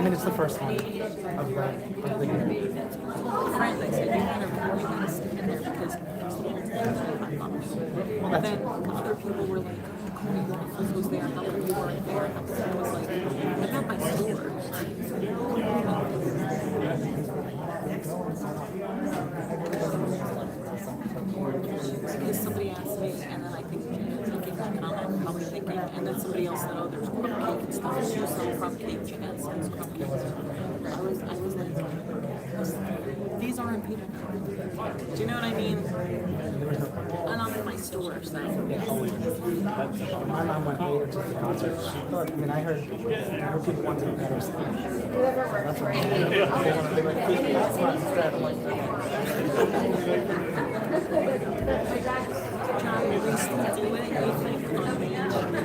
I think it's the first one of the year. Friend, I said, you gotta stand there because well, then other people were like, oh, your office was there, how come you weren't there? And I was like, I'm not my store. Because somebody asked me, and then I think making that comment, probably thinking, and then somebody else said, oh, there's crumb cake and stuff. She was selling crumb cake, Jeanette sells crumb cake. I was like, these aren't people. Do you know what I mean? And I'm in my store, so. My mom went later to the concert. I mean, I heard people wanted to better stuff. That's what they want to like. That's not instead. I'm like, John, will we still do it, you think, on Main Street?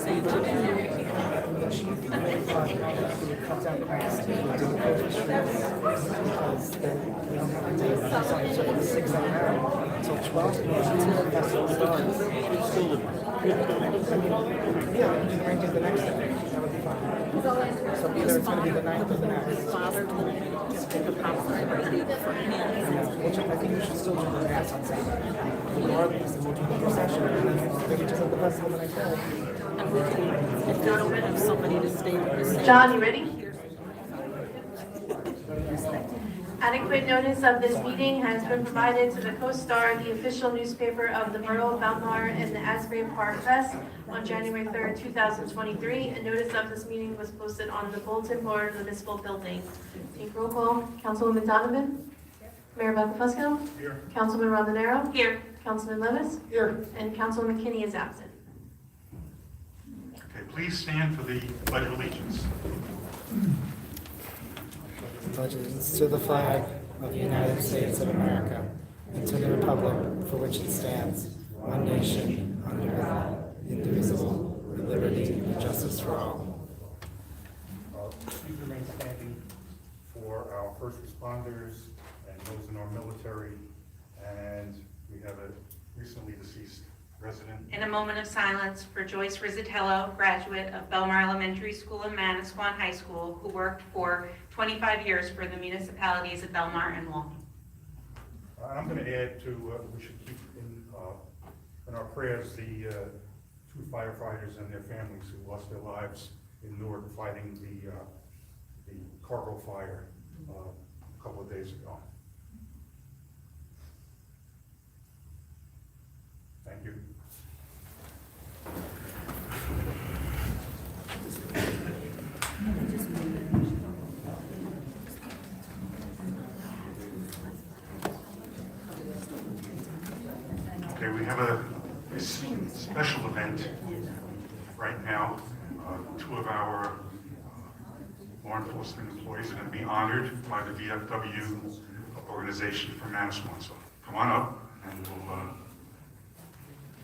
Say today. she cut down price to do the streets because they don't have to take it. So from 6 a.m. until 12 the festival starts. Yeah, you can arrange it the next day. That would be fine. So either it's going to be the 9th or the next. Father told me to pick a popcorn ready for him. Which I think you should still do the mass on Saturday. Regardless, and we'll do the procession and then we just have the festival the next day. And we can, if we don't have somebody to stay with us. John, you ready? Adequate notice of this meeting has been provided to the Co-Star, the official newspaper of the Borough of Belmar, and the Asbury Park Fest on January 3rd, 2023. A notice of this meeting was posted on the bulletin board of the municipal building. Take roll call. Councilwoman Donovan? Mayor Buckafusco? Here. Councilman Rondinero? Here. Councilman Levis? Here. And Councilman McKinney is absent. Okay, please stand for the Pledge of Allegiance. Pledge allegiance to the flag of the United States of America and to the republic for which it stands, one nation, under God, indivisible, with liberty and justice for all. Please remain standing for our first responders and those in our military. And we have a recently deceased resident. In a moment of silence for Joyce Rizzatello, graduate of Belmar Elementary School and Manasquan High School, who worked for 25 years for the municipalities of Belmar and Walney. I'm going to add to, we should keep in our prayers the 2 firefighters and their families who lost their lives in Newark fighting the cargo fire a couple of days ago. Thank you. Okay, we have a special event right now. 2 of our law enforcement employees are going to be honored by the VFW organization from Manasquan. So come on up and we'll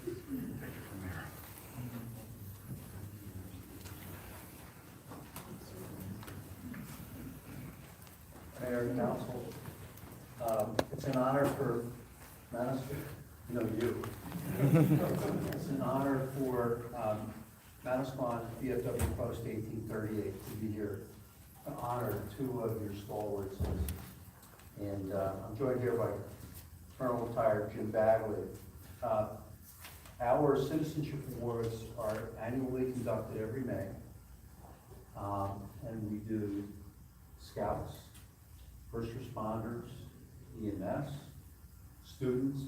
take it from there. Mayor and Council, it's an honor for Manasquan, you. It's an honor for Manasquan VFW Post 1838 to be here to honor 2 of your stalwarts. And I'm joined here by Colonel Retired Jim Bagley. Our Citizenship Awards are annually conducted every May. And we do Scouts, first responders, EMS, students,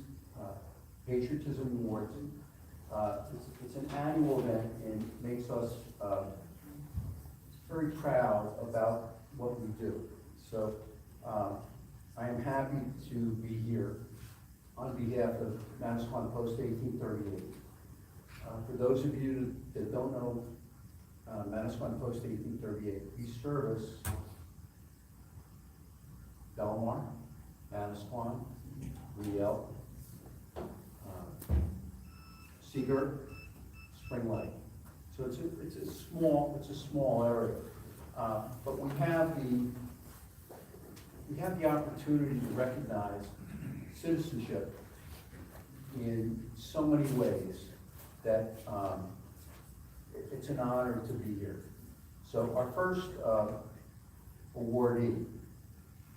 patriotism awards. It's an annual event and makes us very proud about what we do. So I am happy to be here on behalf of Manasquan Post 1838. For those of you that don't know Manasquan Post 1838, we service Belmar, Manasquan, Riel, Seagirt, Spring Lake. So it's a small area, but we have the opportunity to recognize citizenship in so many ways that it's an honor to be here. So our first awardee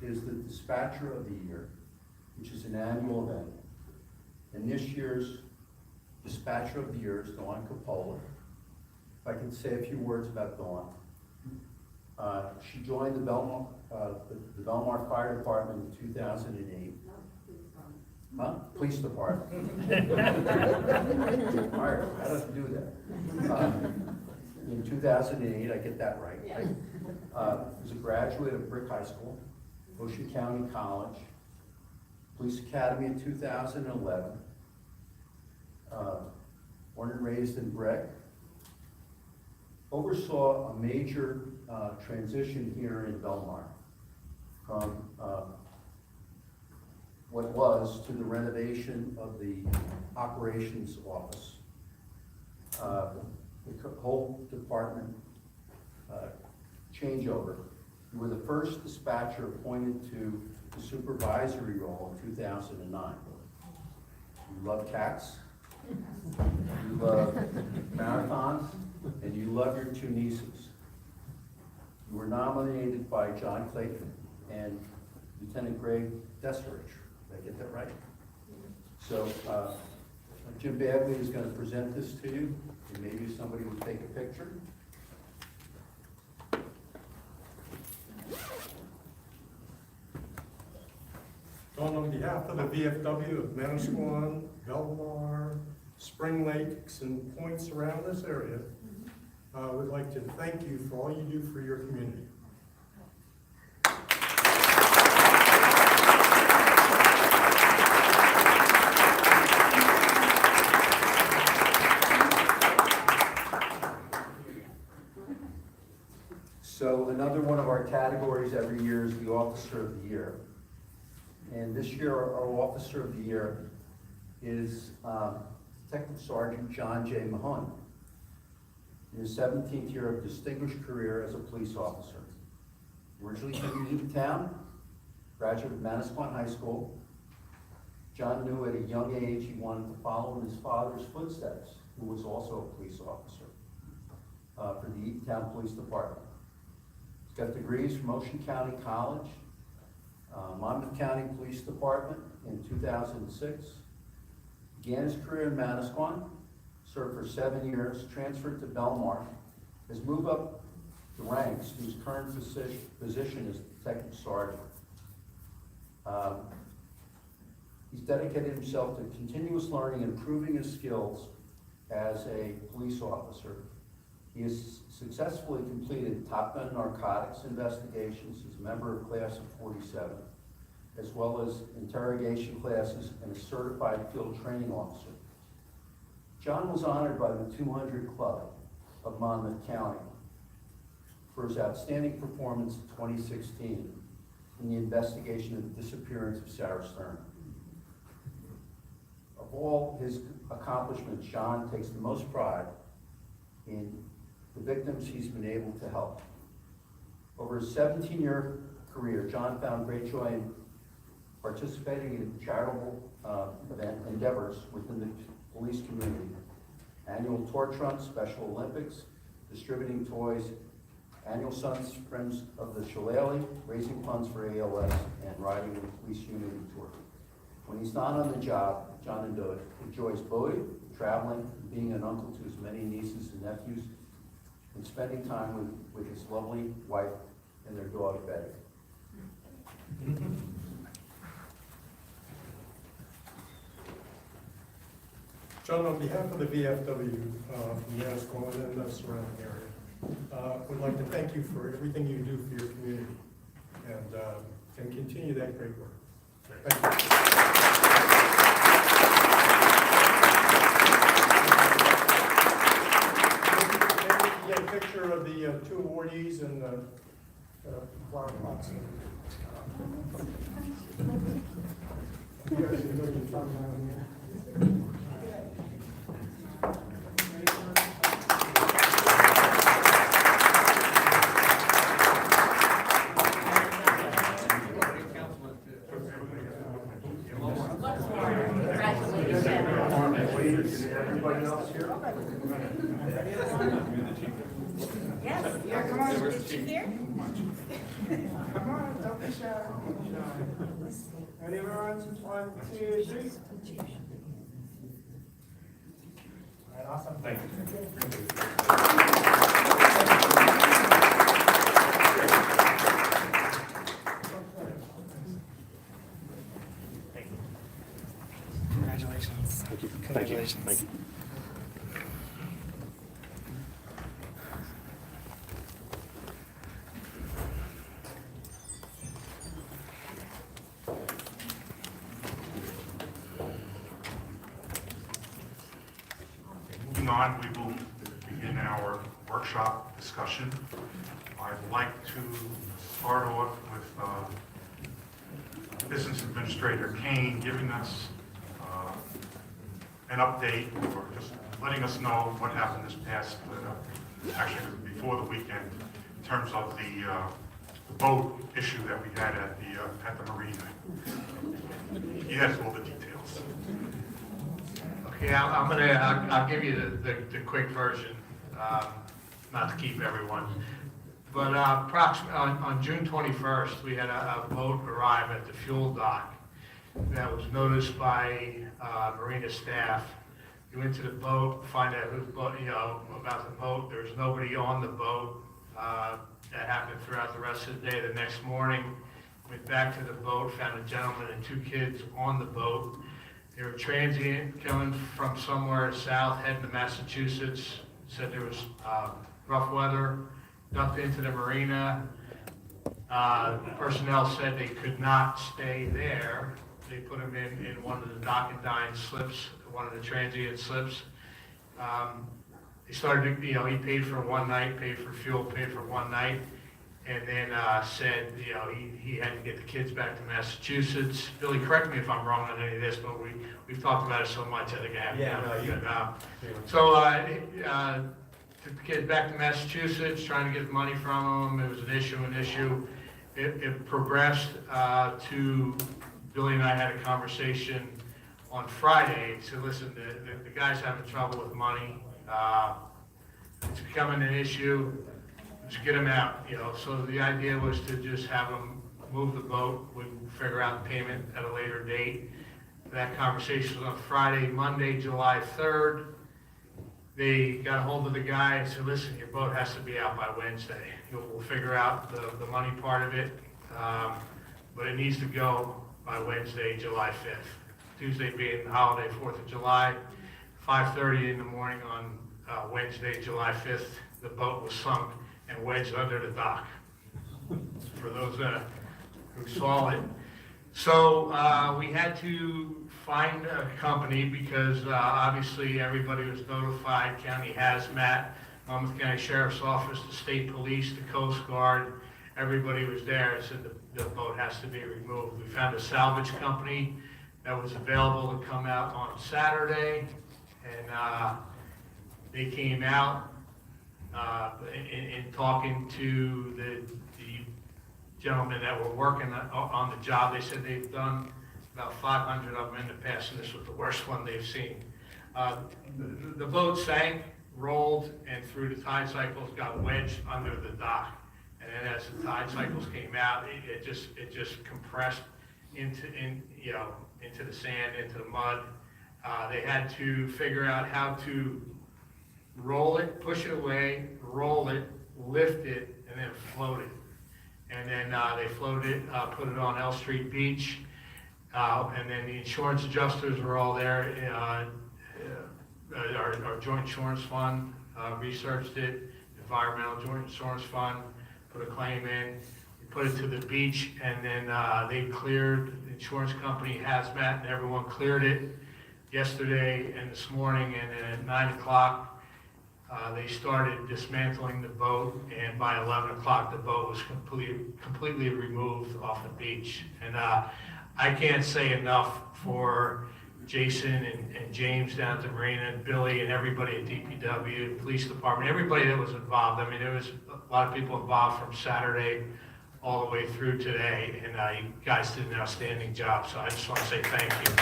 is the Dispatcher of the Year, which is an annual event. And this year's Dispatcher of the Year is Dawn Coppola. If I can say a few words about Dawn. She joined the Belmar Fire Department in 2008. Huh? Police Department. Fire, how does it do that? In 2008, I get that right. Yes. Was a graduate of Brick High School, Ocean County College, Police Academy in 2011, born and raised in Brick. Oversaw a major transition here in Belmar from what was to the renovation of the operations office. The whole department changeover. You were the first dispatcher appointed to the supervisory role in 2009. You love cats, you love marathons, and you love your two nieces. You were nominated by John Clayton and Lieutenant Greg Desserich. Did I get that right? So Jim Bagley is going to present this to you, and maybe somebody will take a picture. Dawn, on behalf of the VFW of Manasquan, Belmar, Spring Lakes, and points around this area, I would like to thank you for all you do for your community. So another one of our categories every year is the Officer of the Year. And this year, our Officer of the Year is Detective Sergeant John J. Mahon, in his 17th year of distinguished career as a police officer. Originally from Uniontown, graduate of Manasquan High School, John knew at a young age he wanted to follow in his father's footsteps, who was also a police officer for the Eatontown Police Department. He's got degrees from Ocean County College, Monmouth County Police Department in 2006. Began his career in Manasquan, served for 7 years, transferred to Belmar, has moved up the ranks to his current position as Detective Sergeant. He's dedicated himself to continuous learning and improving his skills as a police officer. He has successfully completed Top Gun narcotics investigations as a member of Class of 47, as well as interrogation classes and a certified field training officer. John was honored by the 200 Club of Monmouth County for his outstanding performance in 2016 in the investigation of the disappearance of Sarah Stern. Of all his accomplishments, John takes the most pride in the victims he's been able to help. Over his 17-year career, John found great joy in participating in charitable endeavors within the police community. Annual torch runs, Special Olympics, distributing toys, annual Sons Friends of the Shillelagh, raising funds for ALS, and riding the police unity tour. When he's not on the job, John enjoys boating, traveling, being an uncle to his many nieces and nephews, and spending time with his lovely wife and their dog, Betty. John, on behalf of the VFW from Manasquan and the surrounding area, would like to thank you for everything you do for your community, and continue that great work. Thank you. Maybe we can get a picture of the two awardees and the flower pots. You guys are looking fun down here. Everybody else here? Yes, come on. Is she here? Come on, don't be shy. Ready, everyone? 1, 2, 3. All right, awesome. Thank you. Congratulations. Thank you. Congratulations. Thank you. Moving on, we will begin our workshop discussion. I'd like to start off with Business Administrator Kane giving us an update, or just letting us know what happened this past, actually before the weekend, in terms of the boat issue that we had at the Marina. He has all the details. Okay, I'll give you the quick version, not to keep everyone. But approximately on June 21st, we had a boat arrive at the fuel dock that was noticed by Marina staff. We went to the boat, find out about the boat. There was nobody on the boat. That happened throughout the rest of the day. The next morning, went back to the boat, found a gentleman and 2 kids on the boat. They were transient, coming from somewhere south, heading to Massachusetts. Said there was rough weather, ducked into the marina. Personnel said they could not stay there. They put him in one of the dock and dine slips, one of the transient slips. He started to, he paid for one night, paid for fuel, paid for one night, and then said, he had to get the kids back to Massachusetts. Billy, correct me if I'm wrong on any of this, but we've talked about it so much, I think I have. Took the kids back to Massachusetts, trying to get money from them. It was an issue. It progressed to Billy and I had a conversation on Friday. He said, listen, the guy's having trouble with money. It's becoming an issue. Let's get him out. So the idea was to just have him move the boat. We'd figure out the payment at a later date. That conversation was on Friday. Monday, July 3rd. They got a hold of the guy and said, listen, your boat has to be out by Wednesday. We'll figure out the money part of it, but it needs to go by Wednesday, July 5th. Tuesday being the holiday, 4th of July, 5:30 in the morning on Wednesday, July 5th, the boat was sunk and wedged under the dock, for those who saw it. So we had to find a company because obviously everybody was notified, County Hazmat, Monmouth County Sheriff's Office, the State Police, the Coast Guard, everybody was there and said the boat has to be removed. We found a salvage company that was available to come out on Saturday, and they came out in talking to the gentlemen that were working on the job. They said they've done about 500 of them in the past, and this was the worst one they've seen. The boat sank, rolled, and through the tide cycles got wedged under the dock. And then as the tide cycles came out, it just compressed into the sand, into the mud. They had to figure out how to roll it, push it away, roll it, lift it, and then float it. And then they floated it, put it on L Street Beach, and then the insurance adjusters were all there. Our joint insurance fund researched it, environmental joint insurance fund, put a claim in, we put it to the beach, and then they cleared, the insurance company, Hazmat, and everyone cleared it yesterday and this morning, and then at 9 o'clock, they started dismantling the boat, and by 11 o'clock, the boat was completely removed off the beach. And I can't say enough for Jason and James down at the Marina, and Billy and everybody at DPW, police department, everybody that was involved. I mean, there was a lot of people involved from Saturday all the way through today, and you guys did an outstanding job, so I just want to say thank you.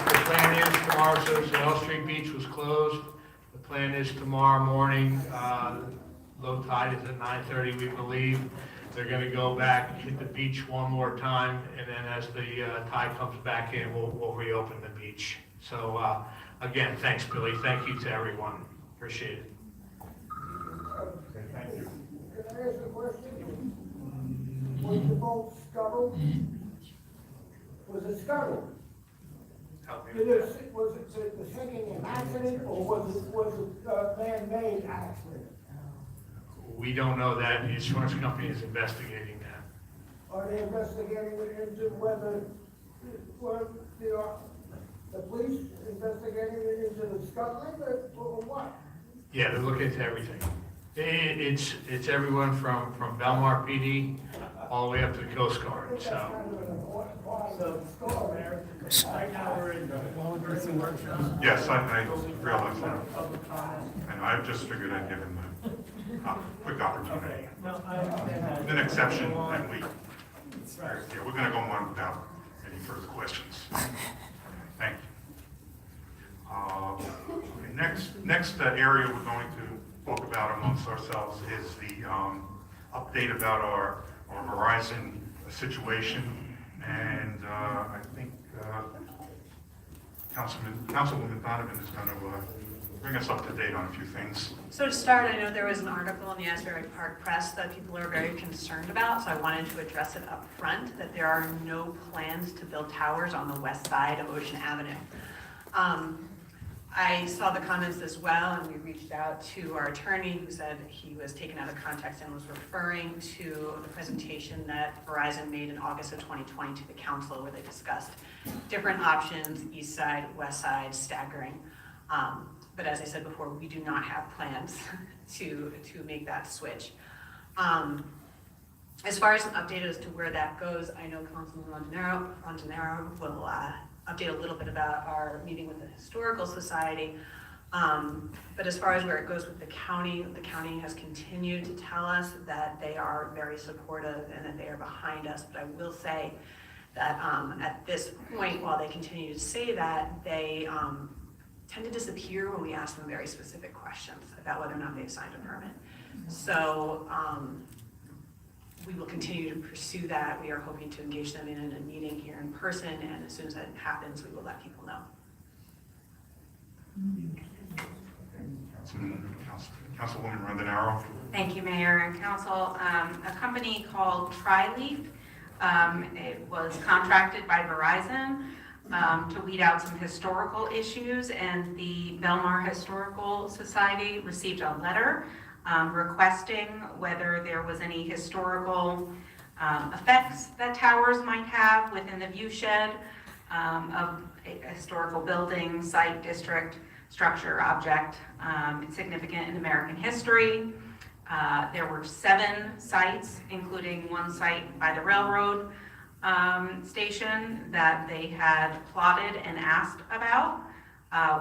The plan is tomorrow, so L Street Beach was closed. The plan is tomorrow morning, low tide is at 9:30, we believe. They're gonna go back, hit the beach one more time, and then as the tide comes back in, we'll reopen the beach. So, again, thanks, Billy. Thank you to everyone. Appreciate it. Okay, thank you. Can I ask a question? Was the boat scuttled? Was it scuttled? Help me Was with it the sinking an accident, or was it a man-made accident? that. We don't know that. The insurance company is investigating that. Are they investigating into whether, the police investigating into the scuttling, or what? Yeah, they're looking into everything. It's everyone from Belmar PD all the way up to the Coast Guard, That's so. kind of an important part of the story. Right now, we're in the emergency workshop. Yes, I realize that. And I just figured I'd give him a quick opportunity. No, I understand that. An exception, and we, yeah, we're gonna go on without any further questions. Thank you. Okay, next area we're going to talk about amongst ourselves is the update about our Verizon situation. And I think Councilwoman Donovan is going to bring us up to date on a few things. So to start, I know there was an article in the Asbury Park Press that people are very concerned about, so I wanted to address it up front, that there are no plans to build towers on the west side of Ocean Avenue. I saw the comments as well, and we reached out to our attorney, who said he was taken out of context and was referring to the presentation that Verizon made in August of 2020 to the council, where they discussed different options, east side, west side, staggering. But as I said before, we do not have plans to make that switch. As far as an update as to where that goes, I know Councilman Montanaro will update a little bit about our meeting with the Historical Society. But as far as where it goes with the county has continued to tell us that they are very supportive and that they are behind us. But I will say that at this point, while they continue to say that, they tend to disappear when we ask them very specific questions about whether or not they've signed a permit. So we will continue to pursue that. We are hoping to engage them in a meeting here in person, and as soon as that happens, we will let people know. Councilwoman Rondanaro. Thank you, Mayor and Council. A company called Tri-Leaf, it was contracted by Verizon to weed out some historical issues, and the Belmar Historical Society received a letter requesting whether there was any historical effects that towers might have within the viewshed of a historical building, site, district, structure, object. It's significant in American history. There were 7 sites, including one site by the railroad station that they had plotted and asked about.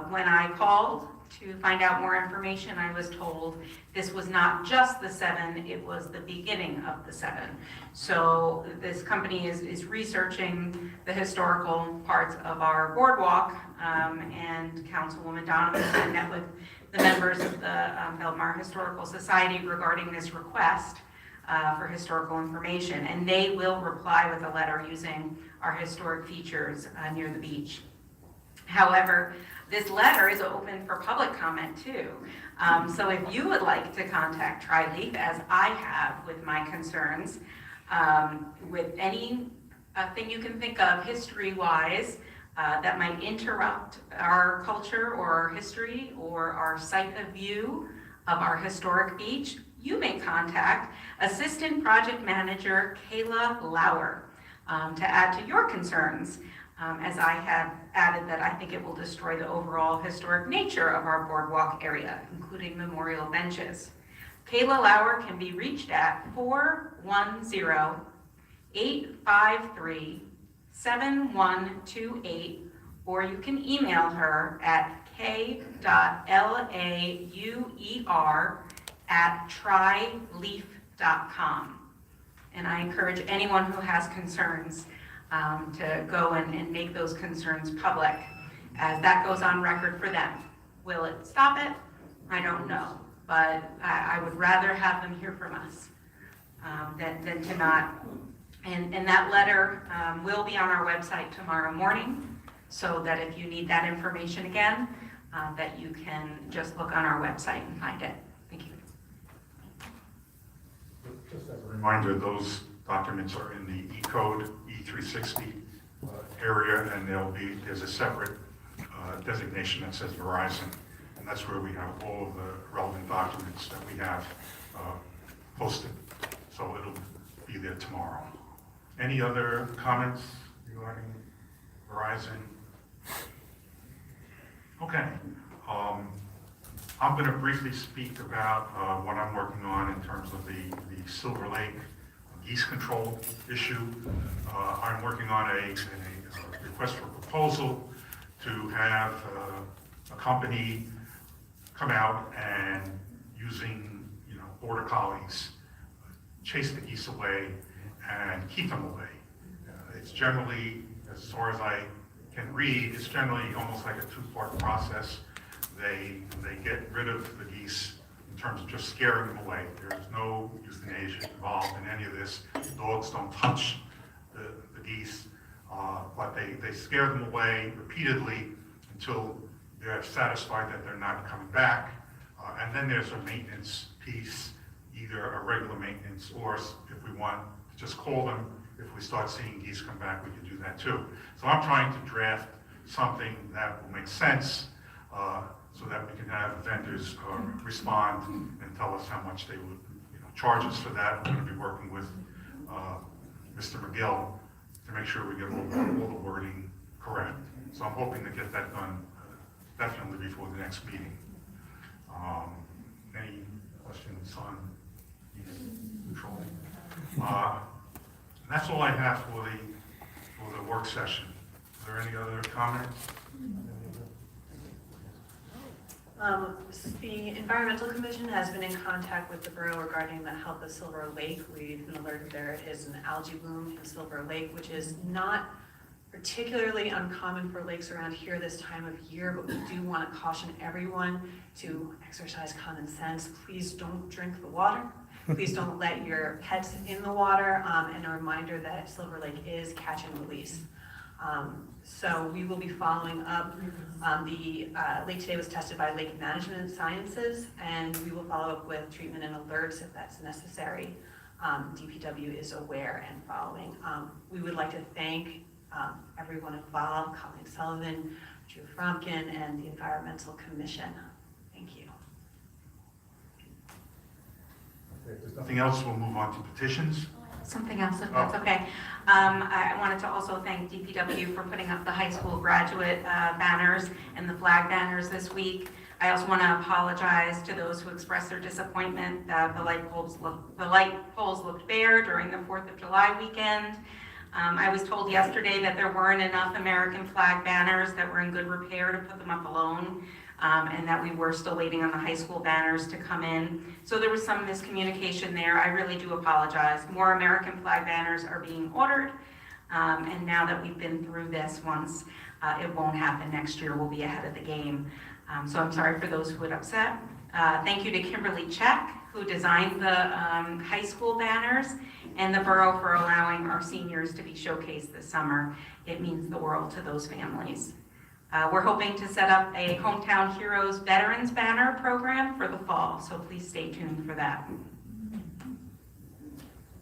When I called to find out more information, I was told this was not just the 7, it was the beginning of the 7. So this company is researching the historical parts of our boardwalk, and Councilwoman Donovan and I met with the members of the Belmar Historical Society regarding this request for historical information, and they will reply with a letter using our historic features near the beach. However, this letter is open for public comment too. So if you would like to contact Tri-Leaf, as I have with my concerns, with any thing you can think of history-wise that might interrupt our culture or our history or our site of view of our historic beach, you may contact Assistant Project Manager Kayla Lauer to add to your concerns. As I have added that I think it will destroy the overall historic nature of our boardwalk area, including memorial benches. Kayla Lauer can be reached at 410-853-7128, or you can email her at k.lauer@trileaf.com. And I encourage anyone who has concerns to go and make those concerns public, as that goes on record for them. Will it stop it? I don't know, but I would rather have them hear from us than to not. And that letter will be on our website tomorrow morning, so that if you need that information again, that you can just look on our website and find it. Thank you. Just as a reminder, those documents are in the E-code, E360 area, and there's a separate designation that says Verizon, and that's where we have all of the relevant documents that we have posted. So it'll be there tomorrow. Any other comments regarding Verizon? Okay. I'm going to briefly speak about what I'm working on in terms of the Silver Lake geese control issue. I'm working on a request for proposal to have a company come out and using, border collies, chase the geese away and keep them away. It's generally, as far as I can read, it's generally almost like a two-part process. They get rid of the geese in terms of just scaring them away. There's no euthanasia involved in any of this. Dogs don't touch the geese, but they scare them away repeatedly until they're satisfied that they're not coming back. And then there's a maintenance piece, either a regular maintenance, or if we want to just call them, if we start seeing geese come back, we can do that too. So I'm trying to draft something that will make sense, so that we can have vendors respond and tell us how much they would charge us for that. We're going to be working with Mr. McGill to make sure we get all the wording correct. So I'm hoping to get that done definitely before the next meeting. Any questions on geese control? That's all I have for the work session. Is there any other comments? The Environmental Commission has been in contact with the borough regarding the health of Silver Lake. We've been alerted there is an algae bloom in Silver Lake, which is not particularly uncommon for lakes around here this time of year, but we do want to caution everyone to exercise common sense. Please don't drink the water. Please don't let your pets in the water, and a reminder that Silver Lake is catch and release. So we will be following up. The lake today was tested by Lake Management Sciences, and we will follow up with treatment and alerts if that's necessary. DPW is aware and following. We would like to thank everyone involved, Colleen Sullivan, Drew Fromkin, and the Environmental Commission. Thank you. If there's nothing else, we'll move on to petitions. Something else, if that's okay. I wanted to also thank DPW for putting up the high school graduate banners and the flag banners this week. I also want to apologize to those who expressed their disappointment that the light poles looked bare during the 4th of July weekend. I was told yesterday that there weren't enough American flag banners that were in good repair to put them up alone, and that we were still waiting on the high school banners to come in. So there was some miscommunication there. I really do apologize. More American flag banners are being ordered, and now that we've been through this once, it won't happen next year. We'll be ahead of the game. So I'm sorry for those who were upset. Thank you to Kimberly Check, who designed the high school banners, and the borough for allowing our seniors to be showcased this summer. It means the world to those families. We're hoping to set up a Hometown Heroes Veterans Banner program for the fall, so please stay tuned for that.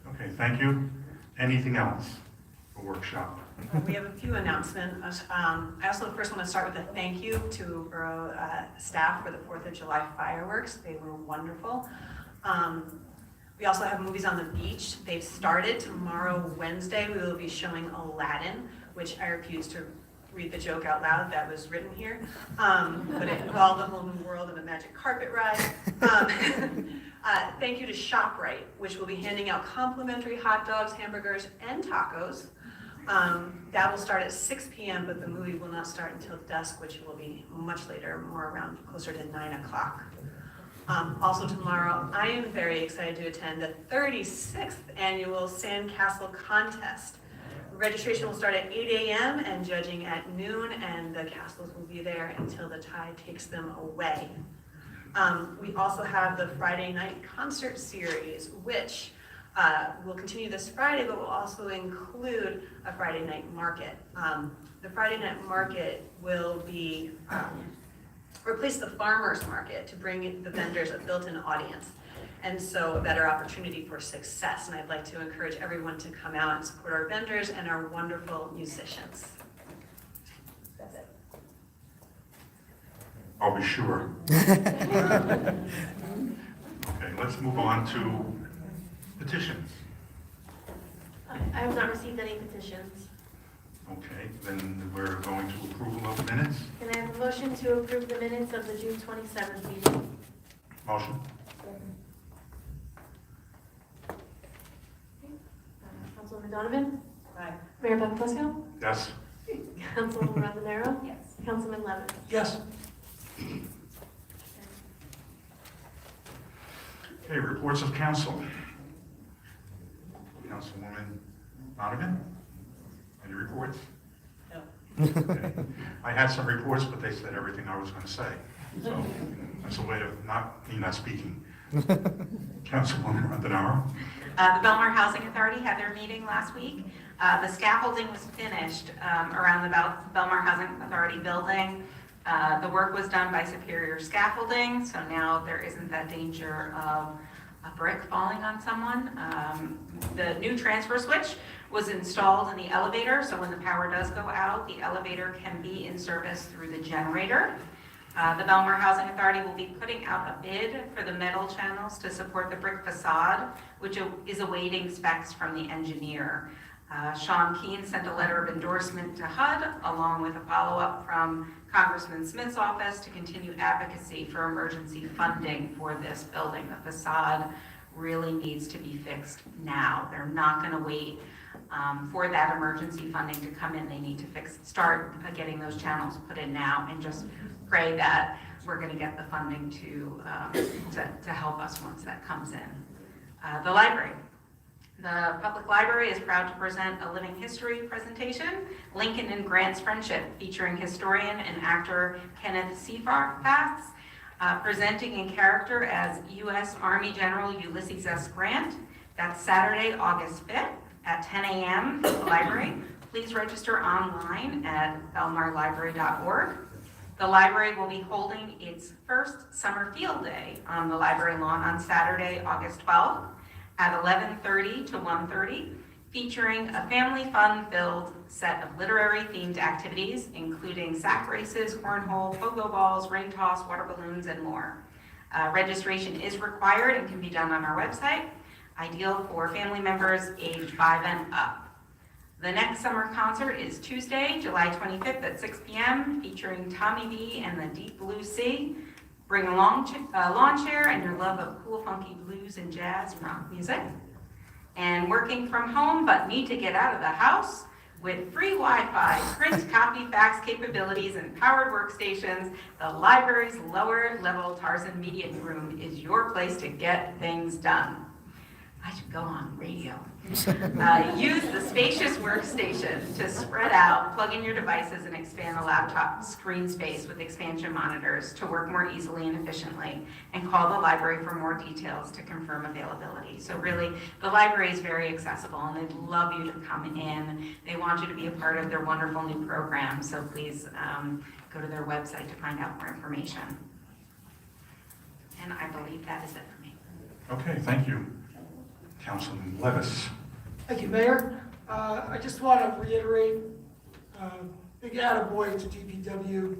Okay, thank you. Anything else for workshop? We have a few announcements. I also first want to start with a thank you to borough staff for the 4th of July fireworks. They were wonderful. We also have movies on the beach. They've started. Tomorrow, Wednesday, we will be showing Aladdin, which I refuse to read the joke out loud that was written here, but it involved a whole new world and a magic carpet ride. Thank you to ShopRite, which will be handing out complimentary hot dogs, hamburgers, and tacos. That will start at 6 p.m., but the movie will not start until dusk, which will be much later, more around closer to 9 o'clock. Also tomorrow, I am very excited to attend the 36th annual Sandcastle Contest. Registration will start at 8 a.m. and judging at noon, and the castles will be there until the tide takes them away. We also have the Friday night concert series, which will continue this Friday, but will also include a Friday night market. The Friday night market will be replace the farmers market to bring the vendors a built-in audience, and so a better opportunity for success. And I'd like to encourage everyone to come out and support our vendors and our wonderful musicians. That's it. I'll be sure. Okay, let's move on to petitions. I have not received any petitions. Okay, then we're going to approval of minutes. Can I have a motion to approve the minutes of the June 27th meeting? Motion? Councilwoman Donovan? Aye. Mayor Buckles? Yes. Councilwoman Montanaro? Yes. Councilman Levin? Yes. Okay, reports of council. Councilwoman Donovan, any reports? No. Okay. I had some reports, but they said everything I was going to say. So that's a way of me not speaking. Councilwoman Montanaro? The Belmar Housing Authority had their meeting last week. The scaffolding was finished around the Belmar Housing Authority building. The work was done by Superior Scaffolding, so now there isn't that danger of a brick falling on someone. The new transfer switch was installed in the elevator, so when the power does go out, the elevator can be in service through the generator. The Belmar Housing Authority will be putting out a bid for the metal channels to support the brick facade, which is awaiting specs from the engineer. Sean Keane sent a letter of endorsement to HUD, along with a follow-up from Congressman Smith's office to continue advocacy for emergency funding for this building. The facade really needs to be fixed now. They're not going to wait for that emergency funding to come in. They need to start getting those channels put in now, and just pray that we're going to get the funding to help us once that comes in. The library. The public library is proud to present a living history presentation, Lincoln and Grant's Friendship, featuring historian and actor Kenneth Cephas, presenting in character as U.S. Army General Ulysses S. Grant. That's Saturday, August 5th at 10 a.m. at the library. Please register online at belmarlibrary.org. The library will be holding its first summer field day on the library lawn on Saturday, August 12th at 11:30 to 1:30, featuring a family fun-filled set of literary-themed activities, including sack races, cornhole, pogo balls, ring toss, water balloons, and more. Registration is required and can be done on our website, ideal for family members aged 5 and up. The next summer concert is Tuesday, July 25th at 6 p.m., featuring Tommy B and the Deep Blue Sea. Bring a lawn chair and your love of cool, funky blues and jazz and rock music. And working from home but need to get out of the house? With free Wi-Fi, print, copy, fax capabilities, and powered workstations, the library's lower-level Tarzan Media Room is your place to get things done. I should go on radio. Use the spacious workstation to spread out, plug in your devices, and expand the laptop screen space with expansion monitors to work more easily and efficiently, and call the library for more details to confirm availability. So really, the library is very accessible, and they'd love you to come in. They want you to be a part of their wonderful new program, so please go to their website to find out more information. And I believe that is it for me. Okay, thank you. Councilman Levis. Thank you, Mayor. I just want to reiterate, big attaboy to DPW,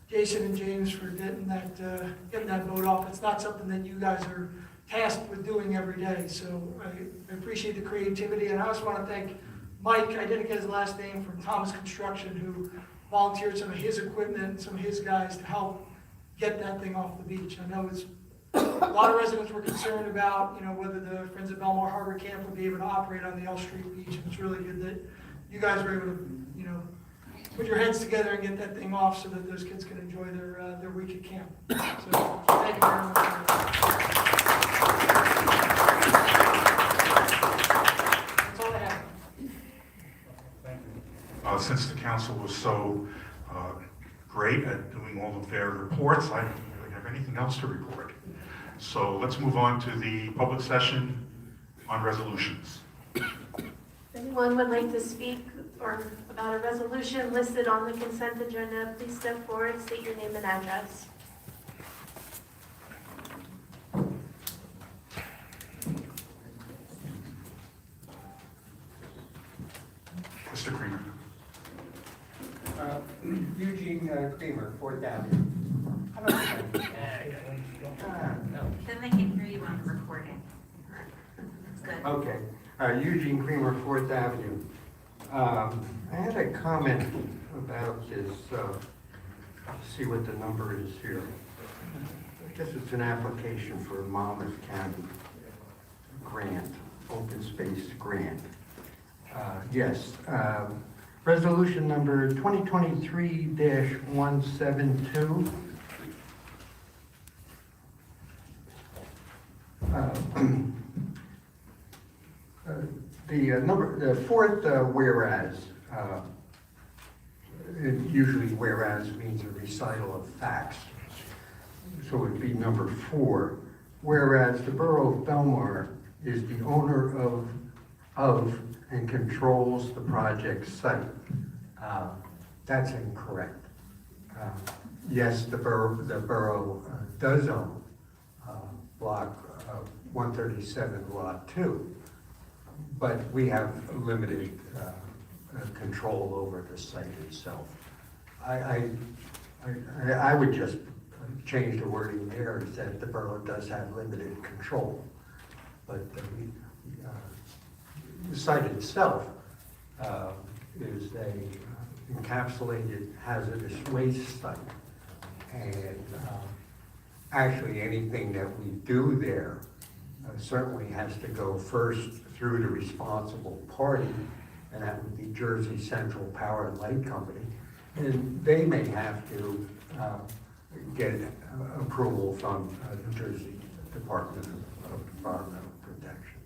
Jason and James for getting that vote off. It's not something that you guys are tasked with doing every day, so I appreciate the creativity. And I also want to thank Mike, I didn't get his last name, from Thomas Construction, who volunteered some of his equipment and some of his guys to help get that thing off the beach. I know it's a lot of residents were concerned about, whether the Friends of Belmar Harbor Camp would be able to operate on the L Street Beach. And it's really good that you guys were able to, put your heads together and get that thing off so that those kids can enjoy their week at camp. So thank you very much. That's all I have. Thank you. Since the council was so great at doing all of their reports, I don't really have anything else to report. So let's move on to the public session on resolutions. If anyone would like to speak or about a resolution listed on the consent agenda, please step forward, state your name and address. Mr. Creamer. Eugene Creamer, 4th Avenue. How about that? No. Then they can hear you on the recording. That's good. Okay, Eugene Creamer, 4th Avenue. I had a comment about this, let's see what the number is here. I guess it's an application for a Monmouth County grant, open space grant. Yes, resolution number 2023-172. The fourth whereas, usually whereas means a recital of facts. So it would be number 4. Whereas the Borough of Belmar is the owner of and controls the project site. That's incorrect. Yes, the borough does own block 137, lot 2, but we have limited control over the site itself. I would just change the wording there, is that the borough does have limited control, but the site itself is a encapsulated hazardous waste site. And actually anything that we do there certainly has to go first through the responsible party, and that would be Jersey Central Power and Light Company. And they may have to get approval from the Jersey Department of Environmental Protection.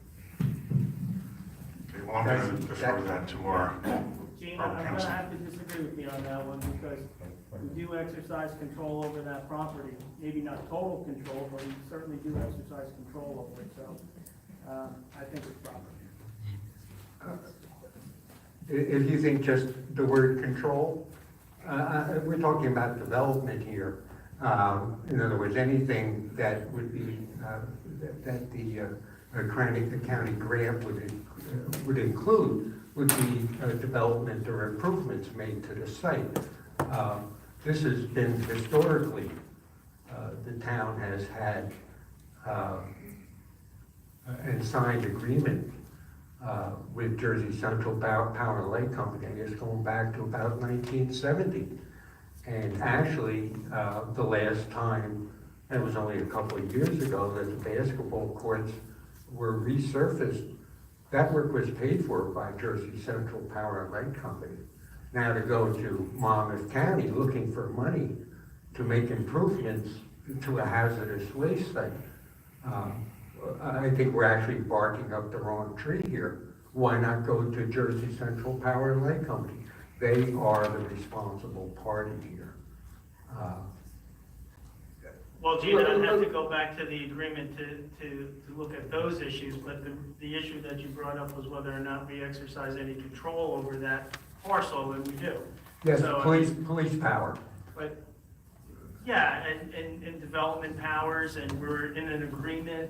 Okay, well, I'm going to defer that to our Gene, Borough I'm gonna Council. have to disagree with you on that one, because we do exercise control over that property. Maybe not total control, but we certainly do exercise control over it, so, I think it's proper. If you think just the word control, we're talking about development here. In other words, anything that would be, that the county grant would include would be development or improvements made to the site. This has been historically, the town has had and signed agreement with Jersey Central Power and Light Company, I guess going back to about 1970. And actually, the last time, it was only a couple of years ago, that the basketball courts were resurfaced. That work was paid for by Jersey Central Power and Light Company. Now to go to Monmouth County looking for money to make improvements to a hazardous waste site, I think we're actually barking up the wrong tree here. Why not go to Jersey Central Power and Light Company? They are the responsible party here. Well, Gene, I'd have to go back to the agreement to look at those issues, but the issue that you brought up was whether or not we exercise any control over that parcel, and we do. Yes, So, police power. But, yeah, and development powers, and we're in an agreement,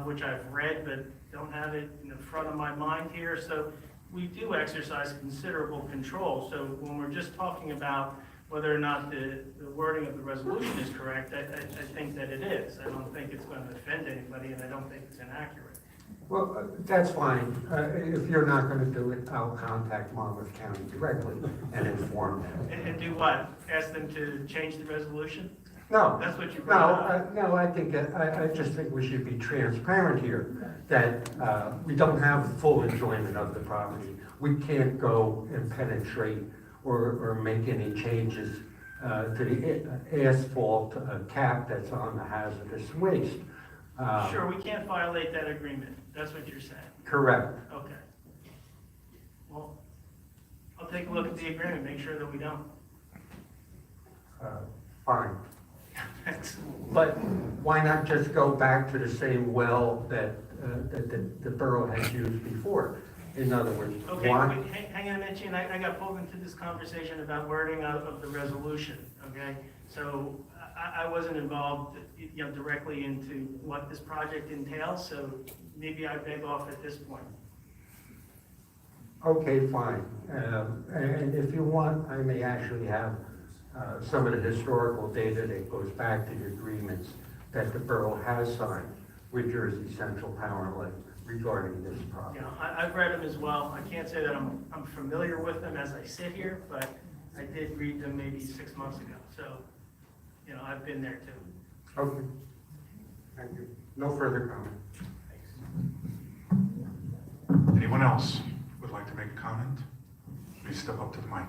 which I've read, but don't have it in the front of my mind here, so we do exercise considerable control. So when we're just talking about whether or not the wording of the resolution is correct, I think that it is. I don't think it's going to offend anybody, and I don't think it's inaccurate. Well, that's fine. If you're not going to do it, I'll contact Monmouth County directly and inform them. And do what? Ask them to change the resolution? No. That's what you brought up. No, I think, I just think we should be transparent here, that we don't have full enjoyment of the property. We can't go and penetrate or make any changes to the asphalt cap that's on the hazardous waste. Sure, we can't violate that agreement. That's what you're saying. Correct. Okay. Well, I'll take a look at the agreement, make sure that we don't. Fine. But why not just go back to the same well that the borough has used before? In other words, Okay, why? wait, hang on a minute, Gene, I got pulled into this conversation about wording of the resolution, okay? So I wasn't involved, directly into what this project entails, so maybe I beg off at this point. Okay, fine. And if you want, I may actually have some of the historical data that goes back to the agreements that the borough has signed with Jersey Central Power and Light regarding this project. I've read them as well. I can't say that I'm familiar with them as I sit here, but I did read them maybe 6 months ago. So, I've been there too. Okay. Thank you. No further comment. Anyone else would like to make a comment? Please step up to the mic.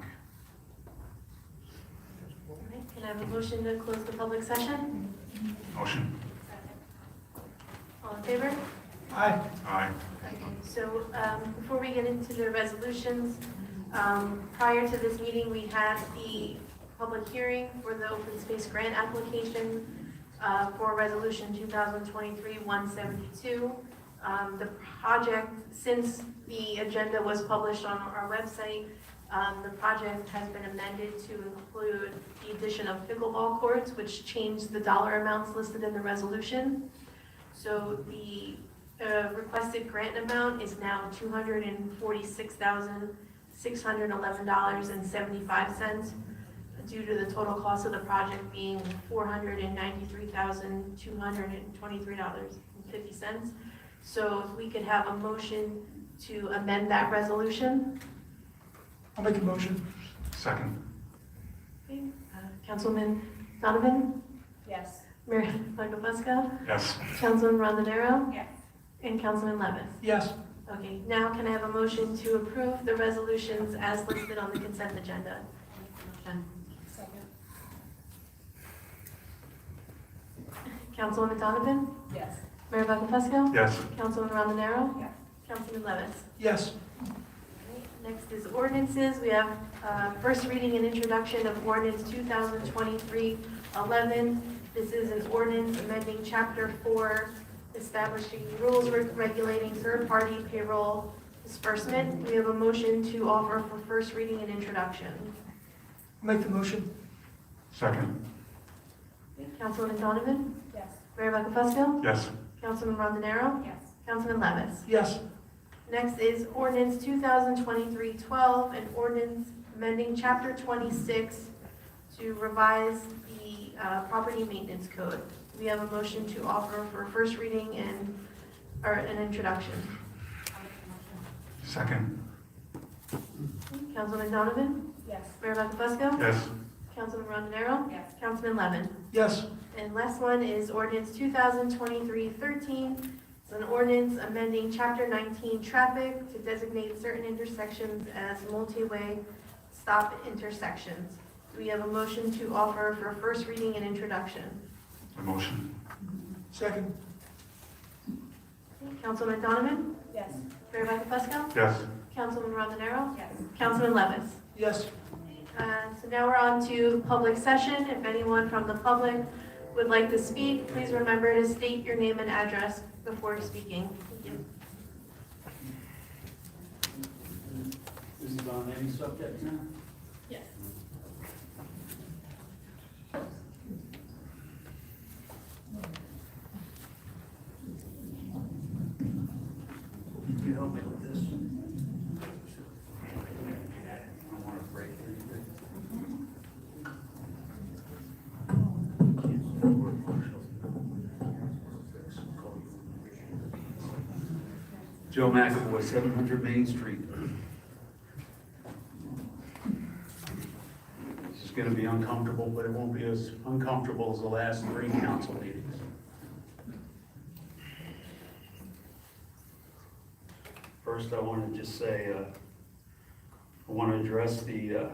All right, can I have a motion to close the public session? Motion? All in favor? Aye. Aye. Okay, so before we get into the resolutions, prior to this meeting, we had the public hearing for the open space grant application for resolution 2023-172. The project, since the agenda was published on our website, the project has been amended to include the addition of pickleball courts, which changed the dollar amounts listed in the resolution. So the requested grant amount is now $246,611.75 due to the total cost of the project being $493,223.50. So if we could have a motion to amend that resolution. I'll make a motion. Second? Okay, Councilman Donovan, Yes. Mayor Michael, Yes. Councilman Rondonero, Yes. and Councilman Levis. Yes. Okay, now can I have a motion to approve the resolutions as listed on the consent agenda? Second. Councilwoman Donovan, Yes. Mayor Buckafusco, Yes. Councilman Rondonero, Yes. Councilman Levis. Yes. Next is ordinances. We have first reading and introduction of ordinance 2023-11. This is an ordinance amending Chapter 4, establishing rules regulating third-party payroll disbursement. We have a motion to offer for first reading and introduction. I'll make the motion. Second? Councilwoman Donovan, Yes. Mayor Buckafusco, Yes. Councilman Rondonero, Yes. Councilman Levis. Yes. Next is ordinance 2023-12, an ordinance amending Chapter 26 to revise the property maintenance code. We have a motion to offer for first reading or an introduction. Second? Councilman Donovan, Yes. Mayor Buckafusco, Yes. Councilman Rondonero, Yes. Councilman Levin. Yes. And last one is ordinance 2023-13. It's an ordinance amending Chapter 19 traffic to designate certain intersections as multi-way stop intersections. We have a motion to offer for first reading and introduction. A motion? Second. Councilman Donovan, Yes. Mayor Buckafusco, Yes. Councilman Rondonero, Yes. Councilman Levis. Yes. So now we're on to public session. If anyone from the public would like to speak, please remember to state your name and address before speaking. Thank you. This is on any subject now? Yes. Can you help me with this? I want to break anything. Joe McAvoy, 700 Main Street. This is going to be uncomfortable, but it won't be as uncomfortable as the last 3 council meetings. First, I want to just say, I want to address the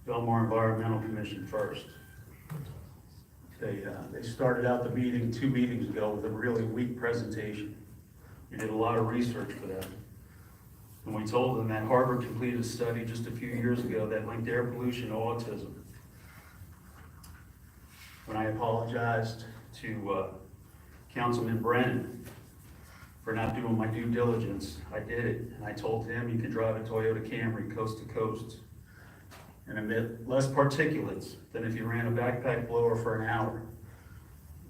Belmar Environmental Commission first. They started out the meeting 2 meetings ago with a really weak presentation. We did a lot of research for them. And we told them that Harvard completed a study just a few years ago that linked air pollution to autism. when I apologized to Councilman Brennan for not doing my due diligence. I did it, and I told him you can drive a Toyota Camry coast to coast and emit less particulates than if you ran a backpack blower for an hour.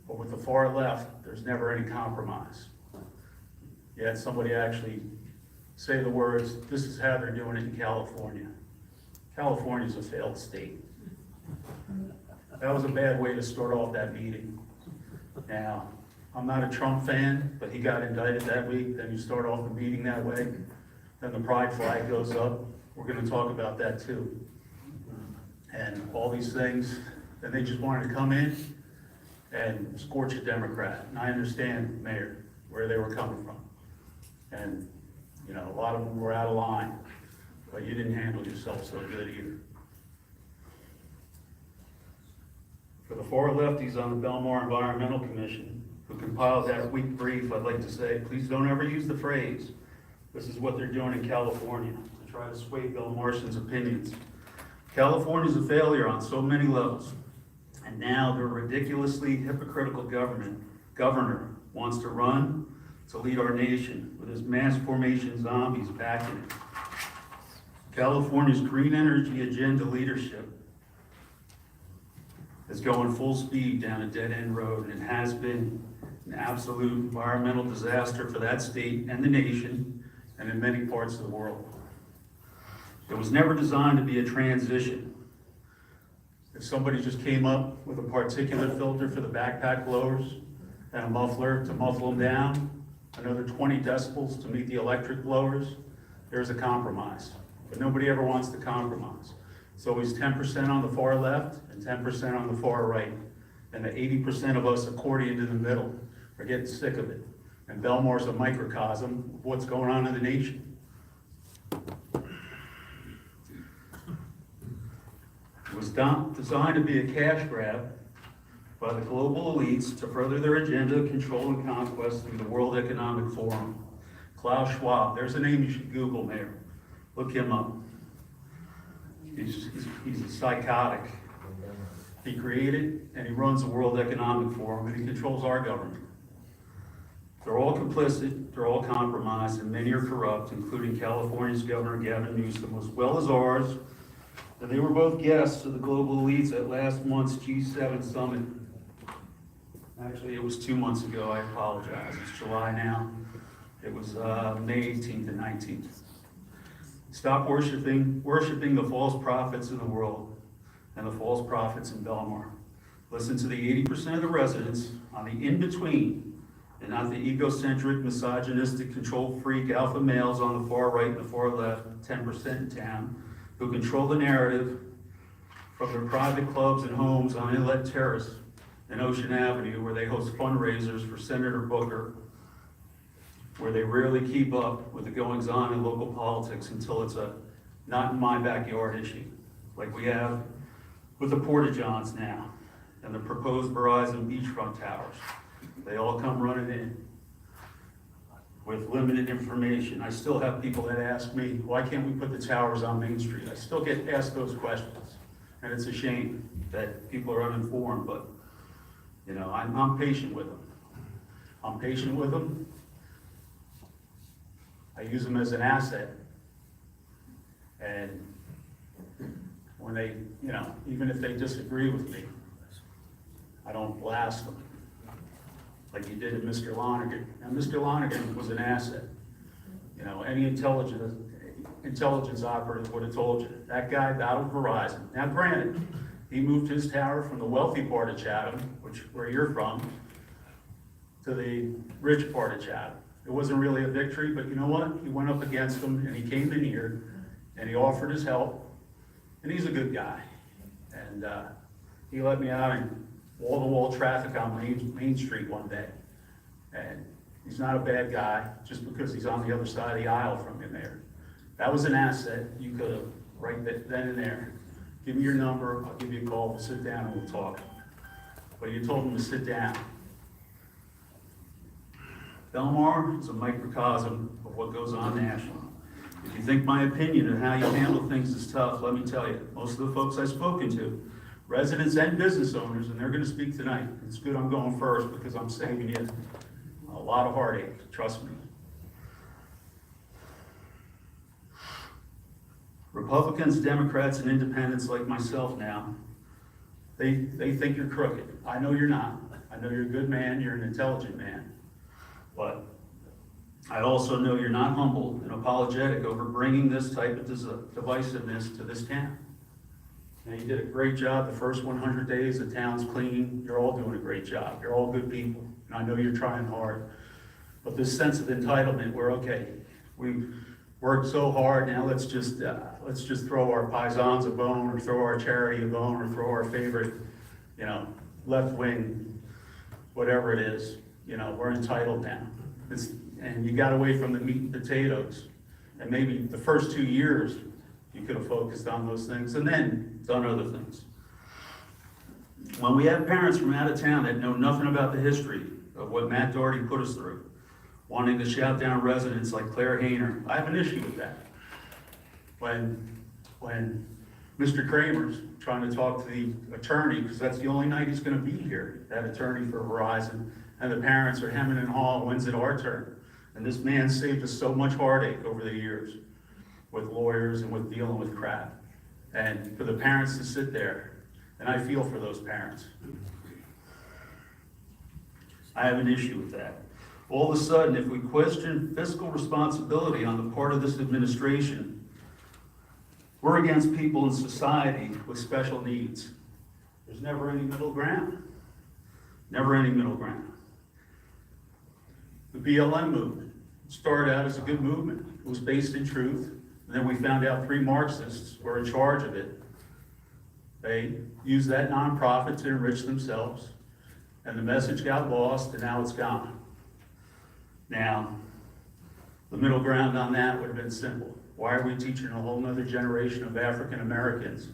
But with the far left, there's never any compromise. You had somebody actually say the words, "This is how they're doing it in California." California's a failed state. That was a bad way to start off that meeting. Now, I'm not a Trump fan, but he got indicted that week, then you start off the meeting that way, then the pride flag goes up. We're gonna talk about that too. And all these things, and they just wanted to come in and scorch a Democrat. And I understand, Mayor, where they were coming from. And, you know, a lot of them were out of line, but you didn't handle yourself so good either. For the four lefties on the Belmar Environmental Commission who compiled that weak brief, I'd like to say, please don't ever use the phrase, "This is what they're doing in California," to try to sway Belmartians' opinions. California's a failure on so many levels, and now their ridiculously hypocritical governor wants to run to lead our nation with his mass formation zombies backing it. California's green energy agenda leadership is going full speed down a dead-end road, and it has been an absolute environmental disaster for that state and the nation, and in many parts of the world. It was never designed to be a transition. If somebody just came up with a particulate filter for the backpack blowers and a muffler to muffle them down, another 20 decibels to meet the electric blowers, there's a compromise. But nobody ever wants to compromise. It's always 10% on the far left and 10% on the far right. And the 80% of us accordion to the middle are getting sick of it. And Belmar's a microcosm of what's going on in the nation. It was designed to be a cash grab by the global elites to further their agenda of control and conquest through the World Economic Forum. Klaus Schwab, there's a name you should Google, Mayor. Look him up. He's a psychotic. He created and he runs the World Economic Forum, and he controls our government. They're all complicit, they're all compromised, and many are corrupt, including California's Governor Gavin Newsom, as well as ours. And they were both guests of the global elites at last month's G7 summit. Actually, it was 2 months ago, I apologize. It's July now. It was May 18th and 19th. Stop worshiping the false prophets in the world and the false prophets in Belmar. Listen to the 80% of the residents on the in-between and not the egocentric, misogynistic, control freak alpha males on the far right and the far left, 10% in town, who control the narrative from their private clubs and homes on Inlet Terrace and Ocean Avenue, where they host fundraisers for Senator Booker, where they rarely keep up with the goings-on in local politics until it's a not in my backyard issue, like we have with the Porta-Johns now and the proposed Verizon beachfront towers. They all come running in with limited information. I still have people that ask me, why can't we put the towers on Main Street? I still get asked those questions, and it's a shame that people are uninformed, but you know, I'm patient with them. I'm patient with them. I use them as an asset. And when they, you know, even if they disagree with me, I don't blast them like you did in Mr. Lonergan. Now, Mr. Lonergan was an asset. You know, any intelligence operative would have told you. That guy battled Verizon. Now, granted, he moved his tower from the wealthy part of Chatham, where you're from, to the rich part of Chatham. It wasn't really a victory, but you know what? He went up against them, and he came in here, and he offered his help, and he's a good guy. And he let me out in wall-to-wall traffic on Main Street one day. And he's not a bad guy, just because he's on the other side of the aisle from you, Mayor. That was an asset you could have, right then and there. Give me your number, I'll give you a call, we'll sit down and we'll talk. But you told him to sit down. Belmar is a microcosm of what goes on nationally. If you think my opinion of how you handle things is tough, let me tell you, most of the folks I've spoken to residents and business owners, and they're gonna speak tonight. It's good I'm going first because I'm saving you a lot of heartache, trust me. Republicans, Democrats, and independents like myself now, they think you're crooked. I know you're not. I know you're a good man, you're an intelligent man. But I also know you're not humble and apologetic over bringing this type of divisiveness to this town. Now, you did a great job the first 100 days, the town's clean, you're all doing a great job, you're all good people, and I know you're trying hard. But this sense of entitlement, we're okay, we worked so hard, now let's just throw our paisans a bone, or throw our charity a bone, or throw our favorite, left wing, whatever it is, we're entitled now. And you got away from the meat and potatoes, and maybe the first 2 years, you could have focused on those things and then done other things. When we have parents from out of town that know nothing about the history of what Matt Doherty put us through, wanting to shout down residents like Claire Hayner, I have an issue with that. When Mr. Kramer's trying to talk to the attorney, because that's the only night he's gonna be here, that attorney for Verizon, and the parents are hemming and hawing, when's it our turn? And this man saved us so much heartache over the years with lawyers and with dealing with crap. And for the parents to sit there, and I feel for those parents. I have an issue with that. All of a sudden, if we question fiscal responsibility on the part of this administration, we're against people in society with special needs. There's never any middle ground. Never any middle ground. The BLM movement started out as a good movement. It was based in truth. And then we found out 3 Marxists were in charge of it. They used that nonprofit to enrich themselves. And the message got lost, and now it's gone. Now, the middle ground on that would have been simple. Why are we teaching a whole nother generation of African Americans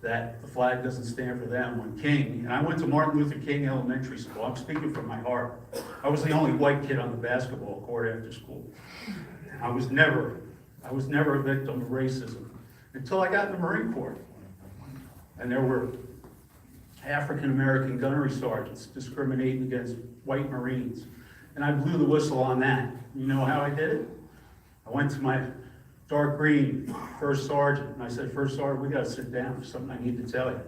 that the flag doesn't stand for them when King, and I went to Martin Luther King Elementary School, I'm speaking from my heart. I was the only white kid on the basketball court after school. I was never a victim of racism until I got in the Marine Corps. And there were African American gunnery sergeants discriminating against white Marines. And I blew the whistle on that. You know how I did it? I went to my dark green first sergeant, and I said, First Sergeant, we gotta sit down, there's something I need to tell you.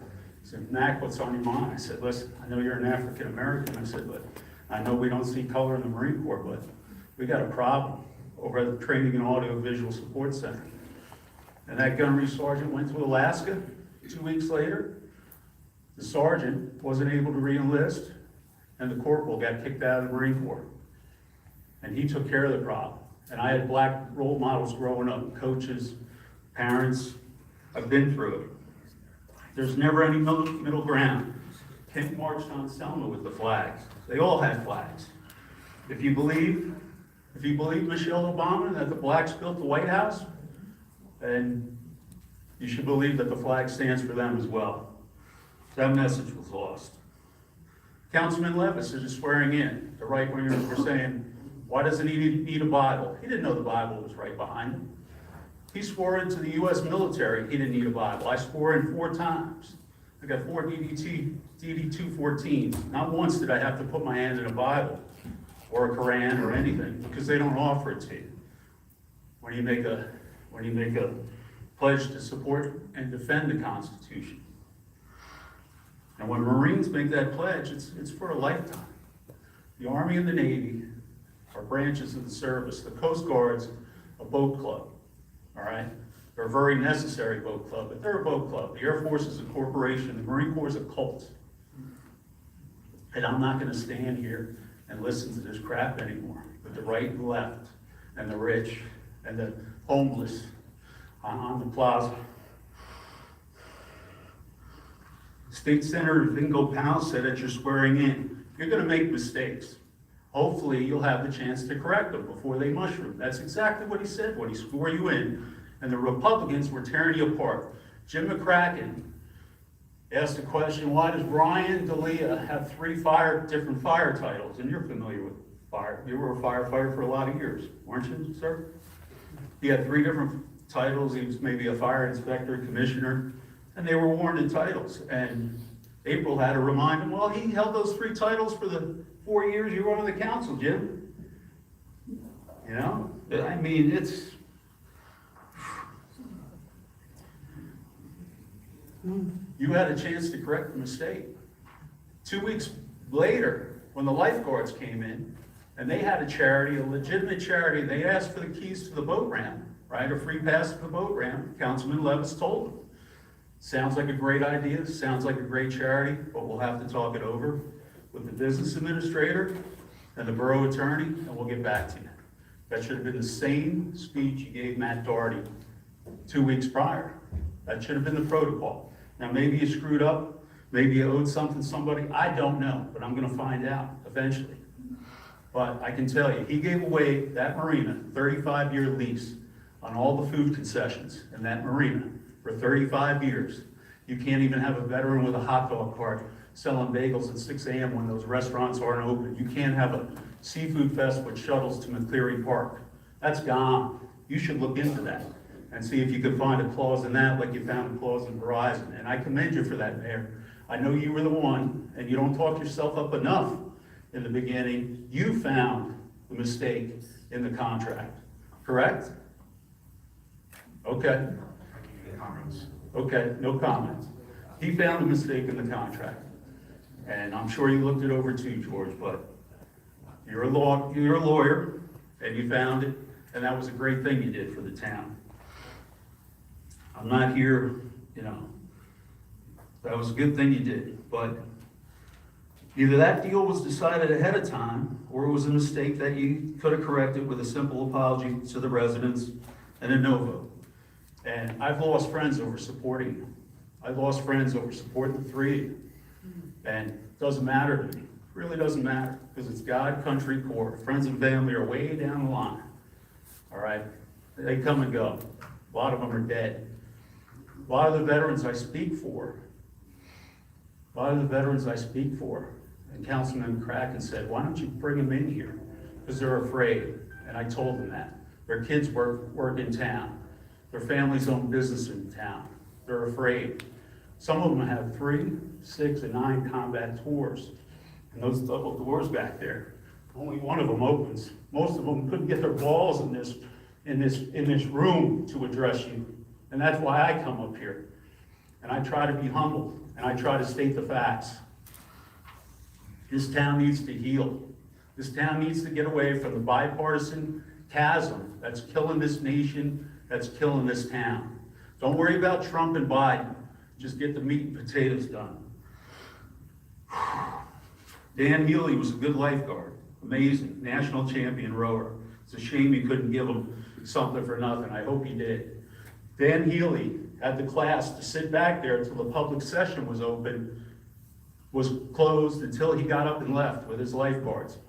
He said, Mac, what's on your mind? I said, listen, I know you're an African American. I said, but I know we don't see color in the Marine Corps, but we got a problem over at the Training and Audio Visual Support Center. And that gunnery sergeant went to Alaska 2 weeks later. The sergeant wasn't able to re-enlist, and the corporal got kicked out of the Marine Corps. And he took care of the problem. And I had black role models growing up, coaches, parents. I've been through it. There's never any middle ground. King marched on Selma with the flags. They all had flags. If you believe Michelle Obama that the blacks built the White House, then you should believe that the flag stands for them as well. That message was lost. Councilman Levis is just swearing in. The right wingers were saying, why doesn't he need a Bible? He didn't know the Bible was right behind him. He swore into the U.S. military, he didn't need a Bible. I swore in 4 times. I got 4 DD-214s. Not once did I have to put my hand in a Bible or a Quran or anything, because they don't offer it to you. When you make a pledge to support and defend the Constitution. And when Marines make that pledge, it's for a lifetime. The Army and the Navy are branches of the service. The Coast Guard's a boat club, all right? They're a very necessary boat club, but they're a boat club. The Air Force is a corporation. The Marine Corps is a cult. And I'm not gonna stand here and listen to this crap anymore with the right and left and the rich and the homeless on the plaza. State Senator Vingo Powell said that you're swearing in. You're gonna make mistakes. Hopefully you'll have the chance to correct them before they mushroom. That's exactly what he said when he swore you in, and the Republicans were tearing you apart. Jim McCracken asked the question, why does Ryan D'Elia have 3 different fire titles? And you're familiar with fire. You were a firefighter for a lot of years, weren't you, sir? He had 3 different titles. He was maybe a fire inspector, commissioner, and they were awarded titles. And April had to remind him, well, he held those 3 titles for the 4 years you were on the council, Jim. You know, I mean, it's, you had a chance to correct the mistake. 2 weeks later, when the lifeguards came in, and they had a charity, a legitimate charity, they asked for the keys to the boat ramp, right? A free pass to the boat ramp. Councilman Levis told them. Sounds like a great idea, sounds like a great charity, but we'll have to talk it over with the business administrator and the borough attorney, and we'll get back to you. That should have been the same speech you gave Matt Doherty 2 weeks prior. That should have been the protocol. Now, maybe you screwed up, maybe you owed something to somebody, I don't know, but I'm gonna find out eventually. But I can tell you, he gave away that marina, 35-year lease on all the food concessions in that marina for 35 years. You can't even have a veteran with a hot dog cart selling bagels at 6 a.m. when those restaurants aren't open. You can't have a seafood fest with shuttles to McCleary Park. That's gone. You should look into that and see if you can find a clause in that like you found a clause in Verizon. And I commend you for that, Mayor. I know you were the one, and you don't talk yourself up enough in the beginning. You found the mistake in the contract, correct? Okay. Okay, no comments. He found a mistake in the contract. And I'm sure you looked it over too, George, but you're a lawyer, and you found it, and that was a great thing you did for the town. I'm not here, you know, that was a good thing you did, but either that deal was decided ahead of time, or it was a mistake that you could have corrected with a simple apology to the residents and a no vote. And I've lost friends over supporting you. I've lost friends over supporting the 3 of you. And it doesn't matter to me. It really doesn't matter, because it's God, country, court. Friends and family are way down the line. All right? They come and go. A lot of them are dead. A lot of the veterans I speak for, and Councilman Kraken said, why don't you bring them in here? Because they're afraid. And I told them that. Their kids work in town. Their families own business in town. They're afraid. Some of them have 3, 6, and 9 combat tours. And those double doors back there, only one of them opens. Most of them couldn't get their balls in this room to address you. And that's why I come up here. And I try to be humble, and I try to state the facts. This town needs to heal. This town needs to get away from the bipartisan chasm that's killing this nation, that's killing this town. Don't worry about Trump and Biden. Just get the meat and potatoes done. Dan Healy was a good lifeguard. Amazing. National champion rower. It's a shame you couldn't give him something for nothing. I hope he did. Dan Healy had the class to sit back there until the public session was open, was closed until he got up and left with his lifeguards.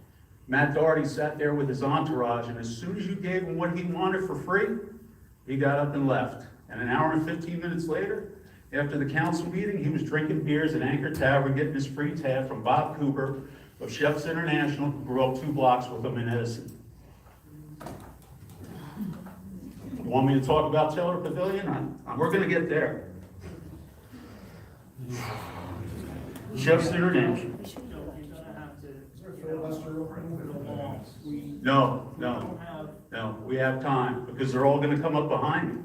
Matt Doherty sat there with his entourage, and as soon as you gave him what he wanted for free, he got up and left. And an hour and 15 minutes later, after the council meeting, he was drinking beers at Anchor Tavern, getting his free tab from Bob Cooper of Chefs International, who grew up 2 blocks with him in Edison. You want me to talk about Taylor Pavilion? We're gonna get there. Chefs International. No, we have time, because they're all gonna come up behind me.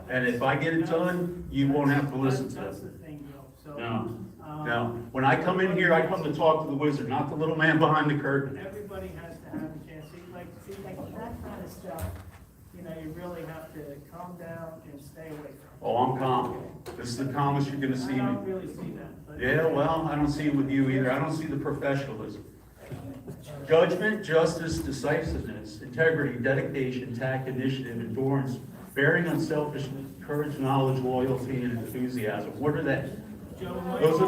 And if I get it done, you won't have to listen to That's it. the thing, Joe. So, No. When I come in here, I come to talk to the wizard, not the little man behind the curtain. everybody has to have a chance. See, like that kind of stuff, you know, you really have to calm down and stay away from it. Oh, I'm calm. This is the calmest you're gonna see I don't me. really see that, but. Yeah, well, I don't see it with you either. I don't see the professionalism. Judgment, justice, decisiveness, integrity, dedication, tact, initiative, endurance, bearing unselfishness, courage, knowledge, loyalty, and enthusiasm. What are they? Those are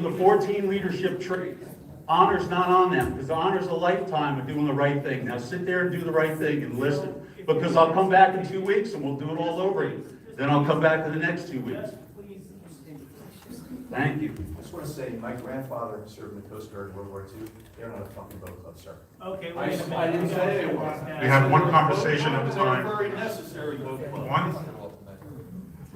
the 14 leadership traits. Honor's not on them, because honor's a lifetime of doing the right thing. Now sit there and do the right thing and listen, because I'll come back in 2 weeks and we'll do it all over again. Then I'll come back in the next 2 weeks. Thank you. I just want to say, my grandfather served in the Coast Guard in World War II. They're not a fucking boat club, sir. Okay, I wait a minute. didn't say they were. We have one conversation at a They're a time. very necessary boat club. One?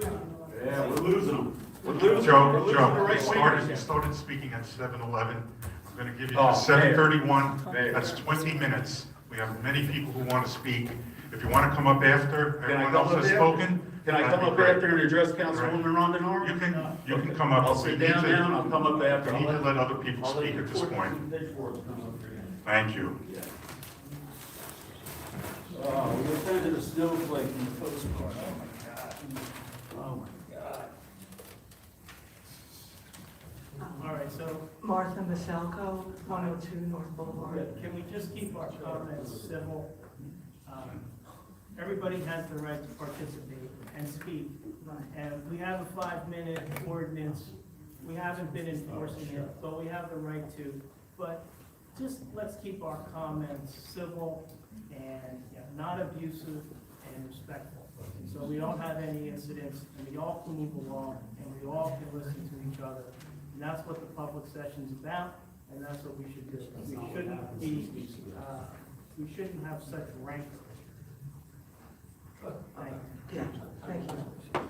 Yeah, we're losing them. We're losing them. Joe, We're losing the Joe, right you wingers. started speaking at 7:11. I'm going to give you Oh, to 7:31. fair. That's 20 minutes. We have many people who want to speak. If you want to come up after Can I everyone come else up has after? spoken. Can I that'd come be up great. after and address Councilwoman Rhonda Norman? You can come up. I'll We sit need down to- now and I'll come up after. We need to let other people I'll let speak the at this fourth- point. the fourth come up here. Thank you. Oh, we offended a snowflake in the postcard. Oh, my God. Oh, my God. All right, so Martha Masalco, 102 North Boulevard. can we just keep our comments civil? Everybody has the right to participate and speak. And we have a 5-minute ordinance. We haven't been enforcing it, but we have the right to. But just let's keep our comments civil and not abusive and respectful. So we don't have any incidents, and we all can move along, and we all can listen to each other. And that's what the public session's about, and that's what we should do. We shouldn't have such rancor. Thank you. Yeah, thank you.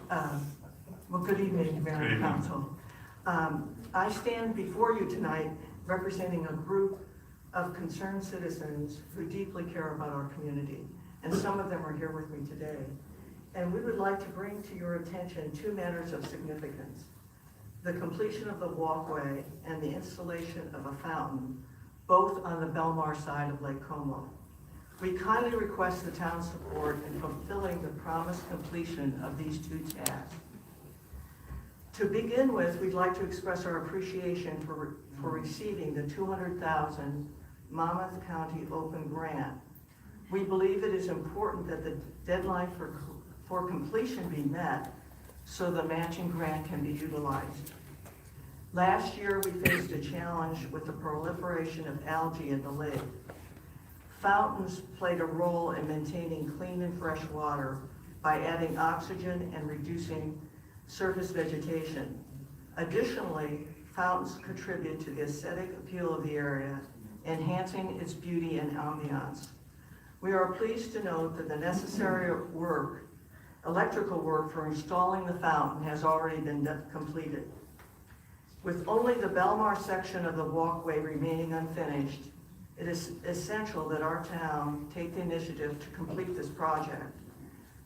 Well, good evening, Mayor and Council. I stand before you tonight representing a group of concerned citizens who deeply care about our community, and some of them are here with me today. And we would like to bring to your attention 2 matters of significance: the completion of the walkway and the installation of a fountain, both on the Belmar side of Lake Como. We kindly request the town's support in fulfilling the promised completion of these 2 tasks. To begin with, we'd like to express our appreciation for receiving the $200,000 Monmouth County Open Grant. We believe it is important that the deadline for completion be met so the matching grant can be utilized. Last year, we faced a challenge with the proliferation of algae in the lake. Fountains played a role in maintaining clean and fresh water by adding oxygen and reducing surface vegetation. Additionally, fountains contribute to the aesthetic appeal of the area, enhancing its beauty and ambiance. We are pleased to note that the necessary electrical work for installing the fountain has already been completed. With only the Belmar section of the walkway remaining unfinished, it is essential that our town take the initiative to complete this project.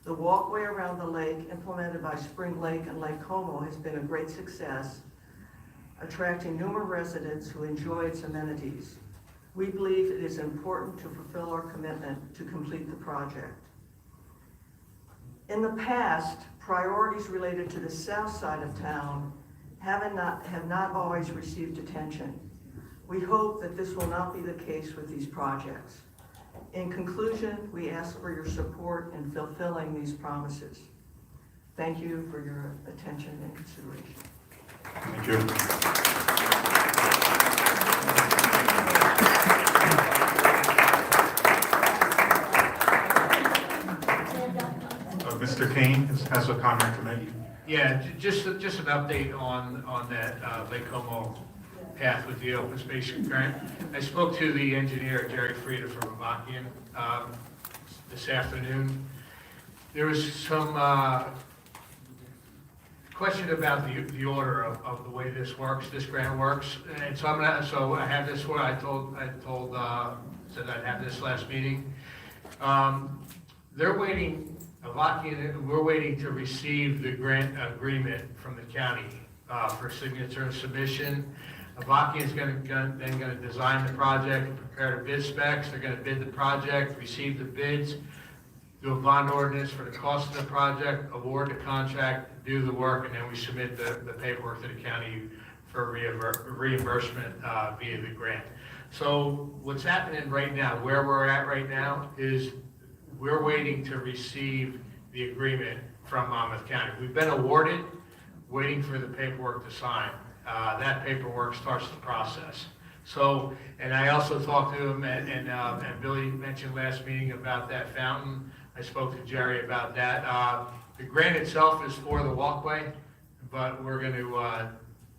The walkway around the lake implemented by Spring Lake and Lake Como has been a great success, attracting numerous residents who enjoy its amenities. We believe it is important to fulfill our commitment to complete the project. In the past, priorities related to the south side of town have not always received attention. We hope that this will not be the case with these projects. In conclusion, we ask for your support in fulfilling these promises. Thank you for your attention and consideration. Thank you. Mr. Kane has a comment to make. Yeah, just an update on that Lake Como path with the open space grant. I spoke to the engineer, Jerry Frieda from Avakian, this afternoon. There was some question about the order of the way this grant works. And so I have this where I said I'd have this last meeting. They're waiting, Avakian, we're waiting to receive the grant agreement from the county for signature and submission. Avakian is then going to design the project, prepare the bid specs. They're going to bid the project, receive the bids, do a bond ordinance for the cost of the project, award the contract, do the work, and then we submit the paperwork to the county for reimbursement via the grant. So what's happening right now, where we're at right now, is we're waiting to receive the agreement from Monmouth County. We've been awarded, waiting for the paperwork to sign. That paperwork starts the process. So, and I also talked to him, and Billy mentioned last meeting about that fountain. I spoke to Jerry about that. The grant itself is for the walkway, but we're going to,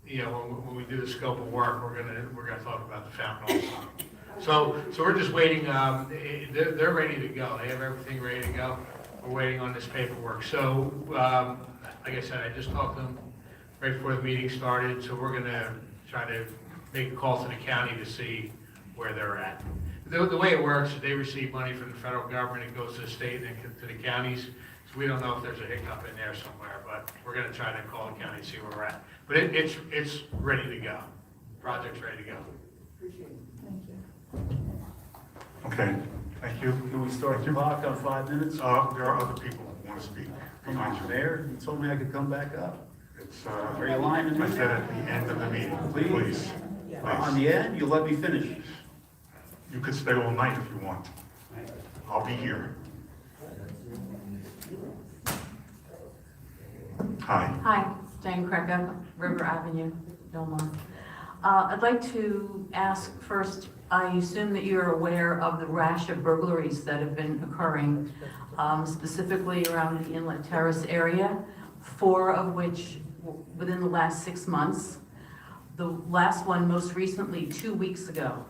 when we do the scope of work, we're going to talk about the fountain also. So we're just waiting. They're ready to go. They have everything ready to go. We're waiting on this paperwork. So like I said, I just talked to them right before the meeting started, so we're gonna try to make a call to the county to see where they're at. The way it works is they receive money from the federal government, it goes to the state and then to the counties. So we don't know if there's a hiccup in there somewhere, but we're gonna try to call the county and see where we're at. But it's ready to go. Project's ready to go. Okay, thank you. Can we start the clock on 5 minutes? There are other people who want to speak. Come on, Mayor, you told me I could come back up. It's, Are you lying to me? I said at the end of the meeting, please. On the end, you let me finish. You could stay all night if you want. I'll be here. Hi. Hi, Jane Kreca, River Avenue, Belmar. I'd like to ask first, I assume that you're aware of the rash of burglaries that have been occurring, specifically around the Inlet Terrace area, 4 of which within the last 6 months. The last one most recently 2 weeks ago.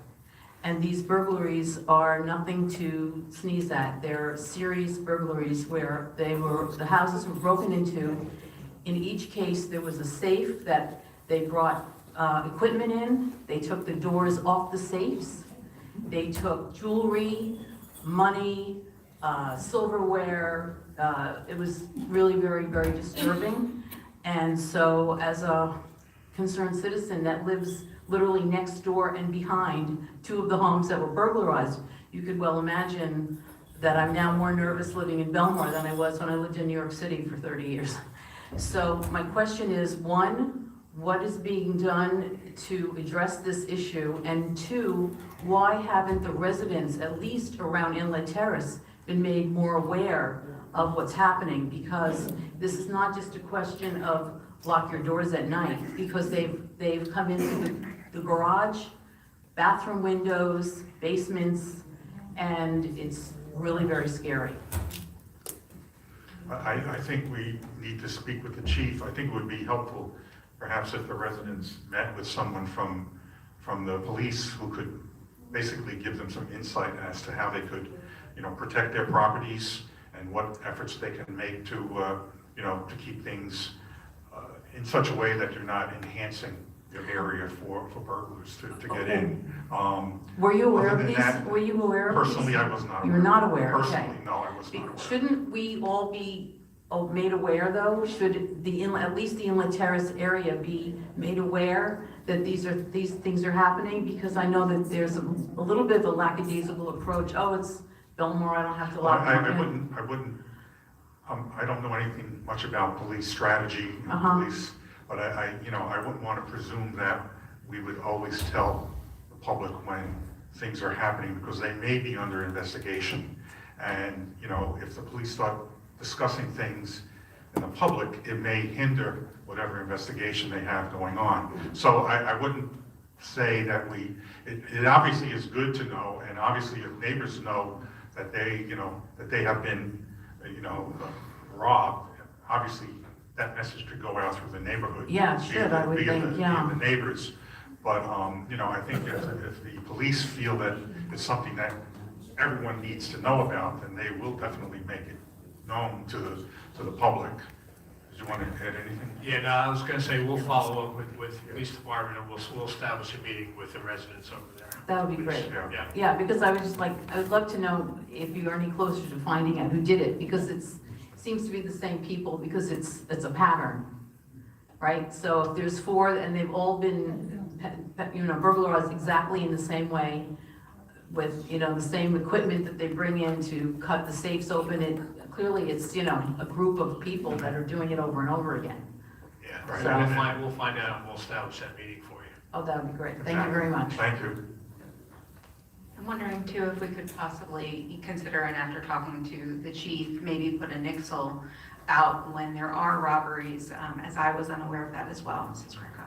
And these burglaries are nothing to sneeze at. They're serious burglaries where the houses were broken into. In each case, there was a safe that they brought equipment in. They took the doors off the safes. They took jewelry, money, silverware. It was really very, very disturbing. And so as a concerned citizen that lives literally next door and behind 2 of the homes that were burglarized, you could well imagine that I'm now more nervous living in Belmar than I was when I lived in New York City for 30 years. So my question is, 1, what is being done to address this issue? And 2, why haven't the residents, at least around Inlet Terrace, been made more aware of what's happening? Because this is not just a question of lock your doors at night, because they've come into the garage, bathroom windows, basements, and it's really very scary. I think we need to speak with the chief. I think it would be helpful, perhaps if the residents met with someone from the police who could basically give them some insight as to how they could, protect their properties and what efforts they can make to, to keep things in such a way that you're not enhancing the area for burglars to get in. Were you aware other of than these? that, Were you aware of these? Personally, I was not aware. You were not aware, okay. Personally, no, I was not aware. Shouldn't we all be made aware, though? Should at least the Inlet Terrace area be made aware that these things are happening? Because I know that there's a little bit of a lackadaisical approach. Oh, it's Belmar, I don't have to lock them in. I don't know anything much about police strategy, police, but I wouldn't want to presume that we would always tell the public when things are happening, because they may be under investigation. And, if the police start discussing things in the public, it may hinder whatever investigation they have going on. So I wouldn't say that it obviously is good to know, and obviously if neighbors know that they have been, robbed, obviously that message could go out through the neighborhood. Yeah, it should, I would think, yeah. The neighbors. But, I think if the police feel that it's something that everyone needs to know about, then they will definitely make it known to the public. Did you want to add anything? Yeah, no, I was gonna say, we'll follow up with the police department, and we'll establish a meeting with the residents over there. That would be great. Yeah. Yeah, because I would love to know if you are any closer to finding out who did it, because it seems to be the same people, because it's a pattern, right? So if there's 4 and they've all been, burglarized exactly in the same way, with, the same equipment that they bring in to cut the safes open, clearly it's, a group of people that are doing it over and over again. Yeah, Right. so we'll find out, and we'll establish that meeting for you. Oh, that would be great. Thank you very much. Thank you. I'm wondering too if we could possibly consider, and after talking to the chief, maybe put a nixle out when there are robberies, as I was unaware of that as well, Mrs. Greco.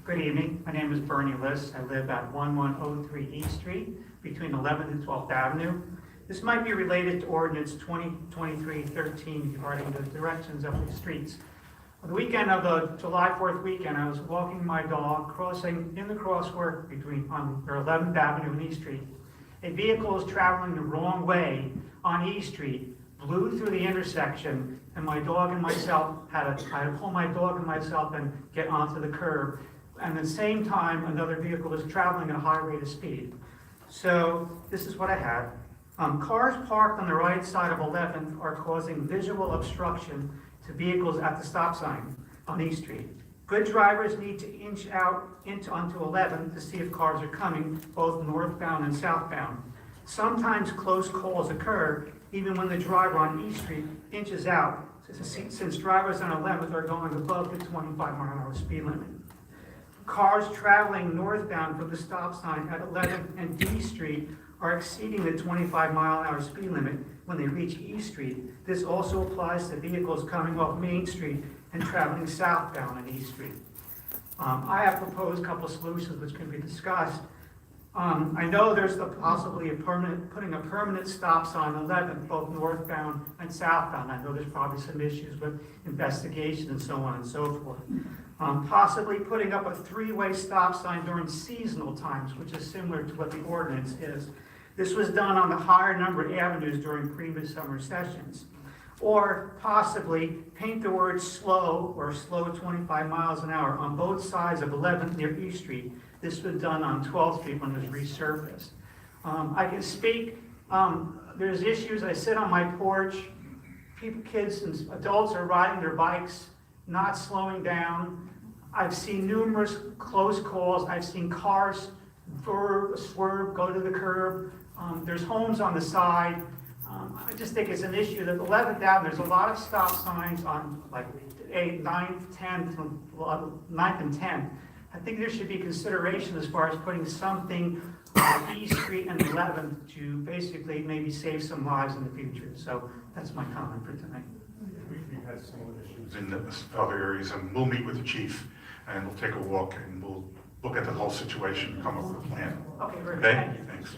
Good evening. My name is Bernie Liss. I live at 1103 East Street between 11th and 12th Avenue. This might be related to ordinance 2023-13 regarding the directions of the streets. On the weekend of the July 4th weekend, I was walking my dog, crossing in the crosswalk on 11th Avenue and East Street. A vehicle is traveling the wrong way on East Street, blew through the intersection, and my dog and myself I had to pull my dog and myself and get onto the curb. And at the same time, another vehicle was traveling at a high rate of speed. So this is what I had. Cars parked on the right side of 11th are causing visual obstruction to vehicles at the stop sign on East Street. Good drivers need to inch out onto 11th to see if cars are coming, both northbound and southbound. Sometimes close calls occur even when the driver on East Street inches out, since drivers on 11th are going above the 25-mile-an-hour speed limit. Cars traveling northbound from the stop sign at 11th and D Street are exceeding the 25-mile-an-hour speed limit when they reach East Street. This also applies to vehicles coming off Main Street and traveling southbound on East Street. I have proposed a couple of solutions which can be discussed. I know there's possibly putting a permanent stop sign on 11th, both northbound and southbound. I know there's probably some issues with investigation and so on and so forth. Possibly putting up a three-way stop sign during seasonal times, which is similar to what the ordinance is. This was done on the higher numbered avenues during previous summer sessions. Or possibly paint the word slow or slow 25 miles an hour on both sides of 11th near East Street. This was done on 12th Street when it was resurfaced. I can speak, there's issues, I sit on my porch, kids and adults are riding their bikes, not slowing down. I've seen numerous close calls. I've seen cars swerve, go to the curb. There's homes on the side. I just think it's an issue that 11th Avenue, there's a lot of stop signs on like 8th, 9th, 10th, 9th and 10th. I think there should be consideration as far as putting something on East Street and 11th to basically maybe save some lives in the future. So that's my comment for tonight. We've had similar issues in other areas, and we'll meet with the chief, and we'll take a walk, and we'll look at the whole situation, come up with a plan. Okay, very good. Okay? Thank you. Thanks.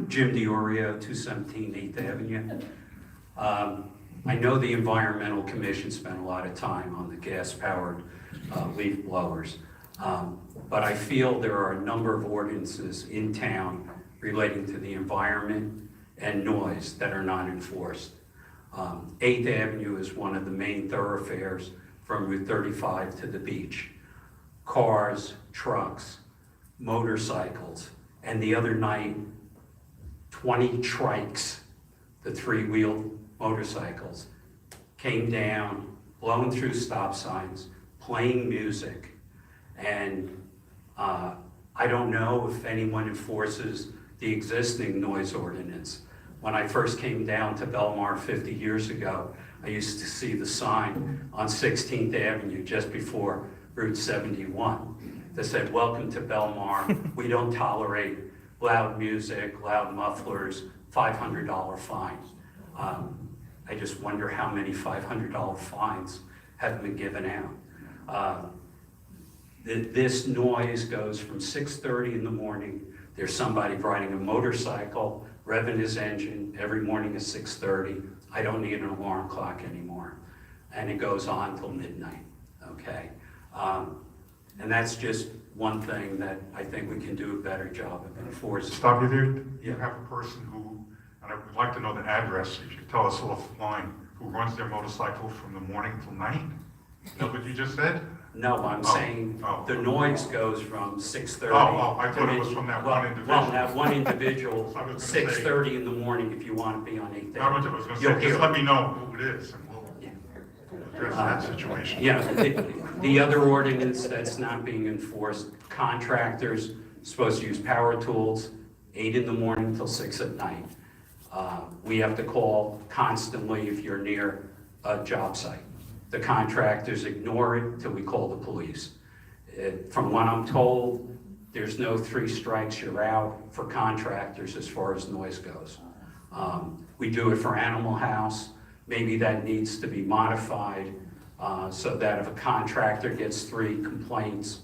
Jim DiOrio, 217 8th Avenue. I know the Environmental Commission spent a lot of time on the gas-powered leaf blowers, but I feel there are a number of ordinances in town relating to the environment and noise that are not enforced. 8th Avenue is one of the main thoroughfares from Route 35 to the beach. Cars, trucks, motorcycles, and the other night, 20 trikes, the three-wheeled motorcycles, came down, blowing through stop signs, playing music, and I don't know if anyone enforces the existing noise ordinance. When I first came down to Belmar 50 years ago, I used to see the sign on 16th Avenue just before Route 71 that said, "Welcome to Belmar. We don't tolerate loud music, loud mufflers, $500 fine." I just wonder how many $500 fines have been given out. This noise goes from 6:30 in the morning. There's somebody riding a motorcycle, revving his engine every morning at 6:30. I don't need an alarm clock anymore. And it goes on till midnight, okay? And that's just one thing that I think we can do a better job of enforcing. Stop you there. You Yeah. have a person who, and I would like to know the address, if you could tell us offline, who runs their motorcycle from the morning till night? Is that what you just said? No, I'm saying the noise goes from 6:30. I thought it was from that one individual. Well, that one individual, I was gonna 6:30 in the morning, if you want to be on 8th I Avenue. was going to You'll say, hear just it. let me know who it is, and we'll Yeah. address that situation. Yeah, the other ordinance that's not being enforced, contractors supposed to use power tools, 8 in the morning till 6 at night. We have to call constantly if you're near a job site. The contractors ignore it till we call the police. From what I'm told, there's no 3 strikes, you're out for contractors as far as noise goes. We do it for Animal House. Maybe that needs to be modified so that if a contractor gets 3 complaints,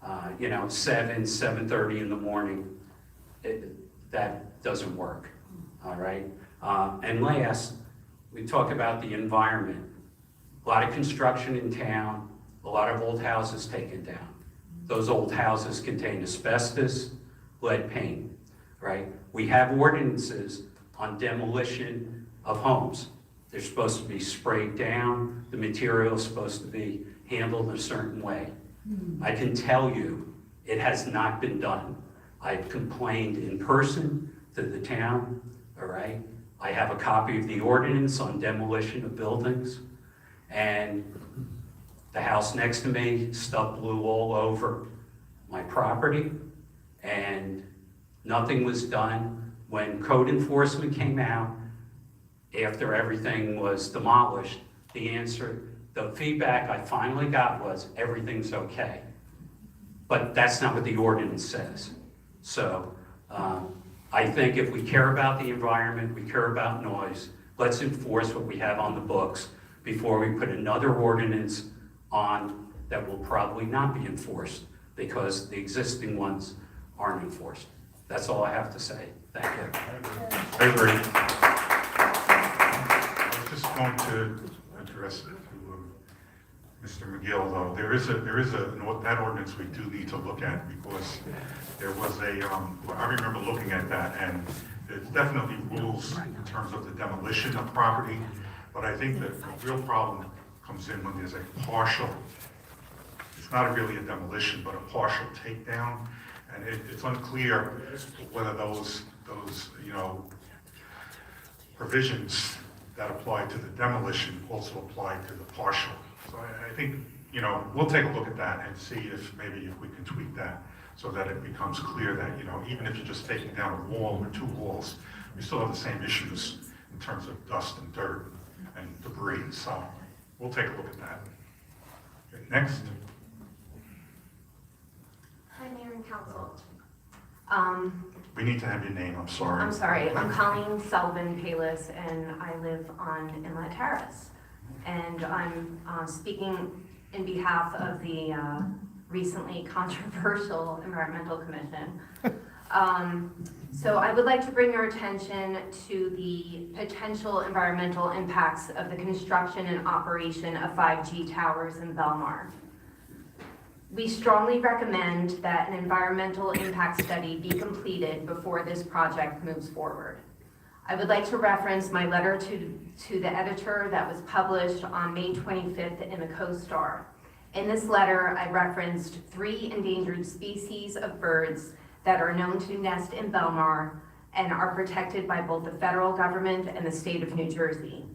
7:30 in the morning, that doesn't work, all right? And last, we talk about the environment. A lot of construction in town, a lot of old houses taken down. Those old houses contain asbestos, lead paint, right? We have ordinances on demolition of homes. They're supposed to be sprayed down, the material is supposed to be handled a certain way. I can tell you, it has not been done. I've complained in person to the town, all right? I have a copy of the ordinance on demolition of buildings, and the house next to me, stuff blew all over my property, and nothing was done. When code enforcement came out, after everything was demolished, the feedback I finally got was, everything's okay. But that's not what the ordinance says. So I think if we care about the environment, we care about noise, let's enforce what we have on the books before we put another ordinance on that will probably not be enforced because the existing ones aren't enforced. That's all I have to say. Thank you. I agree. I was just going to address it to Mr. McGill, though. That ordinance we do need to look at because there was I remember looking at that, and there's definitely rules in terms of the demolition of property, but I think that the real problem comes in when there's a partial, it's not really a demolition, but a partial takedown, and it's unclear whether those provisions that apply to the demolition also apply to the partial. So I think, we'll take a look at that and see if we can tweak that so that it becomes clear that, even if you're just taking down a wall or two walls, we still have the same issues in terms of dust and dirt and debris. So we'll take a look at that. Okay, next. Hi, Mayor and Council. We need to have your name, I'm sorry. I'm sorry, I'm Colleen Sullivan-Palis, and I live on Inlet Terrace. And I'm speaking in behalf of the recently controversial Environmental Commission. So I would like to bring your attention to the potential environmental impacts of the construction and operation of 5G towers in Belmar. We strongly recommend that an environmental impact study be completed before this project moves forward. I would like to reference my letter to the editor that was published on May 25th in the CoStar. In this letter, I referenced 3 endangered species of birds that are known to nest in Belmar and are protected by both the federal government and the state of New Jersey.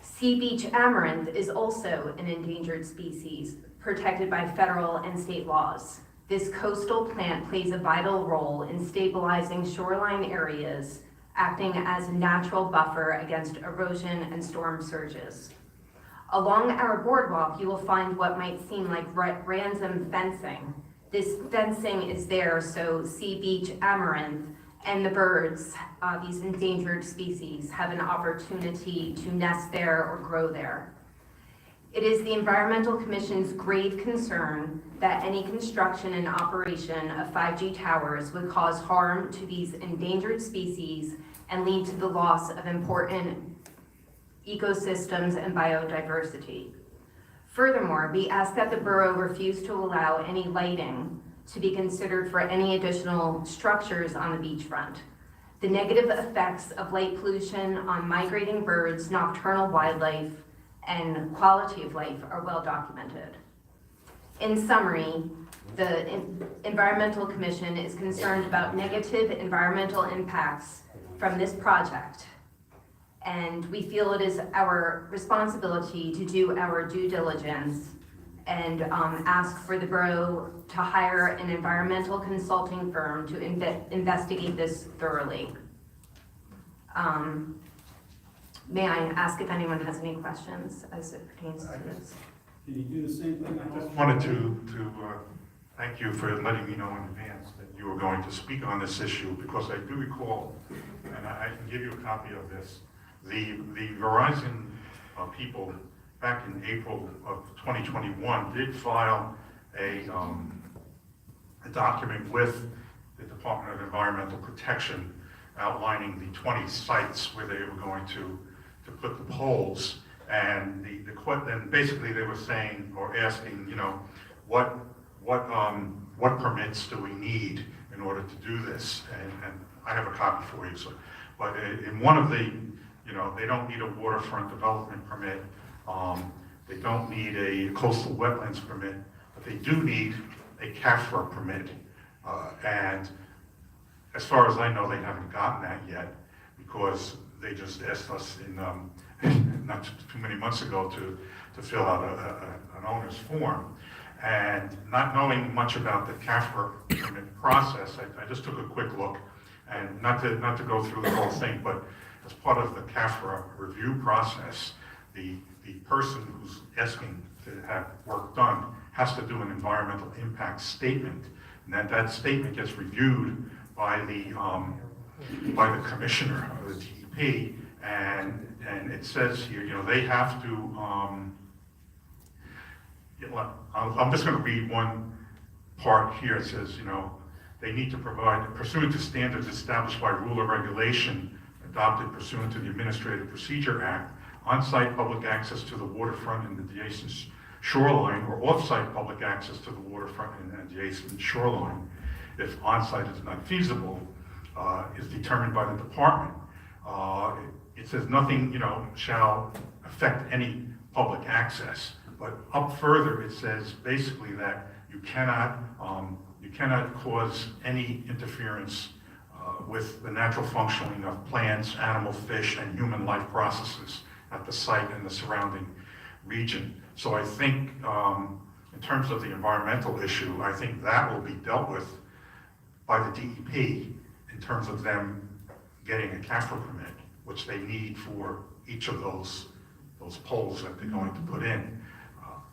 Sea beach amaranth is also an endangered species protected by federal and state laws. This coastal plant plays a vital role in stabilizing shoreline areas, acting as a natural buffer against erosion and storm surges. Along our boardwalk, you will find what might seem like random fencing. This fencing is there so sea beach amaranth and the birds, these endangered species, have an opportunity to nest there or grow there. It is the Environmental Commission's grave concern that any construction and operation of 5G towers would cause harm to these endangered species and lead to the loss of important ecosystems and biodiversity. Furthermore, we ask that the borough refuse to allow any lighting to be considered for any additional structures on the beachfront. The negative effects of light pollution on migrating birds, nocturnal wildlife, and quality of life are well documented. In summary, the Environmental Commission is concerned about negative environmental impacts from this project, and we feel it is our responsibility to do our due diligence and ask for the borough to hire an environmental consulting firm to investigate this thoroughly. May I ask if anyone has any questions as it pertains to this? Can you do the same thing? I just wanted to thank you for letting me know in advance that you were going to speak on this issue, because I do recall, and I can give you a copy of this, the Verizon people back in April of 2021 did file a document with the Department of Environmental Protection outlining the 20 sites where they were going to put the poles, and then basically they were saying or asking, what what permits do we need in order to do this? And I have a copy for you, so, but in one of the, they don't need a waterfront development permit, they don't need a coastal wetlands permit, but they do need a CAFRA permit. And as far as I know, they haven't gotten that yet, because they just asked us in, not too many months ago to fill out an owner's form. And not knowing much about the CAFRA permit process, I just took a quick look, and not to go through the whole thing, but as part of the CAFRA review process, the person who's asking to have work done has to do an environmental impact statement, and that statement gets reviewed by the commissioner of the DEP, and it says here, they have to, I'm just going to read one part here. It says, they need to provide, pursuant to standards established by rule or regulation adopted pursuant to the Administrative Procedure Act, on-site public access to the waterfront and the adjacent shoreline, or off-site public access to the waterfront and adjacent shoreline, if on-site is not feasible, is determined by the department. It says nothing, shall affect any public access. But up further, it says basically that you cannot cause any interference with the natural functioning of plants, animal, fish, and human life processes at the site and the surrounding region. So I think, in terms of the environmental issue, I think that will be dealt with by the DEP in terms of them getting a CAFRA permit, which they need for each of those poles that they're going to put in.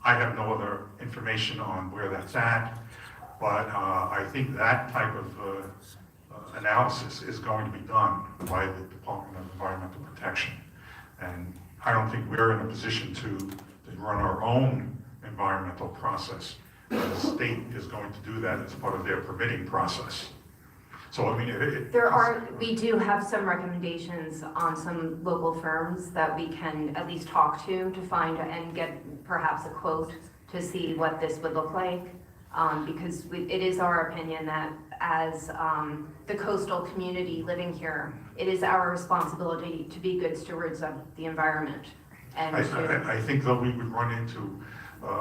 I have no other information on where that's at, but I think that type of analysis is going to be done by the Department of Environmental Protection. And I don't think we're in a position to run our own environmental process. The state is going to do that as part of their permitting process. So, I mean, we do have some recommendations on some local firms that we can at least talk to find and get perhaps a quote to see what this would look like. Because it is our opinion that as the coastal community living here, it is our responsibility to be good stewards of the environment. And I think that we would run into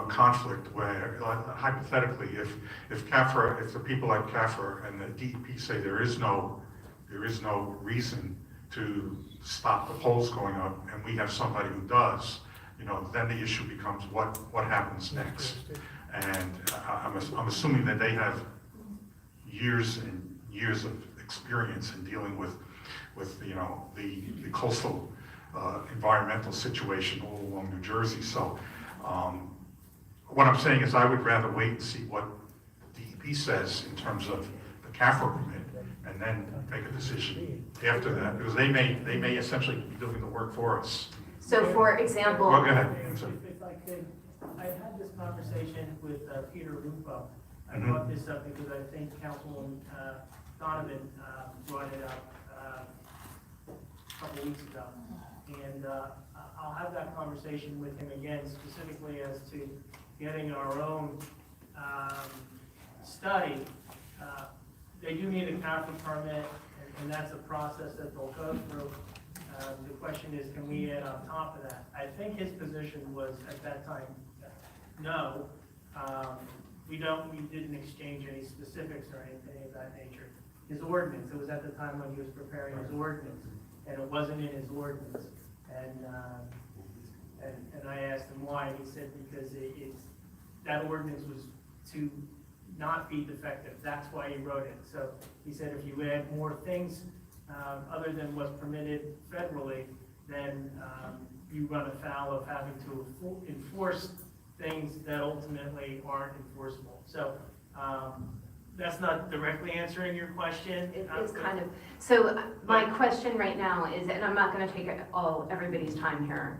conflict where, hypothetically, if the people at CAFRA and the DEP say there is no reason to stop the poles going up, and we have somebody who does, then the issue becomes what happens next. And I'm assuming that they have years and years of experience in dealing with the coastal environmental situation all along New Jersey. So what I'm saying is I would rather wait and see what DEP says in terms of the CAFRA permit, and then make a decision after that, because they may essentially be doing the work for us. so, for example, Well, go ahead. If I could, I had this conversation with Peter Rupo. I Mhm. brought this up because I think Councilman Donovan brought it up a couple weeks ago. And I'll have that conversation with him again, specifically as to getting our own study. They do need a CAFRA permit, and that's a process that they'll go through. The question is, can we add on top of that? I think his position was at that time, no. We didn't exchange any specifics or anything of that nature. His ordinance, it was at the time when he was preparing his ordinance, and it wasn't in his ordinance. And I asked him why, and he said because that ordinance was to not be defective. That's why he wrote it. So he said if you add more things other than what's permitted federally, then you run afoul of having to enforce things that ultimately aren't enforceable. So that's not directly answering your question. it is kind of, so my question right now is, and I'm not going to take everybody's time here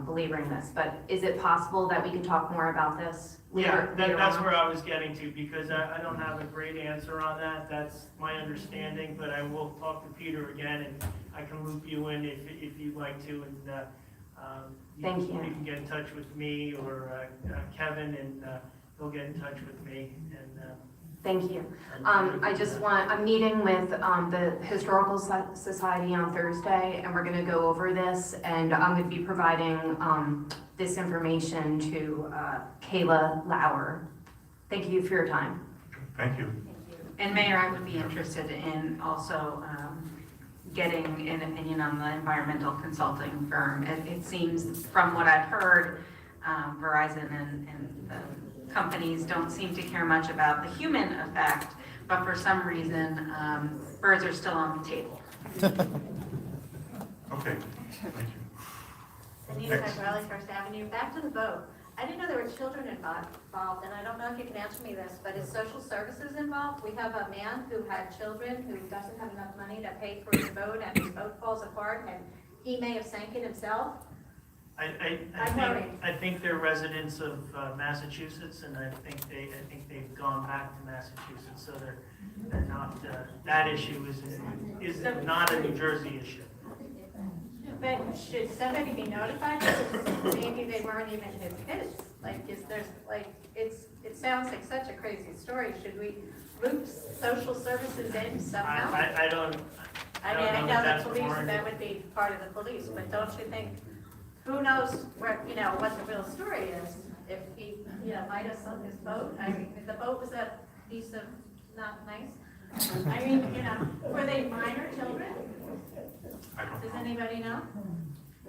belaboring this, but is it possible that we can talk more about this later? Yeah, that's on? where I was getting to, because I don't have a great answer on that. That's my understanding, but I will talk to Peter again, and I can loop you in if you'd like to, and Thank you. You can get in touch with me or Kevin, and he'll get in touch with me and, Thank you. I'm meeting with the Historical Society on Thursday, and we're going to go over this, and I'm going to be providing this information to Kayla Lauer. Thank you for your time. Thank you. And Mayor, I would be interested in also getting an opinion on the environmental consulting firm. It seems, from what I've heard, Verizon and the companies don't seem to care much about the human effect, but for some reason, birds are still on the table. Okay, thank you. Anita Riley, First Avenue. Back to the vote. I didn't know there were children involved, and I don't know if you can answer me this, but is social services involved? We have a man who had children who doesn't have enough money to pay for his boat, and his boat falls apart, and he may have sank it himself. I think they're residents of Massachusetts, and I think they've gone back to Massachusetts, so they're not, that issue is not a New Jersey issue. But should somebody be notified? Because maybe they weren't even his kids. Like, it sounds like such a crazy story. Should we loop social services in somehow? I don't. I mean, I know the police, that would be part of the police, but don't you think, who knows where, what the real story is? If he, might have sunk his boat. I mean, if the boat was a piece of not nice. I mean, were they minor children? Does anybody know?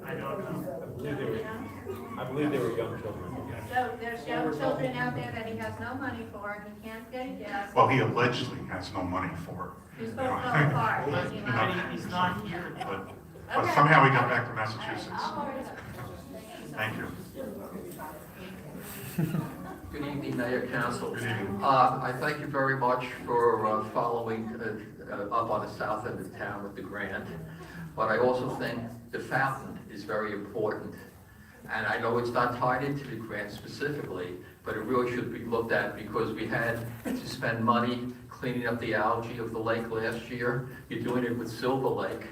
I don't know. I believe they were young children. So there's young children out there that he has no money for, and he can't get a gas. Well, he allegedly has no money for His boat fell apart. He's not here. but Okay. somehow he got back to Massachusetts. I'll hold it up. Thank you. Good evening, Mayor, Council. Good evening. I thank you very much for following up on the south end of town with the grant, but I also think the fountain is very important. And I know it's not tied into the grant specifically, but it really should be looked at because we had to spend money cleaning up the algae of the lake last year. You're doing it with Silver Lake.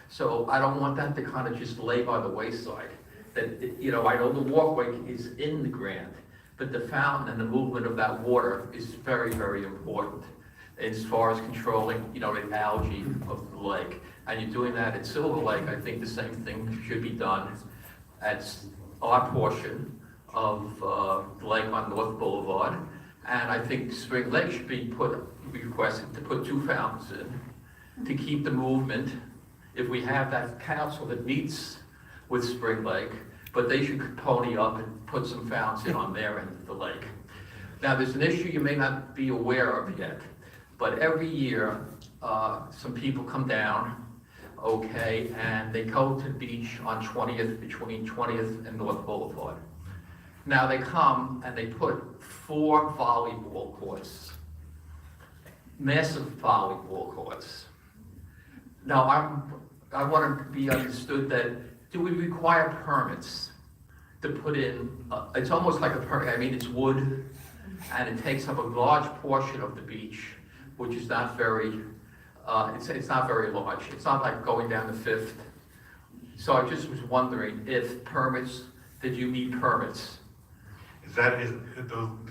So I don't want that to kind of just lay by the wayside. That, I know the walkway is in the grant, but the fountain and the movement of that water is very, very important as far as controlling, the algae of the lake. And you're doing that at Silver Lake. I think the same thing should be done at our portion of the lake on North Boulevard. And I think Spring Lake should be requested to put 2 fountains in to keep the movement. If we have that council that meets with Spring Lake, but they should pony up and put some fountains in on their end of the lake. Now, there's an issue you may not be aware of yet, but every year, some people come down, and they go to the beach on 20th, between 20th and North Boulevard. Now, they come and they put 4 volleyball courts, massive volleyball courts. Now, I want to be understood that, do we require permits to put in, it's almost like a permit, it's wood, and it takes up a large portion of the beach, which is not very, it's not very large. It's not like going down the 5th. So I just was wondering if permits, did you need permits? Do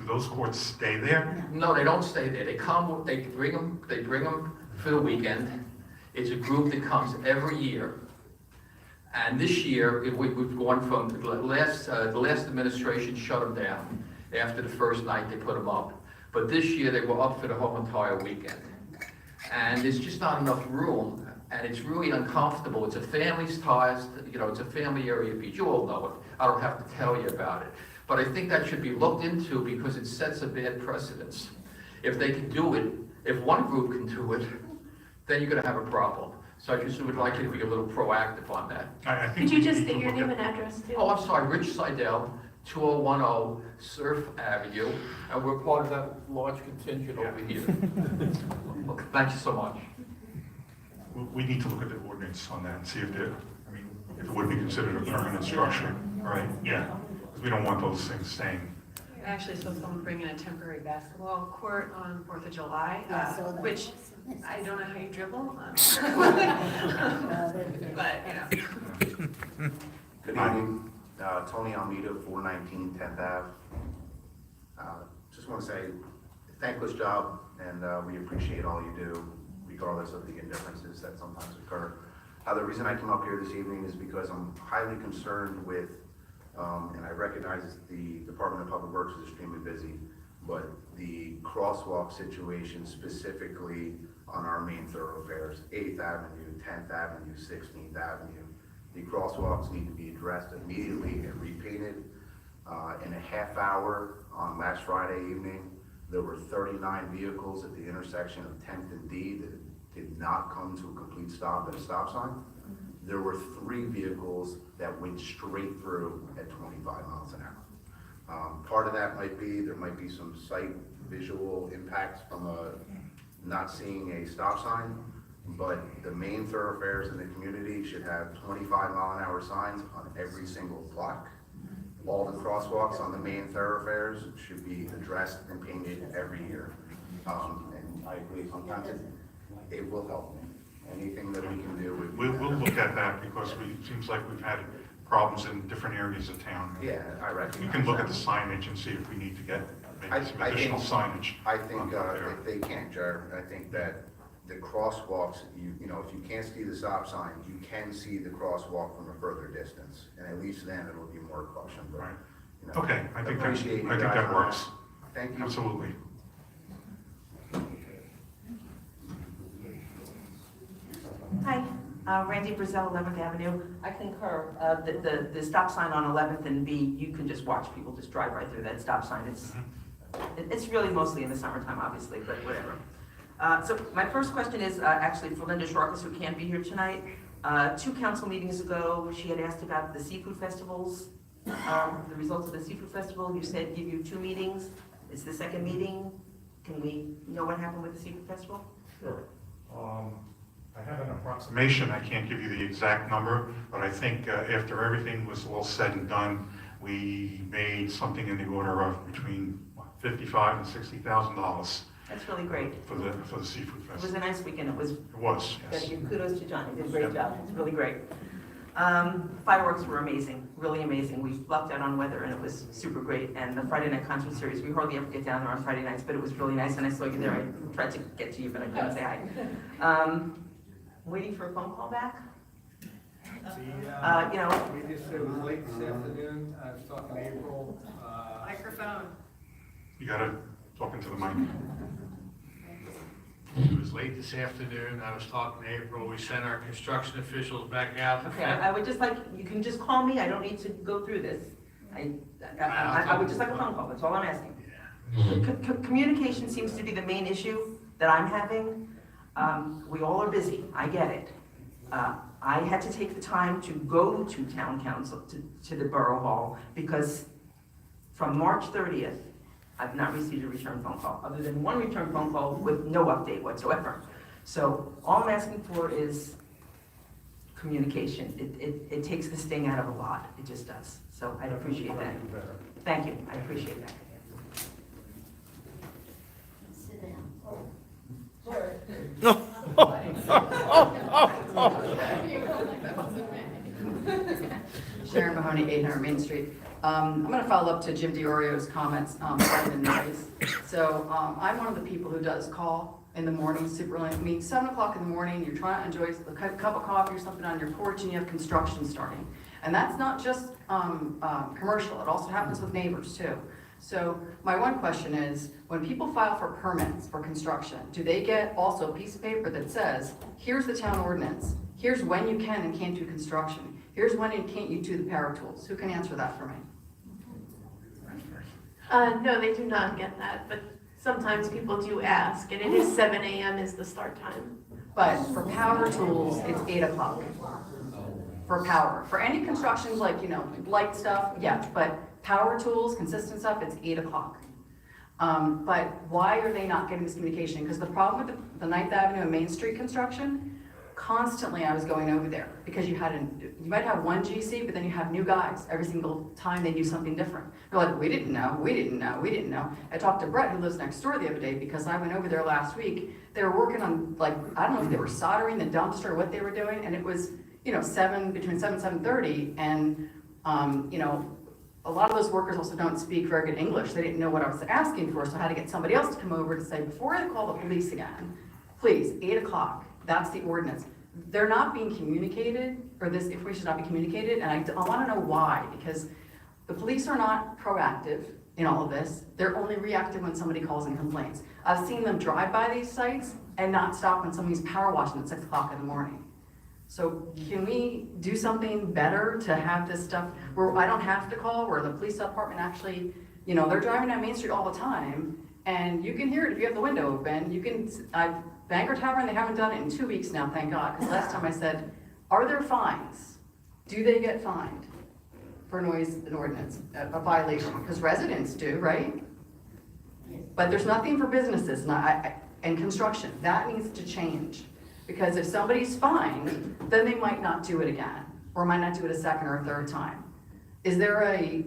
those courts stay there? No, they don't stay there. They come, they bring them for the weekend. It's a group that comes every year. And this year, we've gone from, the last administration shut them down. After the first night, they put them up. But this year, they were up for the whole entire weekend. And there's just not enough room, and it's really uncomfortable. It's a family's ties, it's a family area beach. You all know it. I don't have to tell you about it. But I think that should be looked into because it sets a bad precedence. If they can do it, if one group can do it, then you're gonna have a problem. So I just would like you to be a little proactive on that. I think Could you we just need to state your look name at- and address too? Oh, I'm sorry, Rich Seidel, 2010 Surf Avenue, and we're part of that large contingent over here. Okay, thank you so much. We need to look at the ordinance on that and see if if it would be considered a permanent structure, right? Yeah, because we don't want those things staying. You're actually supposed to bring in a temporary basketball court on 4th of July, which I don't know how you dribble. But, Good evening, Tony Almeida, 419 10th Ave. Just want to say, thankless job, and we appreciate all you do, regardless of the indifferences that sometimes occur. The reason I came up here this evening is because I'm highly concerned with, and I recognize the Department of Public Works is extremely busy, but the crosswalk situation specifically on our main thoroughfares, 8th Avenue, 10th Avenue, 16th Avenue. The crosswalks need to be addressed immediately and repainted. In a half hour on last Friday evening, there were 39 vehicles at the intersection of 10th and D that did not come to a complete stop at a stop sign. There were 3 vehicles that went straight through at 25 miles an hour. Part of that might be, there might be some sight visual impacts from not seeing a stop sign, but the main thoroughfares in the community should have 25-mile-an-hour signs on every single block. All the crosswalks on the main thoroughfares should be addressed and painted every year. And I agree, sometimes it will help. Anything that we can do. We'll look at that because it seems like we've had problems in different areas of town. Yeah, I recognize. We can look at the signage and see if we need to get maybe some additional signage. I think if they can't, Jared, I think that the crosswalks, you know, if you can't see the stop sign, you can see the crosswalk from a further distance, and at least then it'll be more caution. But, Right. you know, Okay, I think appreciate you guys that for works. Thank you. Absolutely. Hi, Randy Brazell, 11th Avenue. I concur. The stop sign on 11th and B, you can just watch people just drive right through that stop sign. It's really mostly in the summertime, obviously, but whatever. So my first question is actually for Linda Sharkus, who can't be here tonight. 2 council meetings ago, she had asked about the seafood festivals, the results of the seafood festival. You said give you 2 meetings. It's the second meeting. Can we know what happened with the seafood festival? Sure. I have an approximation. I can't give you the exact number, but I think after everything was all said and done, we made something in the order of between $55,000 and $60,000 That's really great. for the seafood It was festival. a nice weekend. It was. It was, yes. Kudos to John. He did a great Yep. job. It's really great. Fireworks were amazing, really amazing. We lucked out on weather and it was super great. And the Friday night concert series, we hardly ever get down there on Friday nights, but it was really nice. And I saw you there. I tried to get to you, but I couldn't say hi. Waiting for a phone call back? You know, We just, it was late this afternoon, I was talking to April, Microphone. You gotta talk into the mic. It was late this afternoon, I was talking to April, we sent our construction officials back out. okay, I would just like, you can just call me. I don't need to go through this. I would just like a phone call. That's all I'm asking. Communication seems to be the main issue that I'm having. We all are busy, I get it. I had to take the time to go to town council, to the borough hall, because from March 30th, I've not received a return phone call, other than 1 return phone call with no update whatsoever. So all I'm asking for is communication. It takes the sting out of a lot, it just does. So I'd appreciate that. Thank you, I appreciate that. Sharon Mahoney, 800 Main Street. I'm going to follow up to Jim DiOrio's comments regarding the noise. So I'm one of the people who does call in the morning, super early. I mean, 7 o'clock in the morning, you're trying to enjoy a cup of coffee or something on your porch and you have construction starting. And that's not just commercial, it also happens with neighbors too. So my one question is, when people file for permits for construction, do they get also a piece of paper that says, here's the town ordinance, here's when you can and can't do construction, here's when you can't do the power tools? Who can answer that for me? No, they do not get that, but sometimes people do ask, and it is 7 a.m. is the start time. But for power tools, it's 8 o'clock. For power. For any construction, like, you know, light stuff, yeah, but power tools, consistent stuff, it's 8 o'clock. But why are they not getting this communication? Because the problem with the 9th Avenue and Main Street construction, constantly I was going over there because you might have one GC, but then you have new guys. Every single time they do something different. They're like, we didn't know. I talked to Brett, who lives next door, the other day because I went over there last week. They were working on, like, I don't know if they were soldering the dumpster or what they were doing, and it was, you know, between 7 and 7:30, and, you know, a lot of those workers also don't speak very good English. They didn't know what I was asking for, so I had to get somebody else to come over to say, before I call the police again, please, 8 o'clock, that's the ordinance. They're not being communicated, or this information should not be communicated, and I want to know why, because the police are not proactive in all of this. They're only reactive when somebody calls and complains. I've seen them drive by these sites and not stop when somebody's power washing at 6 o'clock in the morning. So can we do something better to have this stuff where I don't have to call, where the police department actually, you know, they're driving down Main Street all the time, and you can hear it if you have the window open. You can, Bangor Tavern, they haven't done it in 2 weeks now, thank God, because last time I said, are there fines? Do they get fined for noise and ordinance, a violation? Because residents do, right? But there's nothing for businesses and construction. That needs to change. Because if somebody's fined, then they might not do it again, or might not do it a second or a third time. Is there a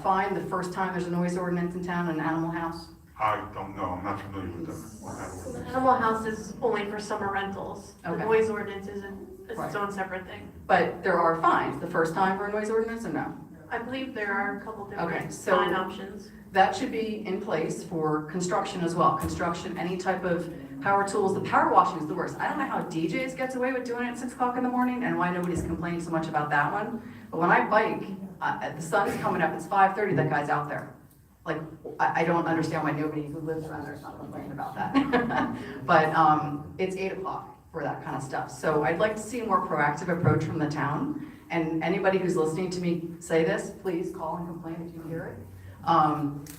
fine the first time there's a noise ordinance in town in an animal house? I don't know, I'm not familiar with that. So the animal house is only for summer rentals. The Okay. noise ordinance is its Right. own separate thing. But there are fines the first time for a noise ordinance, or no? I believe there are a couple Okay, different so- fine options. That should be in place for construction as well. Construction, any type of power tools. The power washing is the worst. I don't know how DJs gets away with doing it at 6 o'clock in the morning and why nobody's complaining so much about that one. But when I bike, the sun's coming up, it's 5:30, that guy's out there. Like, I don't understand why nobody who lives around there is not complaining about that. But it's 8 o'clock for that kind of stuff. So I'd like to see a more proactive approach from the town. And anybody who's listening to me say this, please call and complain if you hear it.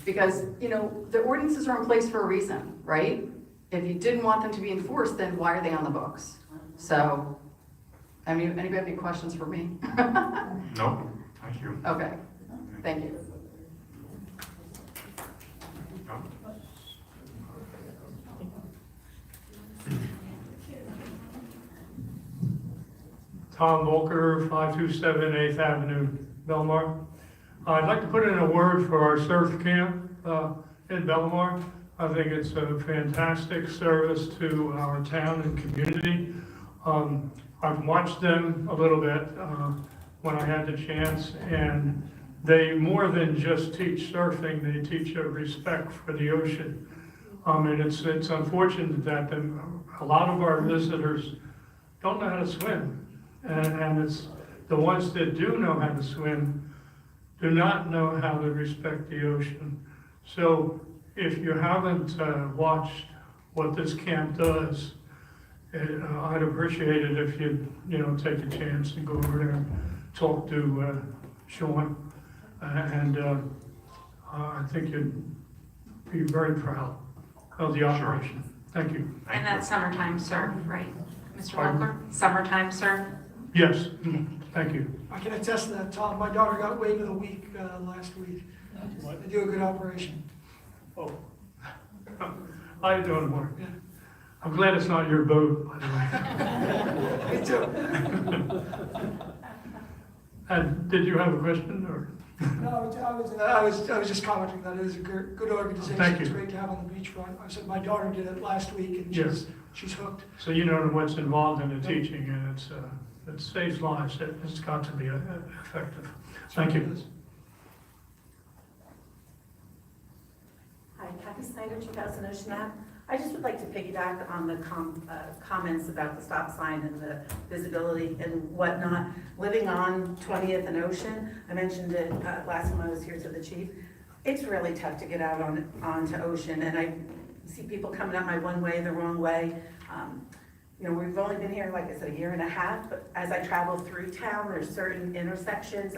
Because, you know, the ordinances are in place for a reason, right? If you didn't want them to be enforced, then why are they on the books? So, I mean, anybody have any questions for me? No, thank you. Okay, thank you. No? Tom Volker, 527 8th Avenue, Belmar. I'd like to put in a word for our surf camp in Belmar. I think it's a fantastic service to our town and community. I've watched them a little bit when I had the chance, and they more than just teach surfing, they teach a respect for the ocean. And it's unfortunate that a lot of our visitors don't know how to swim. And it's the ones that do know how to swim do not know how to respect the ocean. So if you haven't watched what this camp does, I'd appreciate it if you'd, take a chance and go over there and talk to Sean. I think you'd be very proud of the operation. Thank you. And that's summertime serve, right, Mr. Pardon? Walker? Summertime serve? Yes, thank you. I can attest to that, Tom. My daughter got wave of the week last week. They do a good operation. Oh. How you doing, Mark? Yeah. I'm glad it's not your boat, by the way. Me too. And did you have a question, or? No, I was just commenting that it is a good organization. Thank you. It's great to have on the beachfront. I said my daughter did it last week and Yes. she's hooked. So you know what's involved in the teaching, and it saves lives. It's got to be effective. Thank you. Hi, Kathy Snyder, 2000 Ocean Ave. I just would like to piggyback on the comments about the stop sign and the visibility and whatnot. Living on 20th and Ocean, I mentioned it last time I was here to the chief. It's really tough to get out onto Ocean, and I see people coming out my one way, the wrong way. We've only been here, like I said, a year and a half, but as I travel through town, there's certain intersections.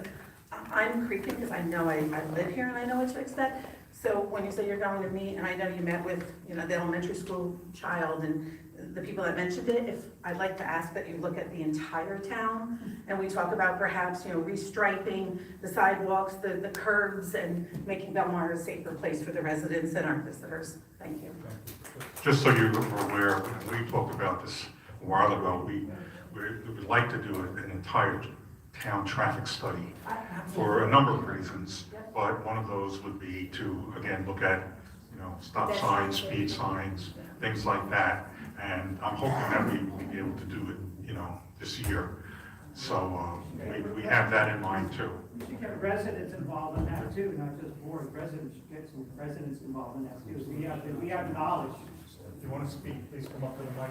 I'm creeping because I know I live here and I know what to expect. So when you say you're going to meet, and I know you met with, the elementary school child and the people that mentioned it, I'd like to ask that you look at the entire town and we talk about perhaps, restriping the sidewalks, the curbs, and making Belmar a safer place for the residents and our visitors. Thank you. Just so you're aware, we talked about this a while ago, we would like to do an entire town traffic study for a number of reasons, but one of those would be to, again, look at, stop signs, speed signs, things like that, and I'm hoping that we will be able to do it, this year. So we have that in mind too. You should get residents involved in that too, not just board. Residents should get some residents involved in that too. We have knowledge. If you want to speak, please come up to the mic.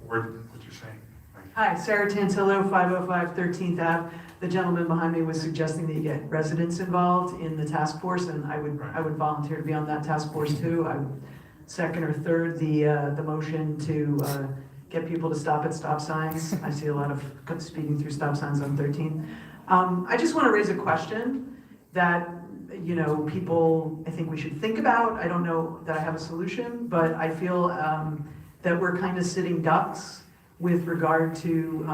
What you're saying. Hi, Sarah Tantillo, 505 13th Ave. The gentleman behind me was suggesting that you get residents involved in the task force, and I would volunteer to be on that task force too. I would second or third the motion to get people to stop at stop signs. I see a lot of speeding through stop signs on 13th. I just want to raise a question that, you know, people, I think we should think about. I don't know that I have a solution, but I feel that we're kind of sitting ducks with regard to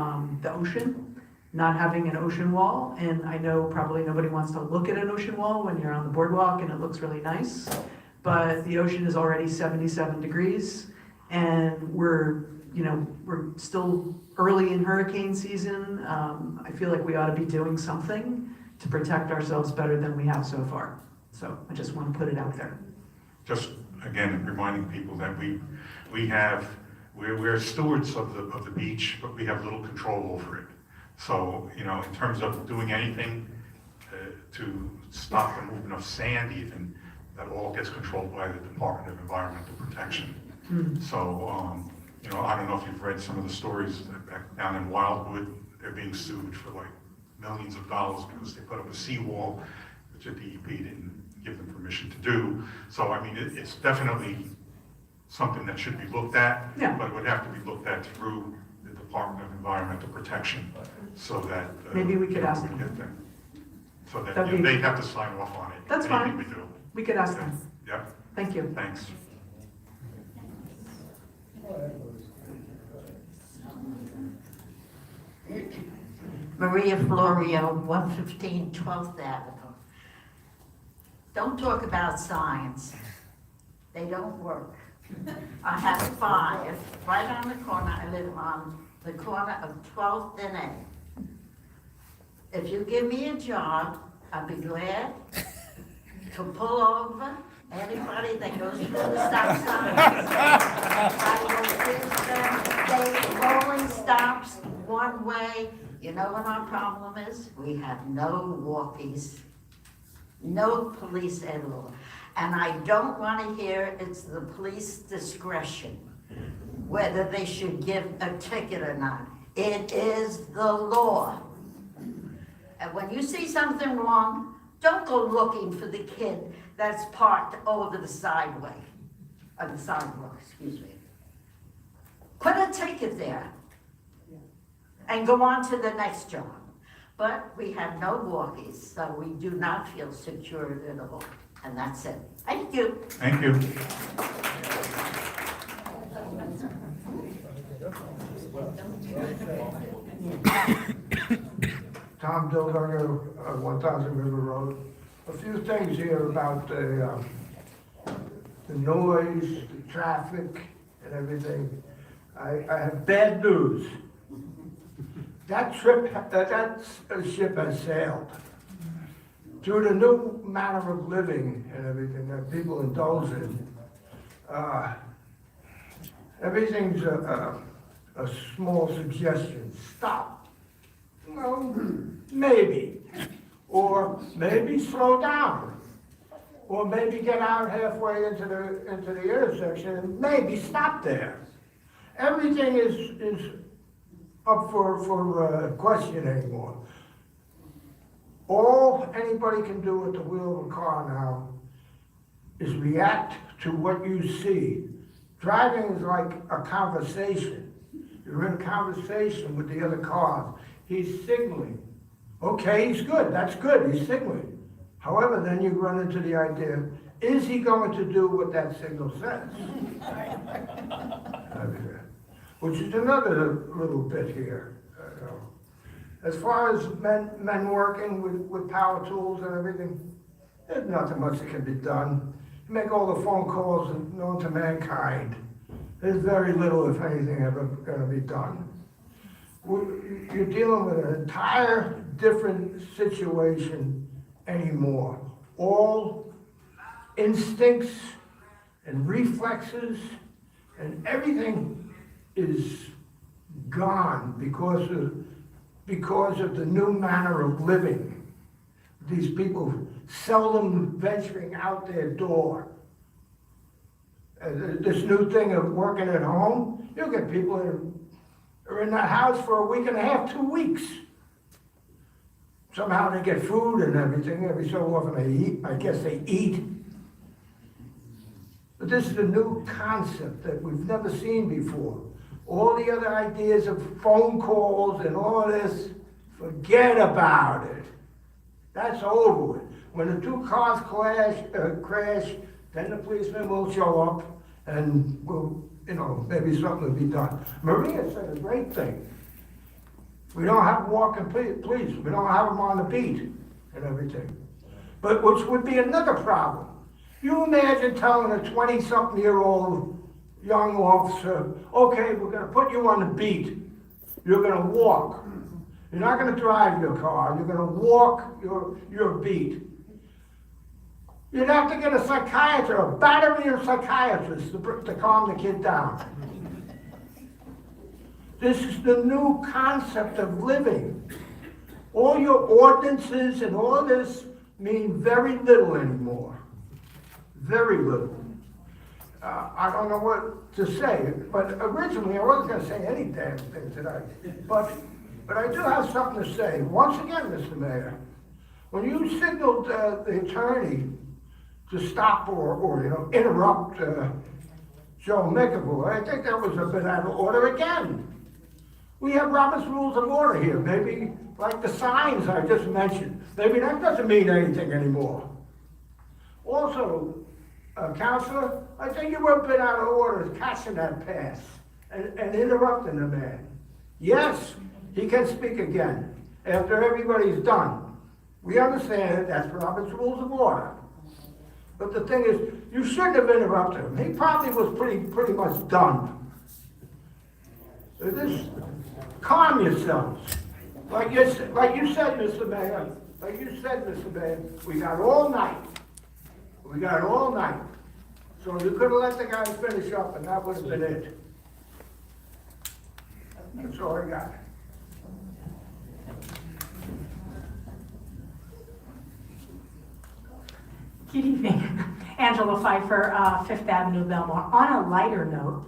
the ocean, not having an ocean wall. And I know probably nobody wants to look at an ocean wall when you're on the boardwalk and it looks really nice, but the ocean is already 77 degrees and we're still early in hurricane season. I feel like we ought to be doing something to protect ourselves better than we have so far. So I just want to put it out there. Just again, reminding people that we're stewards of the beach, but we have little control over it. So, you know, in terms of doing anything to stop the movement of sand even, that all gets controlled by the Department of Environmental Protection. So, you know, I don't know if you've read some of the stories back down in Wildwood. They're being sued for like millions of dollars because they put up a seawall, which the DEP didn't give them permission to do. So, I mean, it's definitely something that should be looked at, Yeah. but it would have to be looked at through the Department of Environmental Protection, so that Maybe we could ask we them. get there. So that That'd be- they have to sign off on it. That's anything fine. we do. We could ask them. Yep, Thank you. thanks. Maria Florio, 115 12th Avenue. Don't talk about signs. They don't work. I have 5 right on the corner. I live on the corner of 12th and A. If you give me a job, I'll be glad to pull over anybody that goes through the stop signs. I will give them, they rolling stops one way. You know what our problem is? We have no walkies, no police at all. And I don't want to hear it's the police discretion whether they should give a ticket or not. It is the law. And when you see something wrong, don't go looking for the kid that's parked over the sidewalk, excuse me. Put a ticket there and go on to the next job. But we have no walkies, so we do not feel secure at all. And that's it. Thank you. Thank you. Tom Dilberger, 1000 River Road. A few things here about the noise, the traffic, and everything. I have bad news. That ship has sailed. Due to new manner of living and everything that people indulge in, everything's a small suggestion. Stop. Well, maybe. Or maybe slow down. Or maybe get out halfway into the intersection and maybe stop there. Everything is up for question anymore. All anybody can do with the wheel of a car now is react to what you see. Driving is like a conversation. You're in a conversation with the other cars. He's signaling. Okay, he's good. That's good. He's signaling. However, then you run into the idea, is he going to do what that signal says? Which is another little bit here. As far as men working with power tools and everything, there's nothing much that can be done. You make all the phone calls known to mankind. There's very little, if anything, ever going to be done. You're dealing with an entire different situation anymore. All instincts and reflexes and everything is gone because of the new manner of living. These people seldom venturing out their door. This new thing of working at home, you'll get people that are in the house for a week and a half, 2 weeks. Somehow they get food and everything. Every so often they eat. I guess they eat. But this is a new concept that we've never seen before. All the other ideas of phone calls and all this, forget about it. That's over with. When the two cars crash, then the policeman will show up and will, maybe something will be done. Marina said a great thing. We don't have walking police. We don't have them on the beat and everything. But which would be another problem. You imagine telling a 20-something-year-old young officer, okay, we're going to put you on the beat. You're going to walk. You're not going to drive your car. You're going to walk your beat. You'd have to get a psychiatrist, a battery of psychiatrists to calm the kid down. This is the new concept of living. All your ordinances and all this mean very little anymore. Very little. I don't know what to say, but originally I wasn't going to say any damn thing today. But I do have something to say. Once again, Mr. Mayor, when you signaled the attorney to stop or interrupt Joe McAvoy, I think that was a bit out of order again. We have Robert's Rules of Order here. Maybe like the signs I just mentioned. Maybe that doesn't mean anything anymore. Also, Counselor, I think you were a bit out of order catching that pass and interrupting the man. Yes, he can speak again after everybody's done. We understand it, that's Robert's Rules of Order. But the thing is, you shouldn't have interrupted him. He probably was pretty much done. Calm yourselves. Like you said, Mr. Mayor, we got all night. We got all night. So you could have let the guy finish up and that would have been it. That's all I got. Good evening. Angela Pfeiffer, Fifth Avenue, Belmar. On a lighter note,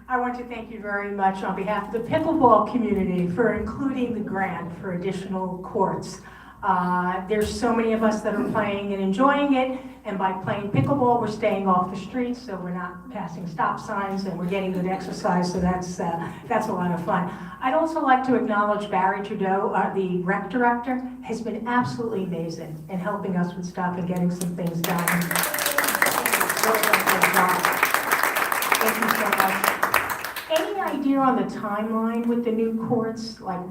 I want to thank you very much on behalf of the pickleball community for including the grant for additional courts. There's so many of us that are playing and enjoying it, and by playing pickleball, we're staying off the streets, so we're not passing stop signs, and we're getting good exercise, so that's a lot of fun. I'd also like to acknowledge Barry Trudeau, the rec director, has been absolutely amazing in helping us with stuff and getting some things done. Thank you so much. Any idea on the timeline with the new courts, like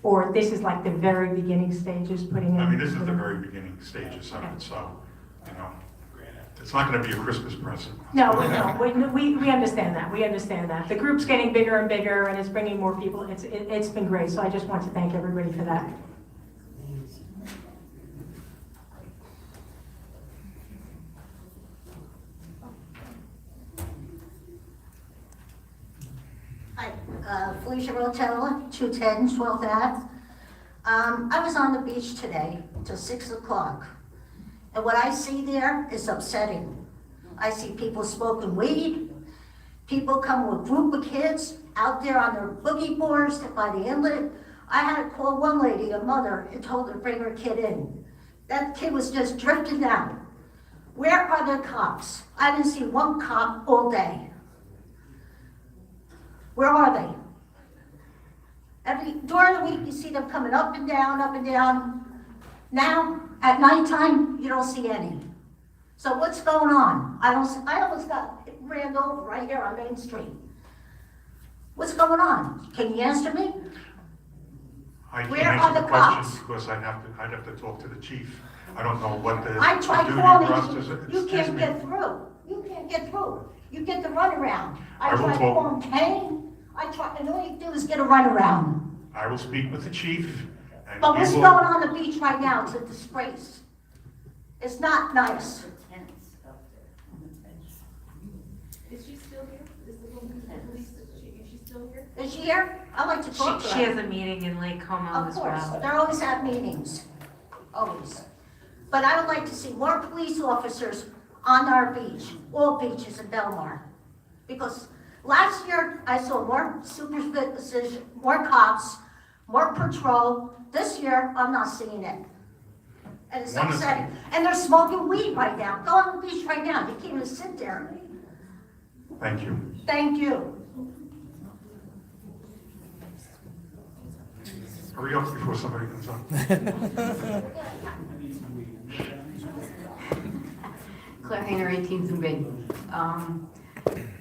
or this is like the very beginning stages, putting in? I mean, this is the very beginning stages of it, so, it's not gonna be a Christmas present. No, we understand that, we understand that. The group's getting bigger and bigger, and it's bringing more people. It's been great, so I just want to thank everybody for that. Hi, Felicia Rotella, 210 12th Ave. I was on the beach today till 6 o'clock, and what I see there is upsetting. I see people smoking weed, people come with a group of kids out there on their boogie boards by the inlet. I had to call one lady, a mother, and told her to bring her kid in. That kid was just drifting out. Where are the cops? I didn't see one cop all day. Where are they? During the week, you see them coming up and down, up and down. Now, at nighttime, you don't see any. So what's going on? I almost got ran over right here on Main Street. What's going on? Can you answer me? I can't Where are answer the the question cops? because I'd have to talk to the chief. I don't know what the I tried duty calling process you. is. You Excuse can't me. get through. You can't get through. You get the runaround. I I will tried talk- calling Kane. I tried, and all you do is get a runaround. I will speak with the chief and But he what's will- going on the beach right now is a disgrace. It's not nice. Is she still here? Is the woman Is she here? I'd like to talk to her. She has a meeting in Lake Como Of as course, well. they always have meetings, always. But I would like to see more police officers on our beach, all beaches in Belmar. Because last year, I saw more supervision, more cops, more patrol. This year, I'm not seeing it. And it's One is- upsetting. And they're smoking weed right now. Go on the beach right now. You can't even sit there. Thank you. Thank you. Hurry up before somebody comes up. Claire Hayner, 18th and B.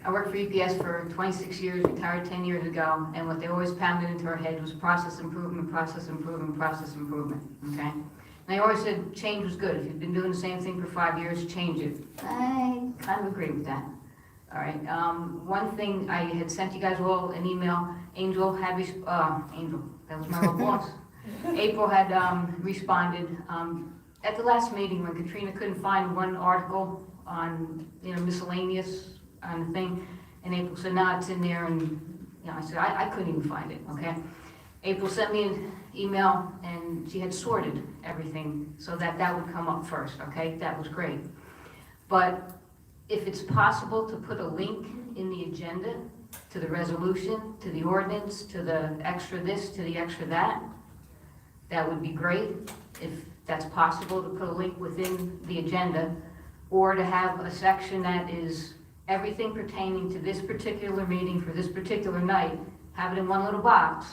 I worked for EPS for 26 years, retired 10 years ago, and what they always pounded into our head was process improvement, process improvement, process improvement, okay? And they always said change was good. If you've been doing the same thing for 5 years, change it. I kind of agree with that. All right, one thing, I had sent you guys all an email. Angel had, Angel, that was my old boss. April had responded. At the last meeting, when Katrina couldn't find one article on, miscellaneous on the thing, and April said, no, it's in there, and, I said, I couldn't even find it, okay? April sent me an email, and she had sorted everything so that that would come up first, okay? That was great. But if it's possible to put a link in the agenda to the resolution, to the ordinance, to the extra this, to the extra that, that would be great. If that's possible, to put a link within the agenda, or to have a section that is everything pertaining to this particular meeting for this particular night, have it in one little box,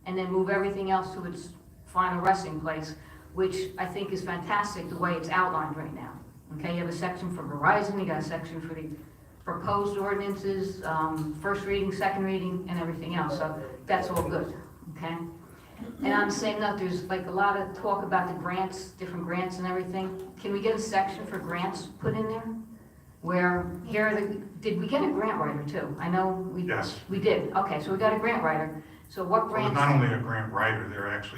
and then move everything else to its final resting place, which I think is fantastic the way it's outlined right now. Okay, you have a section for Verizon, you got a section for the proposed ordinances, first reading, second reading, and everything else, so that's all good, okay? And on the same note, there's like a lot of talk about the grants, different grants and everything. Can we get a section for grants put in there? Where, here are the, did we get a grant writer too? I know we. Yes. We did, okay, so we got a grant writer. So what Well, grants? not only a grant writer,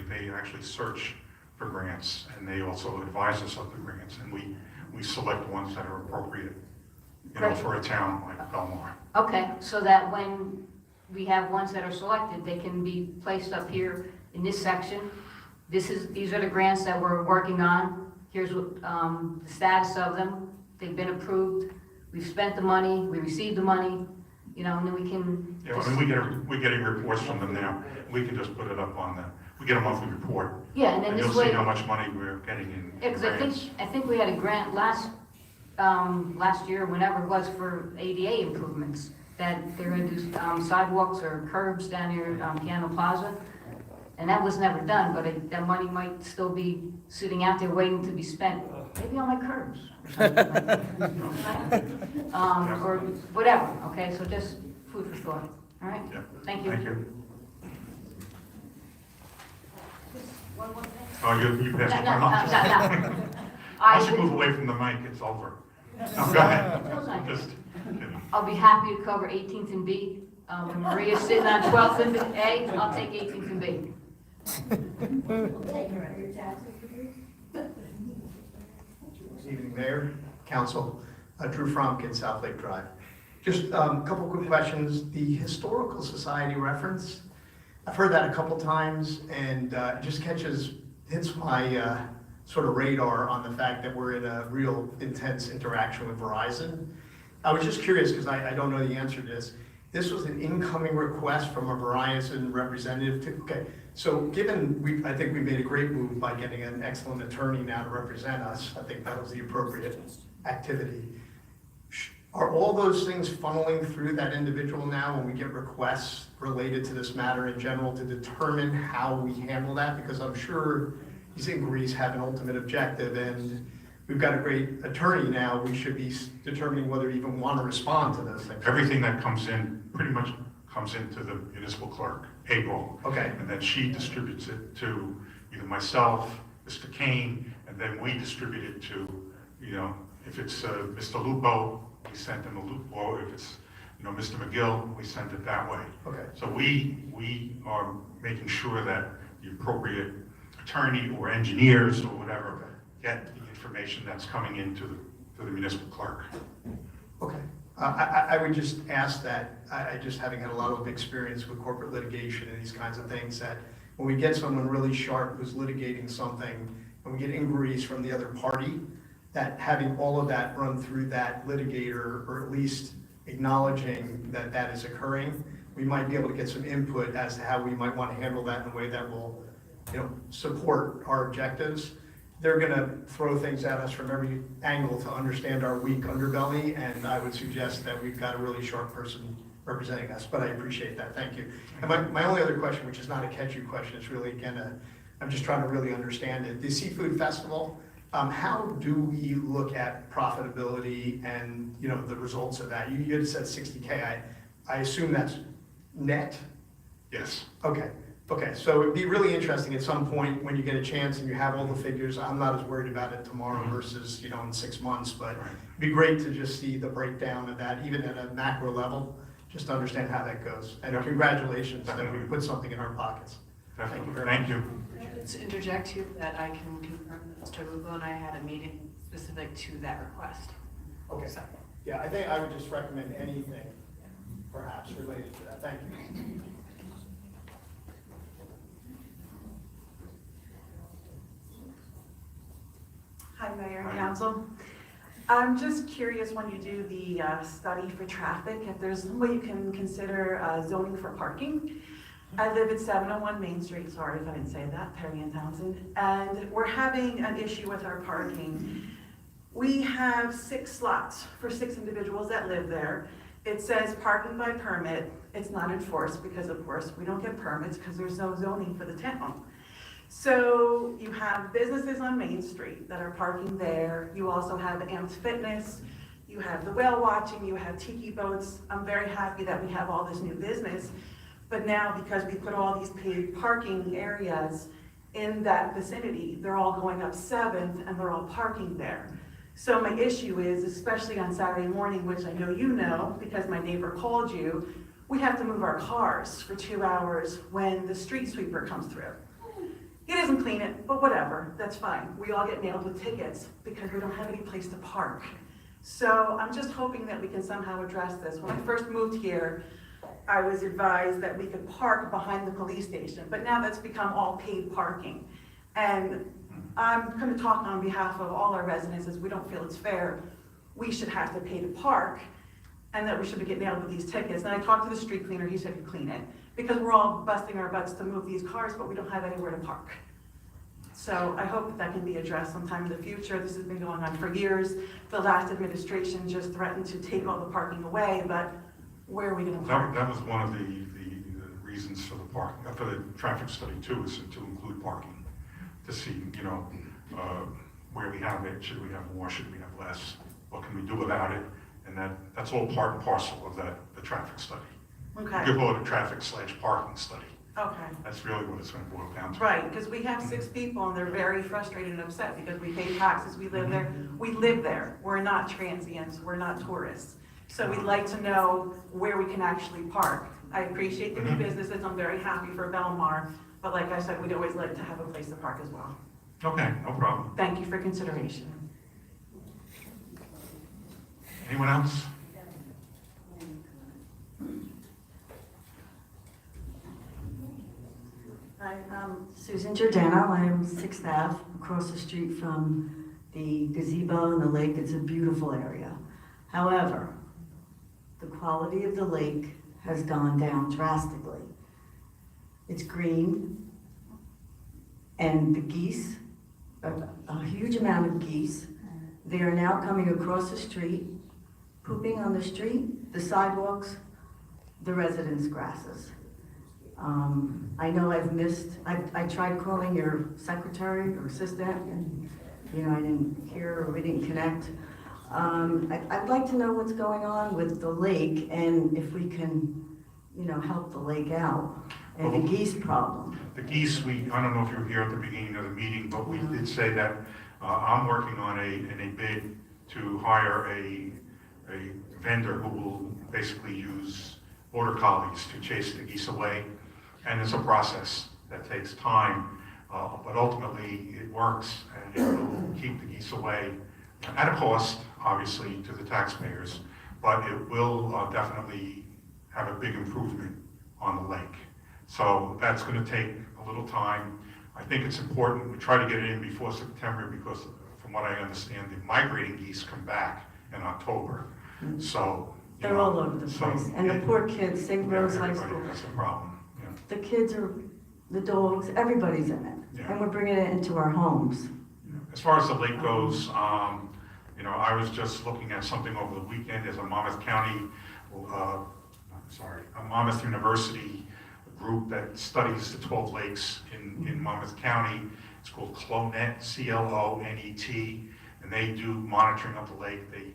they actually search for grants, and they also advise us of the grants, and we select ones that are appropriate, Great. for a town like Belmar. Okay, so that when we have ones that are selected, they can be placed up here in this section. These are the grants that we're working on. Here's what, the status of them. They've been approved. We've spent the money, we received the money, and then we can. Yeah, I mean, we're getting reports from them now. We can just put it up on we get a monthly report. Yeah, and then this you'll way. see how much money we're getting in Yeah, because grants. I think we had a grant last year, whenever it was, for ADA improvements, that they're gonna do sidewalks or curbs down here Piano Plaza. And that was never done, but that money might still be sitting out there waiting to be spent, maybe on my curbs. Or whatever, okay, so just food for thought, all right? Yeah. Thank you. Thank you. One more thing? Oh, you passed it No, on. no. Once you move away from the mic, it's over. No, go ahead. Just kidding. I'll be happy to cover 18th and B. When Maria's sitting on 12th and A, I'll take 18th and B. Good evening, Mayor, Council. Drew Fromkin, South Lake Drive. Just a couple quick questions. The Historical Society reference, I've heard that a couple times, and it just hits my sort of radar on the fact that we're in a real intense interaction with Verizon. I was just curious, because I don't know the answer to this. This was an incoming request from a Verizon representative. Okay, so given I think we made a great move by getting an excellent attorney now to represent us. I think that was the appropriate activity. Are all those things funneling through that individual now when we get requests related to this matter in general to determine how we handle that? Because I'm sure these inquiries have an ultimate objective, and we've got a great attorney now. We should be determining whether we even want to respond to those things. Everything that comes in pretty much comes into the municipal clerk, April. Okay. And then she distributes it to either myself, Mr. Kane, and then we distribute it to, if it's Mr. Lupo, we send him a Lupo, or if it's, Mr. McGill, we send it that way. Okay. So we are making sure that the appropriate attorney or engineers or whatever get the information that's coming into the municipal clerk. Okay. I would just ask that, I just having had a lot of experience with corporate litigation and these kinds of things, that when we get someone really sharp who's litigating something, and we get inquiries from the other party, that having all of that run through that litigator, or at least acknowledging that that is occurring, we might be able to get some input as to how we might want to handle that in a way that will, support our objectives. They're gonna throw things at us from every angle to understand our weak underbelly, and I would suggest that we've got a really sharp person representing us, but I appreciate that, thank you. And my only other question, which is not a catch-you question, it's really, again, I'm just trying to really understand it. The Seafood Festival, how do we look at profitability and, the results of that? You had said 60K, I assume that's net? Yes. Okay, so it'd be really interesting at some point when you get a chance and you have all the figures. I'm not as worried about it tomorrow versus, in 6 months, but it'd be great to just see the breakdown of that, even at a macro level, just to understand how that goes. And congratulations that we put something in our pockets. Thank you very much. Thank you. To interject here, that I can confirm that Mr. Lugo and I had a meeting specific to that request. Okay, yeah, I think I would just recommend anything perhaps related to that. Thank you. Hi, Mayor and Council. I'm just curious, when you do the study for traffic, if there's some way you can consider zoning for parking. I live at 701 Main Street, sorry if I didn't say that, Perry and Townsend, and we're having an issue with our parking. We have 6 slots for 6 individuals that live there. It says parking by permit. It's not enforced because, of course, we don't get permits because there's no zoning for the town. So you have businesses on Main Street that are parking there. You also have Amp's Fitness. You have the whale watching. You have tiki boats. I'm very happy that we have all this new business. But now, because we put all these paid parking areas in that vicinity, they're all going up 7th and they're all parking there. So my issue is, especially on Saturday morning, which I know you know because my neighbor called you, we have to move our cars for 2 hours when the street sweeper comes through. He doesn't clean it, but whatever, that's fine. We all get nailed with tickets because we don't have any place to park. So I'm just hoping that we can somehow address this. When I first moved here, I was advised that we could park behind the police station, but now that's become all paid parking. And I'm gonna talk on behalf of all our residents, as we don't feel it's fair. We should have to pay to park, and that we should get nailed with these tickets. And I talked to the street cleaner, he said he'd clean it, because we're all busting our butts to move these cars, but we don't have anywhere to park. So I hope that can be addressed sometime in the future. This has been going on for years. The last administration just threatened to take all the parking away, but where are we gonna park? That was one of the reasons for the traffic study too, is to include parking, to see, where we have it, should we have more, should we have less, what can we do about it? And that's all part and parcel of the traffic study. Okay, You could call it a traffic/parking study. okay. That's really what it's going to boil down to. Right, because we have 6 people and they're very frustrated and upset because we pay taxes, we live there. We live there. We're not transients, we're not tourists. So we'd like to know where we can actually park. I appreciate the new businesses, I'm very happy for Belmar, but like I said, we'd always like to have a place to park as well. Okay, no problem. Thank you for consideration. Anyone else? Hi, I'm Susan Giordano. I am 6th Ave, across the street from the gazebo and the lake. It's a beautiful area. However, the quality of the lake has gone down drastically. It's green, and the geese, a huge amount of geese, they are now coming across the street, pooping on the street, the sidewalks, the residents' grasses. I know I've missed, I tried calling your secretary or assistant, and I didn't hear, or we didn't connect. I'd like to know what's going on with the lake, and if we can, help the lake out, and the geese problem. The geese, I don't know if you were here at the beginning of the meeting, but we did say that I'm working on a bid to hire a vendor who will basically use border collies to chase the geese away. And it's a process that takes time, but ultimately it works, and it will keep the geese away at a cost, obviously, to the taxpayers. but it will definitely have a big improvement on the lake. So that's going to take a little time. I think it's important we try to get it in before September because from what I understand, the migrating geese come back in October. So, you They're know, all over the so place. And the it- poor kids, St. Rose High everybody School, has a problem, yeah. the kids are, the dogs, everybody's in it. Yeah. And we're bringing it into our homes. As far as the lake goes, you know, I was just looking at something over the weekend. There's a Monmouth County, a Monmouth University group that studies the 12 lakes in Monmouth County. It's called CLONET, C-L-O-N-E-T, and they do monitoring of the lake. They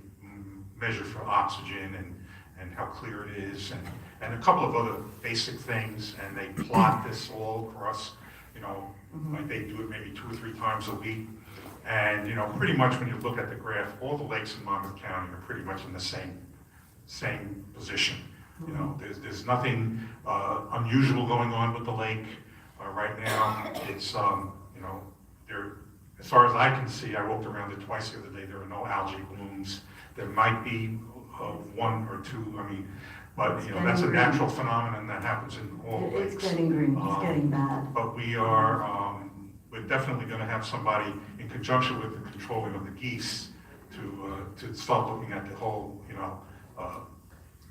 measure for oxygen and how clear it is, and a couple of other basic things, and they plot this all across, you know, like they do it maybe 2 or 3 times a week. And, you know, pretty much when you look at the graph, all the lakes in Monmouth County are pretty much in the same position. You know, there's nothing unusual going on with the lake right now. It's, you know, as far as I can see, I walked around it twice the other day, there are no algae blooms. There might be 1 or 2, I mean, but, you know, that's a natural phenomenon that happens in all lakes. It's getting green, it's getting bad. But we're definitely going to have somebody in conjunction with the controlling of the geese to start looking at the whole, you know,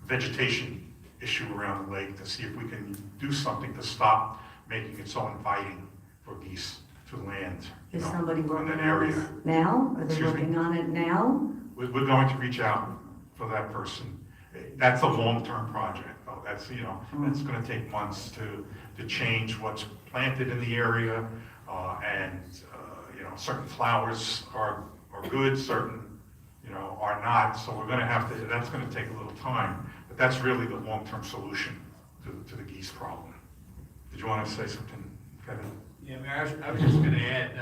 vegetation issue around the lake to see if we can do something to stop making it so inviting for geese to land. Is you know, somebody in working that on area. this now? Are they Excuse me? working on it now? We're going to reach out for that person. That's a long-term project, though. That's, you know, that's going to take months to change what's planted in the area, and you know, certain flowers are good, certain, you know, are not. So we're going to have to. That's going to take a little time, but that's really the long-term solution to the geese problem. Did you want to say something, Kevin? Yeah, Mayor, I was just gonna add,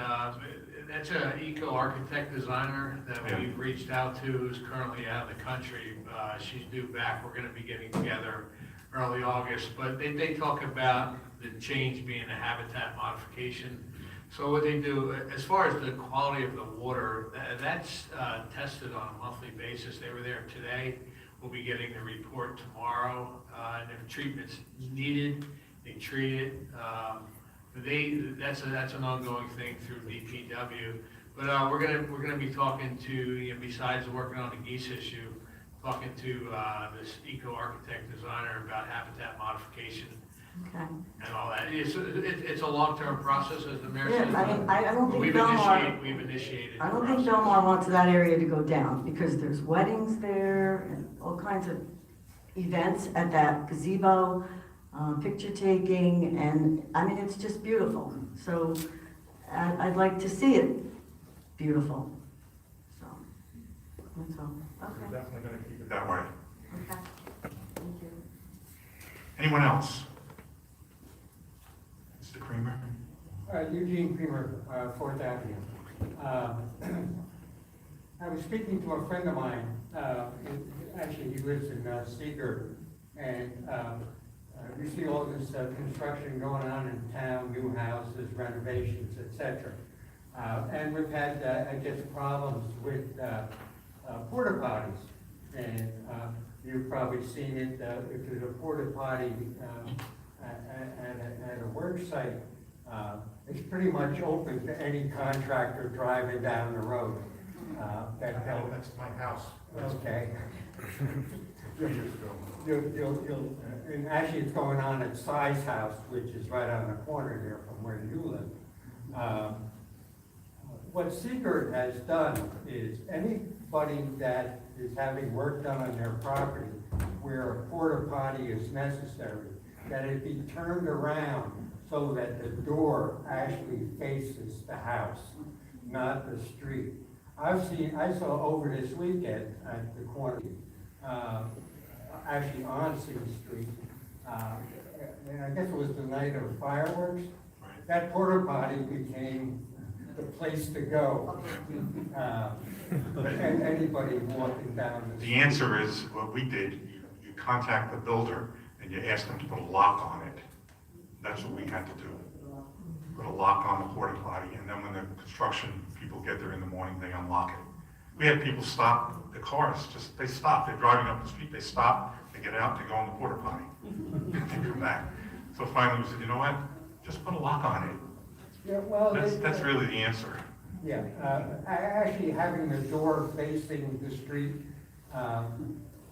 that's an eco-architect designer that Yeah. we've reached out to, who's currently out of the country. She's due back, we're gonna be getting together early August, but they talk about the change being a habitat modification. So what they do, as far as the quality of the water, that's tested on a monthly basis. They were there today, we'll be getting the report tomorrow, and if treatment's needed, they treat it. That's an ongoing thing through DPW, but we're gonna be talking to, you know, besides working on the geese issue, talking to this eco-architect designer about habitat modification Okay. and all that. It's a long-term process, as the mayor Yeah, said. I mean, I don't but think Belmar, we've initiated. I the don't think process. Belmar wants that area to go down because there's weddings there and all kinds of events at that gazebo, picture taking, and I mean, it's just beautiful. So I'd like to see it beautiful. So, that's all. We're Okay, definitely going to keep it that way. okay. Thank you. Anyone else? Mr. Creamer? Eugene Creamer, 4th Avenue. I was speaking to a friend of mine, actually he lives in Seagirt, and we see all this construction going on in town, new houses, renovations, etc. And we've had, I guess, problems with porta potties. And you've probably seen it, if there's a porta potty at a work site, it's pretty much open to any contractor driving down the road. That's my house. Okay. 3 years ago. And actually it's going on at Si's house, which is right on the corner there from where you live. What Seagirt has done is anybody that is having work done on their property where a porta potty is necessary, that it be turned around so that the door actually faces the house, not the street. I saw over this weekend at the corner, actually on C Street, and I guess it was the night of fireworks. Right. That porta potty became the place to go. And anybody walking down the The street. answer is, what we did, you contact the builder and you ask them to put a lock on it. That's what we had to do. Put a lock on the porta potty, and then when the construction people get there in the morning, they unlock it. we had people stop the cars, they stop, they're driving up the street, they stop, they get out, they go in the porta potty, and they come back. So finally we said, you know what, just put a lock on it. Yeah, well, That's really the answer. Yeah, actually having the door facing the street,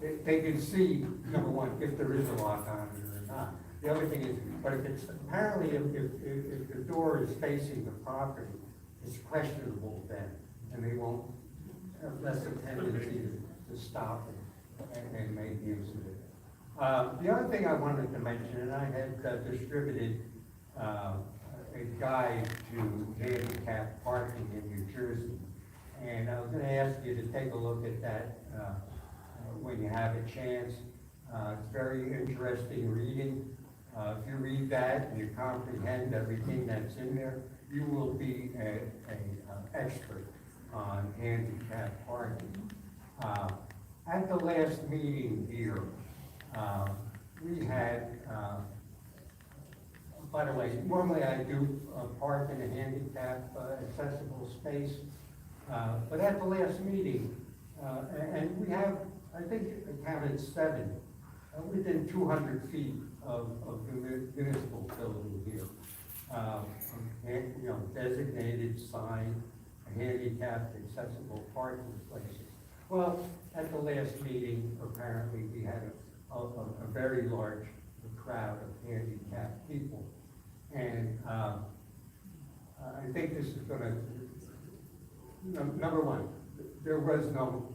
they can see, number one, if there is a lock on it or not. The other thing is, but if it's, apparently if the door is facing the property, it's questionable then, and they won't have less of a tendency to stop and make use of it. The other thing I wanted to mention, and I had distributed a guide to handicap parking in New Jersey, and I was going to ask you to take a look at that when you have a chance. It's very interesting reading. If you read that and you comprehend everything that's in there, you will be an expert on handicap parking. At the last meeting here, we had, by the way, normally I do park in a handicap accessible space, but at the last meeting, and we have, I think I counted 7, within 200 feet of the municipal building here. You know, designated sign, handicapped accessible parking places. Well, at the last meeting, apparently we had a very large crowd of handicapped people. And I think this is gonna, number one, there was no,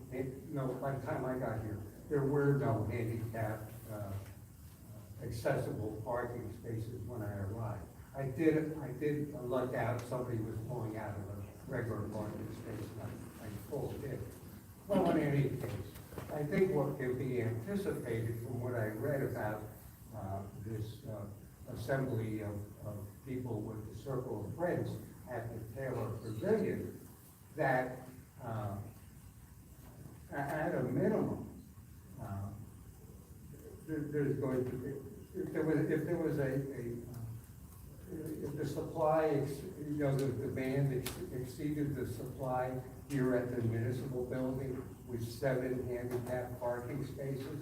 by the time I got here, there were no handicapped accessible parking spaces when I arrived. I did look out, somebody was pulling out of a regular parking space, and I pulled it. Well, in any case, I think what can be anticipated from what I read about this assembly of people with the circle of friends at the Taylor Pavilion, that at a minimum, there's going to be, if the supply, the demand exceeded the supply here at the municipal building with 7 handicapped parking spaces,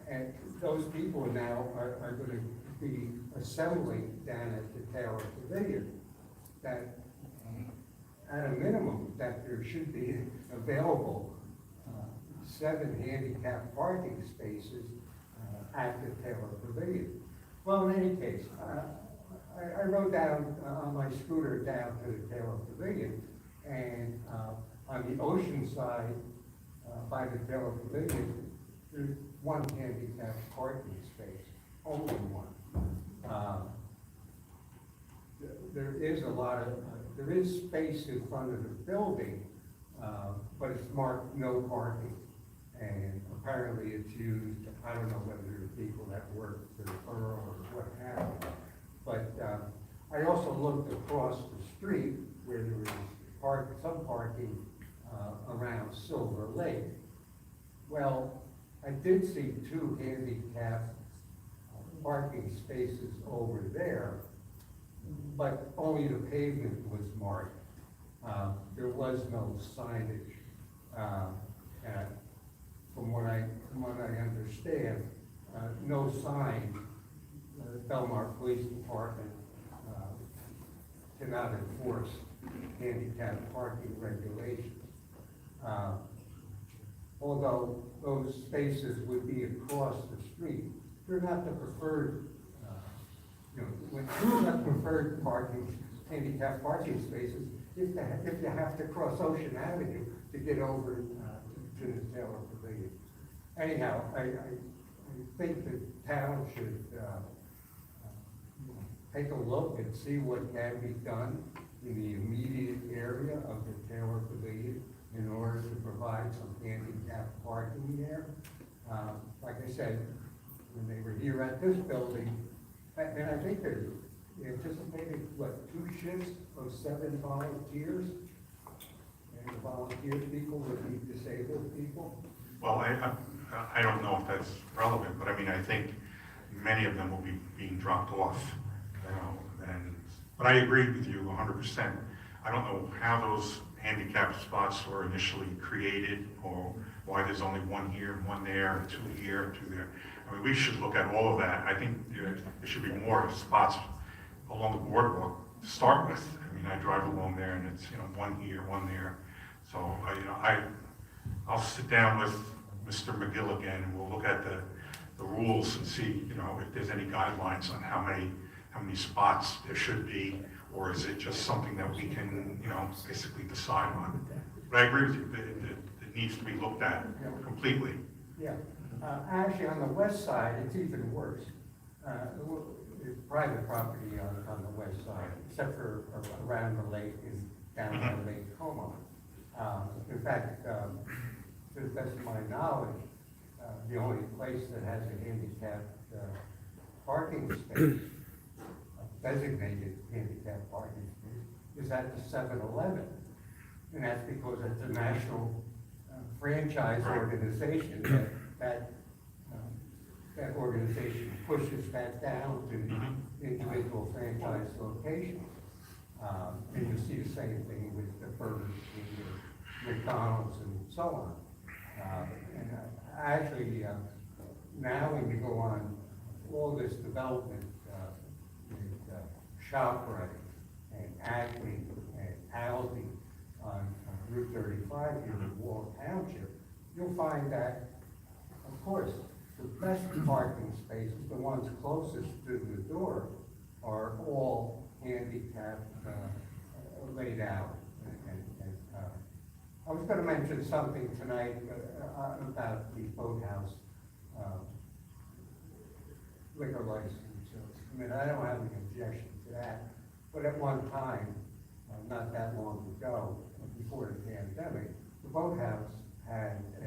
and those people now are going to be assembling down at the Taylor Pavilion, that at a minimum, that there should be available 7 handicapped parking spaces at the Taylor Pavilion. Well, in any case, I rode down on my scooter down to the Taylor Pavilion, and on the ocean side, by the Taylor Pavilion, there's 1 handicapped parking space, only 1. There is a lot of, there is space in front of the building, but it's marked no parking. And apparently it's used, I don't know whether there are people that work for the borough or what have you. But I also looked across the street where there was some parking around Silver Lake. Well, I did see 2 handicapped parking spaces over there, but only the pavement was marked. There was no signage. From what I understand, no sign. Belmar Police Department cannot enforce handicap parking regulations. Although those spaces would be across the street, they're not the preferred, they're not preferred parking, handicap parking spaces if you have to cross Ocean Avenue to get over to the Taylor Pavilion. Anyhow, I think the town should take a look and see what can be done in the immediate area of the Taylor Pavilion in order to provide some handicap parking there. Like I said, when they were here at this building, and I think they anticipated, 2 shifts of 7 volunteers? And the volunteer people would be disabled people? Well, I don't know if that's relevant, but I mean, I think many of them will be being dropped off, but I agree with you 100%. I don't know how those handicap spots were initially created, or why there's only one here and one there, and two here and two there. I mean, we should look at all of that. I think there should be more spots along the boardwalk to start with. I mean, I drive along there and it's, one here, one there. So, I'll sit down with Mr. McGill again, and we'll look at the rules and see, if there's any guidelines on how many spots there should be, or is it just something that we can, basically decide on. But I agree with you, it needs to be looked at completely. Yeah, actually, on the west side, it's even worse. It's private property on the west side, except for around the lake and down by Lake Como. In fact, to the best of my knowledge, the only place that has a handicapped parking space, a designated handicapped parking space, is at the 7-Eleven. And that's because it's a national franchise organization that organization pushes that down to individual franchise locations. And you see the same thing with the Burger King, McDonald's, and so on. And actually, now when you go on all this development with ShopRite and Acme and Aldi on Route 35 here in Wall Township, you'll find that, of course, the best parking spaces, the ones closest to the door, are all handicapped, laid out. I was going to mention something tonight about the boathouse liquor license. I mean, I don't have an objection to that, but at one time, not that long ago, before the pandemic, the boathouse had a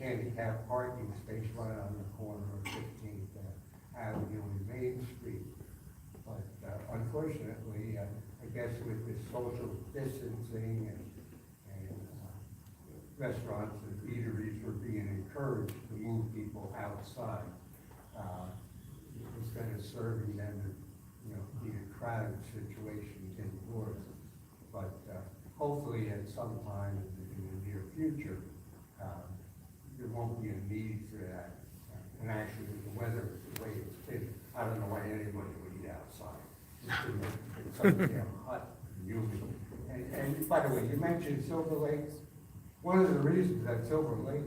handicapped parking space right on the corner of 15th Avenue and Main Street. But unfortunately, I guess with the social distancing and restaurants and eateries were being encouraged to move people outside instead of serving them in, in a crowded situation indoors. But hopefully at some time in the near future, there won't be a need for that. And actually, with the weather the way it's been, I don't know why anybody would eat outside. It's so damn hot and humid. And by the way, you mentioned Silver Lake. One of the reasons that Silver Lake,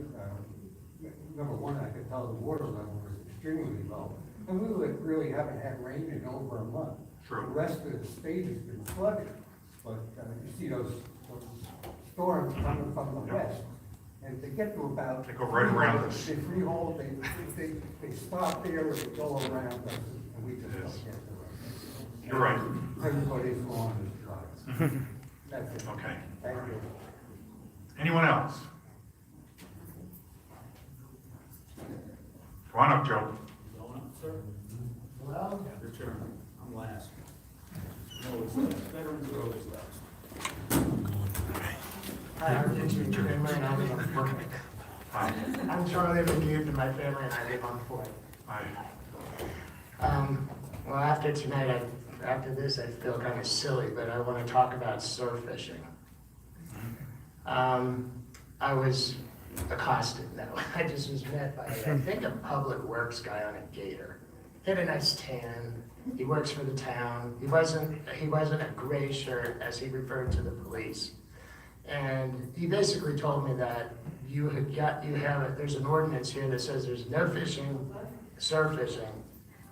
number one, I could tell the water level was extremely low. And we really haven't had rain in over a month. True. The rest of the state has been flooded. But you see those storms coming from the west. And to get to about... They go right around us. They freehold, they stop there, and they go around us, and we just don't get to it. You're right. Everybody's lawn is dry. That's it. Okay. Thank you. Anyone else? Come on up, Joe. Going up, sir? Well, your turn. I'm last. Always last. Veterans are always last. Hi, I'm Richard Kramer, and I live on Fourth. Hi. I'm Charlie McGee, and my family and I live on Fourth. Hi. Well, after tonight, after this, I feel kind of silly, but I want to talk about surf fishing. I was accosted, no, I just was met by, I think, a public works guy on a gator. He had a nice tan, he works for the town, he wasn't a gray shirt, as he referred to the police. And he basically told me that there's an ordinance here that says there's no fishing, surf fishing,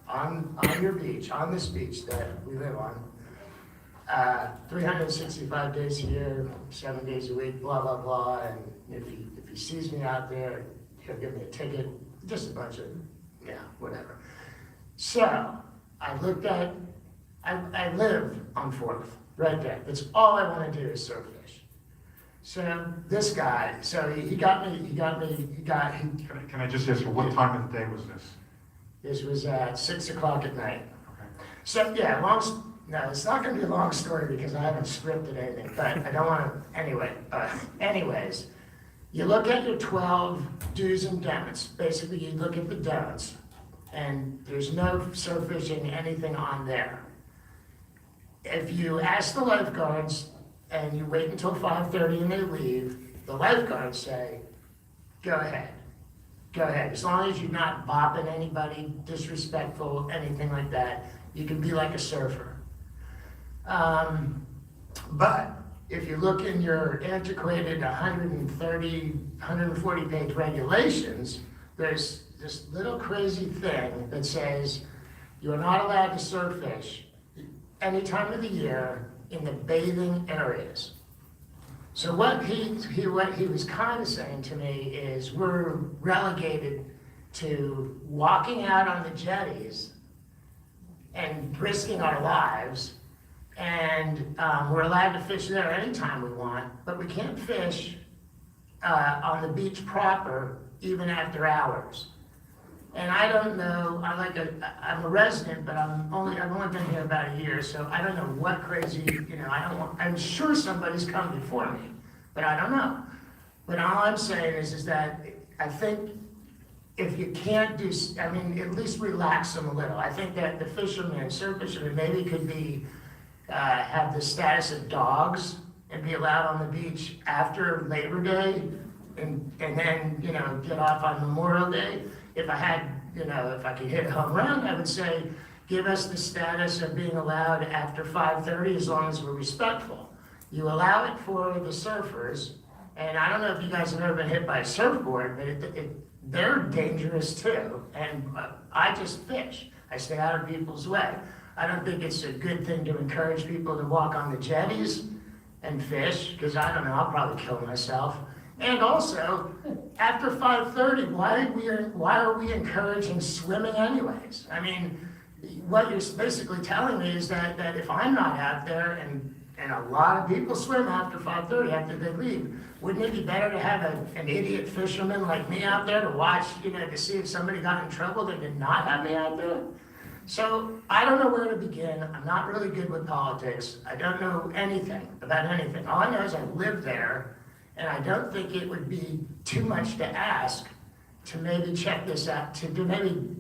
on your beach, on this beach that we live on, 365 days a year, 7 days a week, blah, blah, blah, and if he sees me out there, he'll give me a ticket, just a bunch of, whatever. So, I live on Fourth, right there, that's all I want to do is surf fish. So, this guy, he got me. Can I just ask you, what time of the day was this? This was at 6 o'clock at night. Okay. So, no, it's not going to be a long story because I haven't scripted anything, but I don't want to, anyways, you look at your 12 do's and don'ts. Basically, you look at the don'ts, and there's no surf fishing, anything on there. If you ask the lifeguards, and you wait until 5:30 and they leave, the lifeguards say, go ahead. Go ahead. As long as you're not bopping anybody, disrespectful, anything like that, you can be like a surfer. But if you look in your antiquated 140 page regulations, there's this little crazy thing that says you're not allowed to surf fish any time of the year in the bathing areas. So what he was kind of saying to me is we're relegated to walking out on the jetties and risking our lives, and we're allowed to fish there anytime we want, but we can't fish on the beach proper even after hours. And I don't know, I'm a resident, but I've only been here about a year, so I don't know what crazy, I'm sure somebody's come before me, but I don't know. But all I'm saying is that I think if you can't do, at least relax them a little. I think that the fishermen, surf fishermen, maybe could be, have the status of dogs and be allowed on the beach after Labor Day and then, get off on Memorial Day. If I had, if I could hit a home run, I would say, give us the status of being allowed after 5:30 as long as we're respectful. You allow it for the surfers, and I don't know if you guys have ever been hit by a surfboard, but they're dangerous too, and I just fish. I stay out of people's way. I don't think it's a good thing to encourage people to walk on the jetties and fish, because I don't know, I'll probably kill myself. And also, after 5:30, why are we encouraging swimming anyways? I mean, what you're basically telling me is that if I'm not out there, and a lot of people swim after 5:30 after they leave, wouldn't it be better to have an idiot fisherman like me out there to watch, to see if somebody got in trouble than to not have me out there? So I don't know where to begin. I'm not really good with politics. I don't know anything about anything. All I know is I live there. And I don't think it would be too much to ask to maybe check this out, to maybe,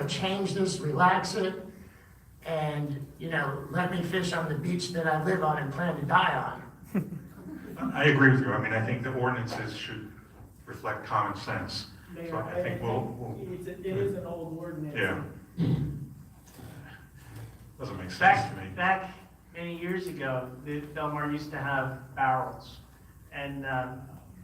change this, relax it, and, let me fish on the beach that I live on and plan to die on. I agree with you. I think the ordinances should reflect common sense. Mayor, So I think we'll it is an old ordinance. yeah. Doesn't make sense to me. Back many years ago, the Belmar used to have barrels, and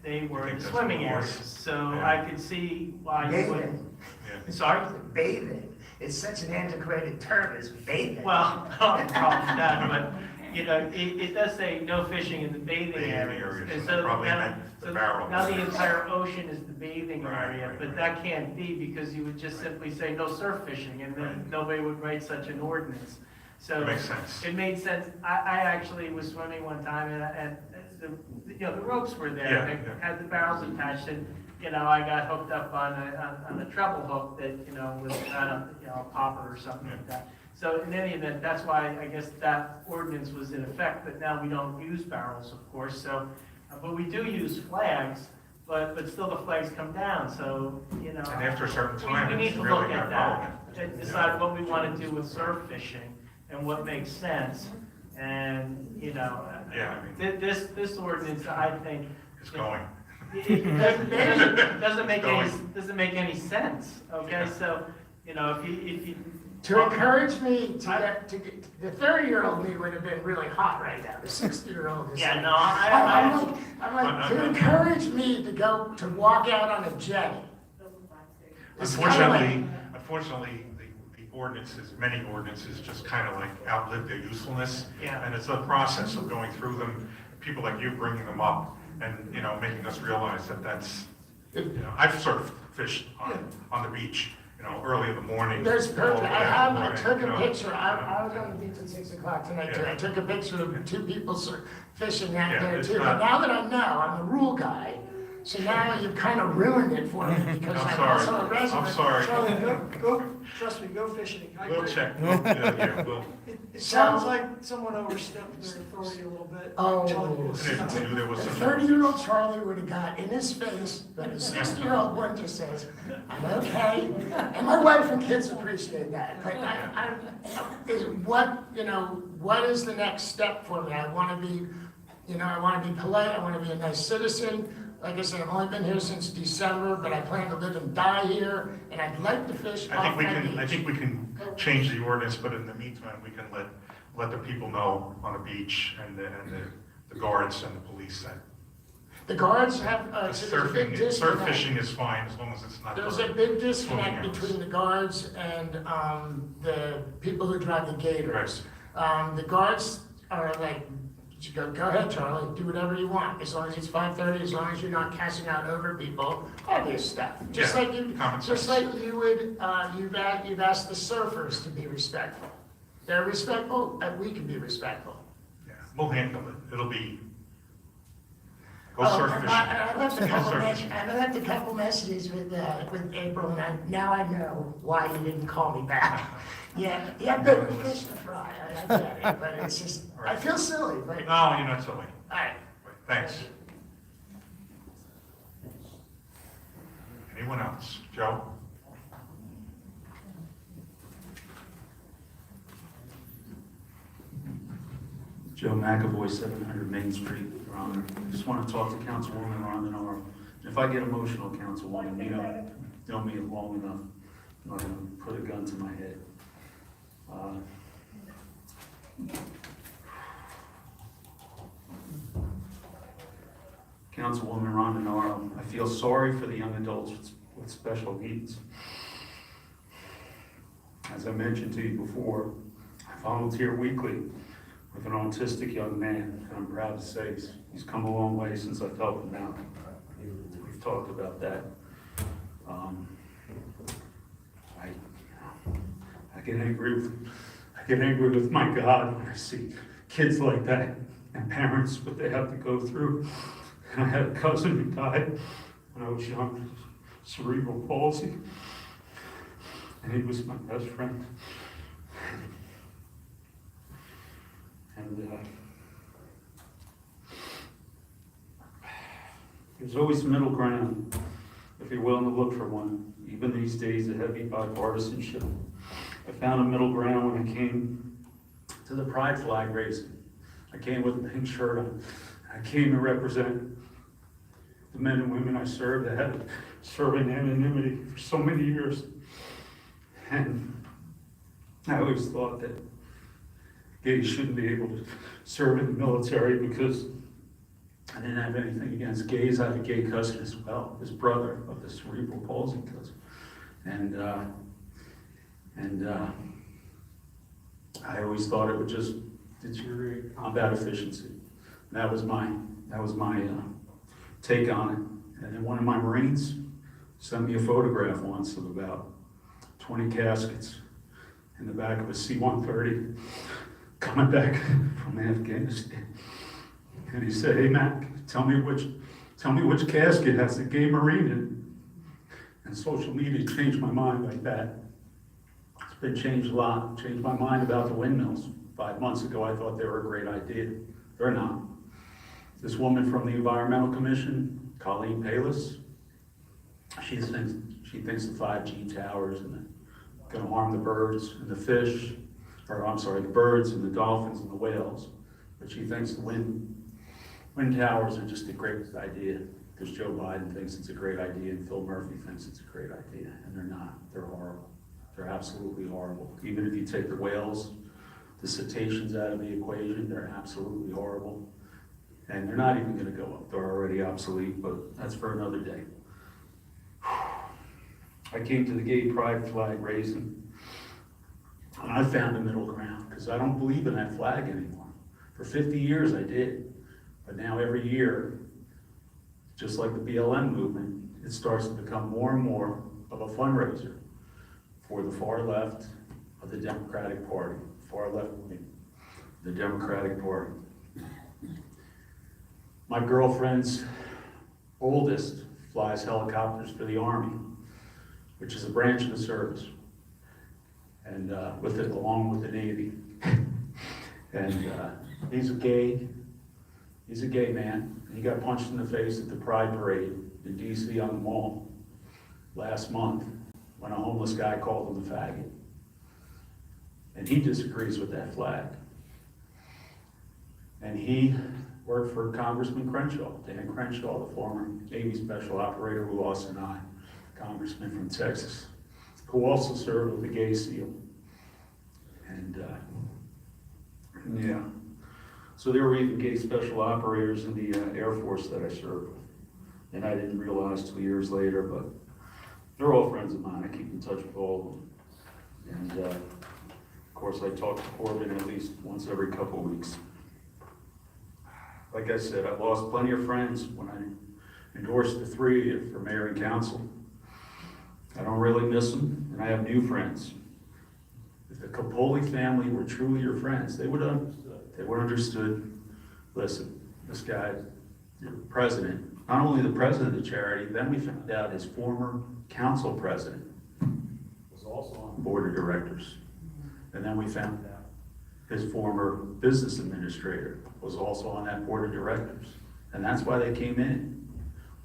they were in that's swimming what it was? areas, so Yeah. I could see why you would. Bathing. Yeah. Sorry? Bathing. It's such an antiquated term, it's bathing. Well, no problem with that, but, it does say no fishing in the bathing Bathing areas. areas, And so so probably now- meant the so barrel. Now the entire ocean is the bathing Right, area, right, but right. that can't be because you would just simply say no surf fishing, and then Right. nobody would write such an ordinance. So That makes sense. it made sense. I actually was swimming one time, and the ropes were there, Yeah, they yeah. had the barrels attached, and, I got hooked up on a treble hook that, was on a popper or something like that. So in any event, that's why I guess that ordinance was in effect, but now we don't use barrels, of course, so, but we do use flags, but still the flags come down, so, And after a certain time, we need it's to really look not at that, relevant. and decide what we want to do with surf fishing, and what makes sense, and, Yeah, this ordinance, I think, It's going. it doesn't make any, Going. doesn't make any sense, okay, Yeah. so, if you. To encourage me the 30-year-old me would have been really hot right now. The 60-year-old is. Yeah, like- no, I'm like, to encourage me to walk out on a jetty. It's kinda like- Unfortunately, the ordinances, many ordinances just kind of like outlive their usefulness. Yeah. And it's a process of going through them, people like you bringing them up and, making us realize that that's, I've sort of fished on the beach, early in the morning. There's perfect, I took a morning, picture, I was on the beach at 6 o'clock tonight too. Yeah. I took a picture of two people fishing out Yeah, there it's too. not- But now that I know, I'm a rule guy, so now you've kind of ruined it for me because I'm I'm sorry. also a resident. I'm sorry. Charlie, trust me, go fishing. I We'll agree. check. We'll. It sounds like someone overstepped their authority a little bit. Oh. Charlie. And if there was The some. 30-year-old Charlie would have got in his face, but the 60-year-old one just says, I'm okay. And my wife and kids appreciate that. But what is the next step for me? I want to be You know, I want to be polite, I want to be a nice citizen. Like I said, I've only been here since December, but I plan to live and die here, and I'd like to fish off my beach. I think we can change the ordinance, but in the meantime, we can let the people know on the beach and the guards and the police that The guards have, so there's a big surf disconnect. fishing is fine as long as it's not. There's during a big disconnect swimming hours. between the guards and the people who drive the gators. The guards are like, go ahead, Charlie, do whatever you want, as long as it's 5:30, as long as you're not cashing out over people, all this stuff. Just Yeah, like you, common just sense. like you would, you've asked the surfers to be respectful. They're respectful, and we can be respectful. Yeah, we'll handle it. It'll be, go Oh, surf and fishing. I left a Go couple surf messages, fishing. I left a couple messages with April, and now I know why you didn't call me back. Yeah, big fish to fry, I get it, but it's just, I feel silly, but, all No, you're not silly. right. Thanks. Anyone else? Joe? Joe McAvoy, 700 Main Street, Your Honor. I just want to talk to Councilwoman Rondinaro. If I get emotional, Councilwoman, you know me long enough, I'm not going to put a gun to my head. Councilwoman Rondinaro, I feel sorry for the young adults with special needs. As I mentioned to you before, I volunteer weekly with an autistic young man, and I'm proud to say he's come a long way since I've helped him out. We've talked about that. I get angry with my God when I see kids like that and parents, what they have to go through. And I had a cousin who died when I was young, cerebral palsy, and he was my best friend. And there's always middle ground if you're willing to look for one. Even these days of heavy bipartisanship, I found a middle ground when I came to the pride flag raising. I came with a pink shirt on. I came to represent the men and women I served that had served in anonymity for so many years. And I always thought that gays shouldn't be able to serve in the military because I didn't have anything against gays. I had a gay cousin as well, his brother of the cerebral palsy cousin. And I always thought it would just deteriorate combat efficiency. And that was my take on it. And then one of my Marines sent me a photograph once of about 20 caskets in the back of a C-130 coming back from Afghanistan. And he said, "Hey Mac, tell me which casket has the gay Marine in it." And social media changed my mind like that. It's been changed a lot. Changed my mind about the windmills. 5 months ago, I thought they were a great idea. They're not. This woman from the Environmental Commission, Colleen Palis, she thinks the 5G towers and going to harm the birds and the fish, the birds and the dolphins and the whales. But she thinks the wind towers are just a great idea because Joe Biden thinks it's a great idea and Phil Murphy thinks it's a great idea, and they're not. They're horrible. They're absolutely horrible. Even if you take the whales, the cetaceans out of the equation, they're absolutely horrible. And they're not even going to go up. They're already obsolete, but that's for another day. I came to the gay pride flag raising, and I found a middle ground because I don't believe in that flag anymore. For 50 years I did, but now every year, just like the BLM movement, it starts to become more and more of a fundraiser for the far left of the Democratic Party, far left wing, the Democratic Party. My girlfriend's oldest flies helicopters for the Army, which is a branch of the service, and along with the Navy. And he's a gay man. He got punched in the face at the Pride Parade in DC on the Mall last month when a homeless guy called him a faggot. And he disagrees with that flag. And he worked for Congressman Crenshaw, Dan Crenshaw, the former Navy special operator who lost an eye, congressman from Texas, who also served with the Gay SEAL. And yeah, so there were even gay special operators in the Air Force that I served with. And I didn't realize 2 years later, but they're all friends of mine. I keep in touch with all of them. And of course, I talk to Corbin at least once every couple of weeks. Like I said, I've lost plenty of friends when I endorsed the three of you for mayor and council. I don't really miss them, and I have new friends. If the Capoli family were truly your friends, they would have understood, listen, this guy, your president, not only the president of the charity, then we found out his former council president was also on the board of directors. And then we found out his former business administrator was also on that board of directors. And that's why they came in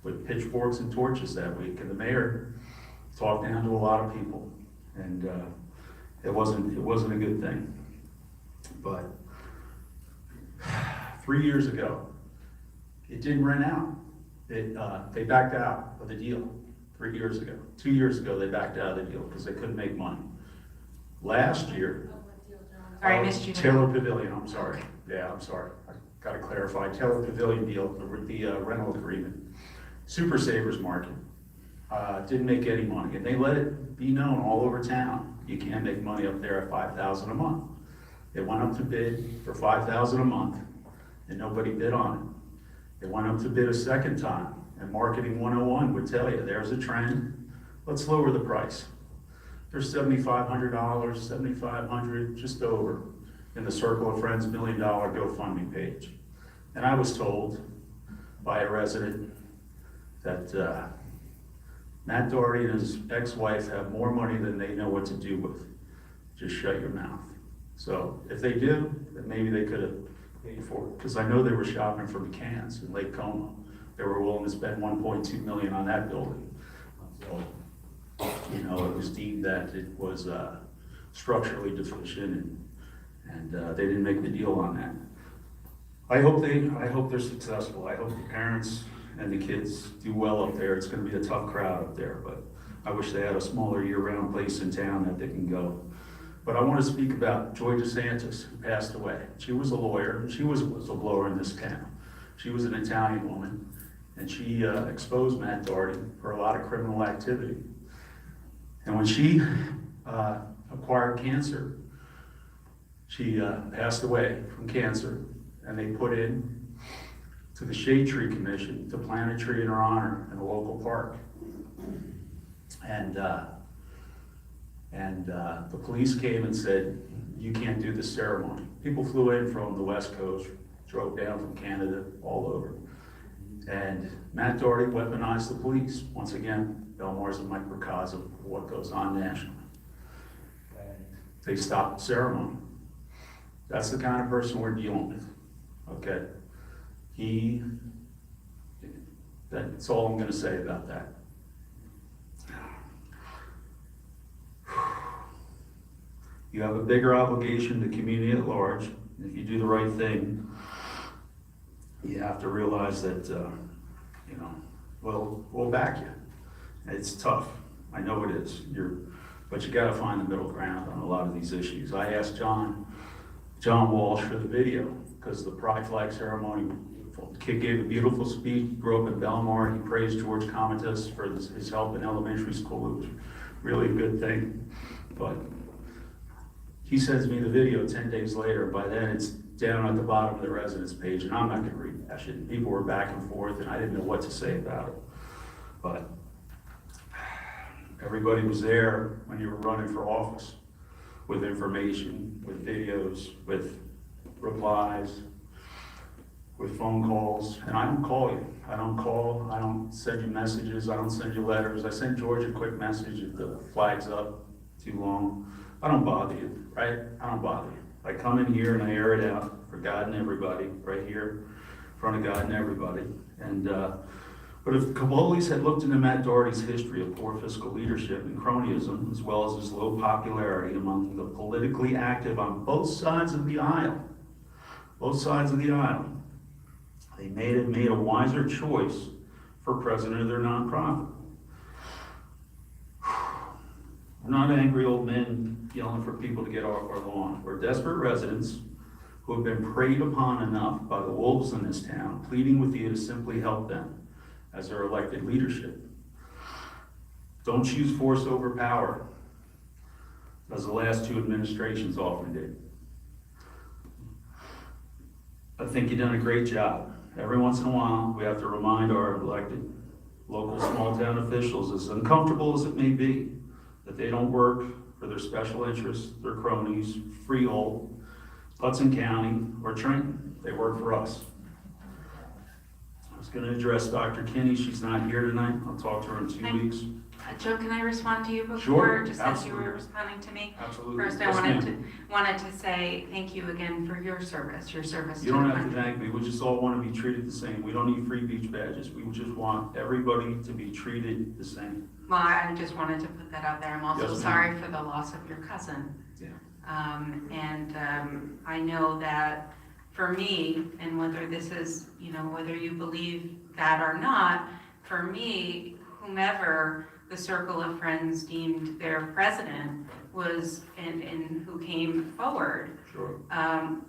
with pitchforks and torches that week. And the mayor talked down to a lot of people. And it wasn't a good thing. But 3 years ago, it didn't rent out. They backed out of the deal 3 years ago. 2 years ago, they backed out of the deal because they couldn't make money. Last year, Sorry, I missed you. Taylor Pavilion, I'm sorry. Yeah, I'm sorry. I got to clarify. Taylor Pavilion deal, the rental agreement. Super Savers Market didn't make any money, and they let it be known all over town. You can't make money up there at $5,000 a month. It went up to bid for $5,000 a month, and nobody bid on it. It went up to bid a second time, and Marketing 101 would tell you, there's a trend, let's lower the price. There's $7,500, $7,500, just over, in the Circle of Friends $1 million GoFundMe page. And I was told by a resident that Matt Doherty and his ex-wife have more money than they know what to do with. Just shut your mouth. So if they do, then maybe they could have paid for it. Because I know they were shopping for McCann's in Lake Como. They were willing to spend $1.2 million on that building. So, you know, it was deemed that it was structurally deficient, and they didn't make the deal on that. I hope they're successful. I hope the parents and the kids do well up there. It's going to be a tough crowd up there, but I wish they had a smaller year-round place in town that they can go. But I want to speak about Joy DeSantis, who passed away. She was a lawyer. She was a whistleblower in this town. She was an Italian woman, and she exposed Matt Doherty for a lot of criminal activity. And when she acquired cancer, she passed away from cancer, and they put in to the Shade Tree Commission to plant a tree in her honor in a local park. And the police came and said, you can't do the ceremony. People flew in from the West Coast, drove down from Canada, all over. And Matt Doherty weaponized the police. Once again, Belmar's a microcosm of what goes on nationally. And they stopped the ceremony. That's the kind of person we're dealing with, okay? That's all I'm gonna say about that. You have a bigger obligation to the community at large. If you do the right thing, you have to realize that, you know, we'll back you. It's tough. I know it is. But you gotta find the middle ground on a lot of these issues. I asked John Walsh for the video because the Pride Flag ceremony was beautiful. The kid gave a beautiful speech. He grew up in Belmar. He praised George Comatus for his help in elementary school. It was really a good thing. But he sends me the video 10 days later. By then it's down at the bottom of the residence page, and I'm not gonna rehash it. People were back and forth, and I didn't know what to say about it. But everybody was there when you were running for office with information, with videos, with replies, with phone calls. And I don't call you. I don't call, I don't send you messages, I don't send you letters. I send George a quick message if the flag's up too long. I don't bother you, right? I don't bother you. I come in here and I air it out for God and everybody, right here in front of God and everybody. And but if Capolis had looked into Matt Doherty's history of poor fiscal leadership and cronyism, as well as his low popularity among the politically active on both sides of the aisle, They may have made a wiser choice for president of their nonprofit. We're not angry old men yelling for people to get off our lawn. We're desperate residents who have been preyed upon enough by the wolves in this town, pleading with you to simply help them as their elected leadership. Don't choose force over power, as the last two administrations often did. I think you've done a great job. Every once in a while, we have to remind our elected local small town officials, as uncomfortable as it may be, that they don't work for their special interests, their cronies, Freehold, Hudson County, or Trenton. They work for us. I was going to address Dr. Kinney. She's not here tonight. I'll talk to her in 2 weeks. Joe, can I respond to you before? Sure, Just as you absolutely. were responding to me? Absolutely. First, I Yes, wanted to say thank you again for your service You to don't the have to country. thank me. We just all want to be treated the same. We don't need free beach badges. We just want everybody to be treated the same. Well, I just wanted to put that out there. I'm also Yes, ma'am. sorry for the loss of your cousin. Yeah. I know that for me, and whether this is, whether you believe that or not, for me, whomever the circle of friends deemed their president was, and who came forward, Sure.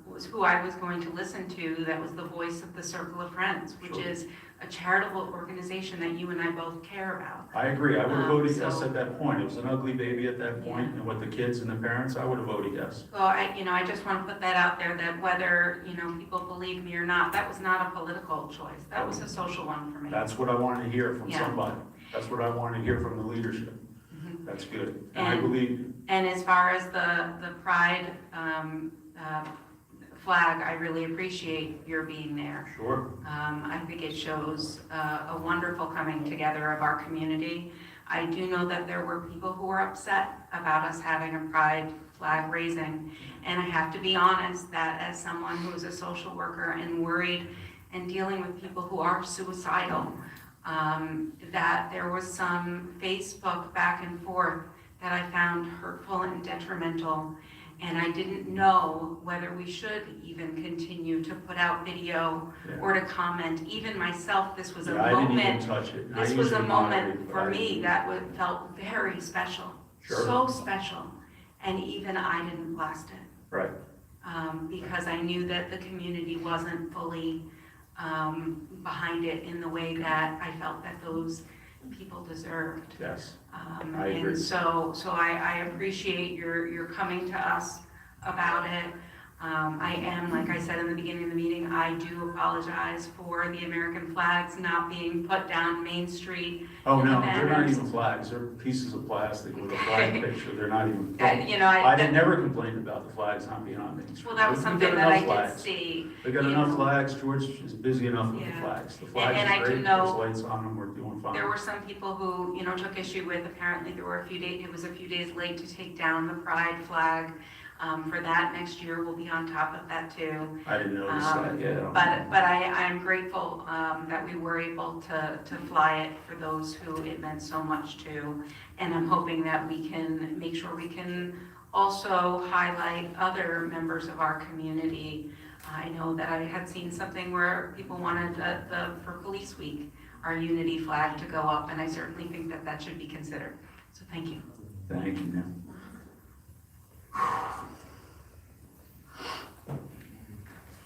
was who I was going to listen to. That was the voice of the circle of friends, which Sure. is a charitable organization that you and I both care about. I agree. I would have voted yes So- at that point. It was an ugly baby at that point, and with the kids and the parents, I would have voted yes. Well, I just want to put that out there, that whether, people believe me or not, that was not a political choice. That was a social one for me. That's what I wanted to hear from Yeah. somebody. That's what I wanted to hear from the leadership. Mhm. That's good. And I And- believe you. And as far as the pride flag, I really appreciate your being there. Sure. I think it shows a wonderful coming together of our community. I do know that there were people who were upset about us having a pride flag raising. And I have to be honest that as someone who is a social worker and worried and dealing with people who are suicidal, that there was some Facebook back and forth that I found hurtful and detrimental. And I didn't know whether we should even continue to put out video Yeah. or to comment. Even myself, this was a Yeah, I didn't even moment, touch it. I this was a usually monitor moment it, but for I me didn't. that felt very special. Sure. So special. And even I didn't blast it. Right. Because I knew that the community wasn't fully behind it in the way that I felt that those people deserved. Yes. I agree. And so I appreciate your coming to us about it. I am, like I said in the beginning of the meeting, I do apologize for the American flags not being put down Main Street. Oh, in the no, they're not banners. even flags. They're pieces of plastic with a flag picture. They're not even. I I didn't never complain about the flags not being on Main Street. Well, that was We something got that I enough did flags. see. They got you enough know. flags. George is busy enough with the Yeah. flags. The And flags I are do great. know- There's lights on them. We're doing fine. There were some people who, took issue with, apparently there were a few days, it was a few days late to take down the pride flag. For that, next year we'll be on top of that too. I didn't notice that, yeah. But I'm grateful that we were able to fly it for those who it meant so much to. And I'm hoping that we can make sure we can also highlight other members of our community. I know that I had seen something where people wanted for Police Week, our unity flag to go up, and I certainly think that that should be considered. So thank you. Thank you, ma'am.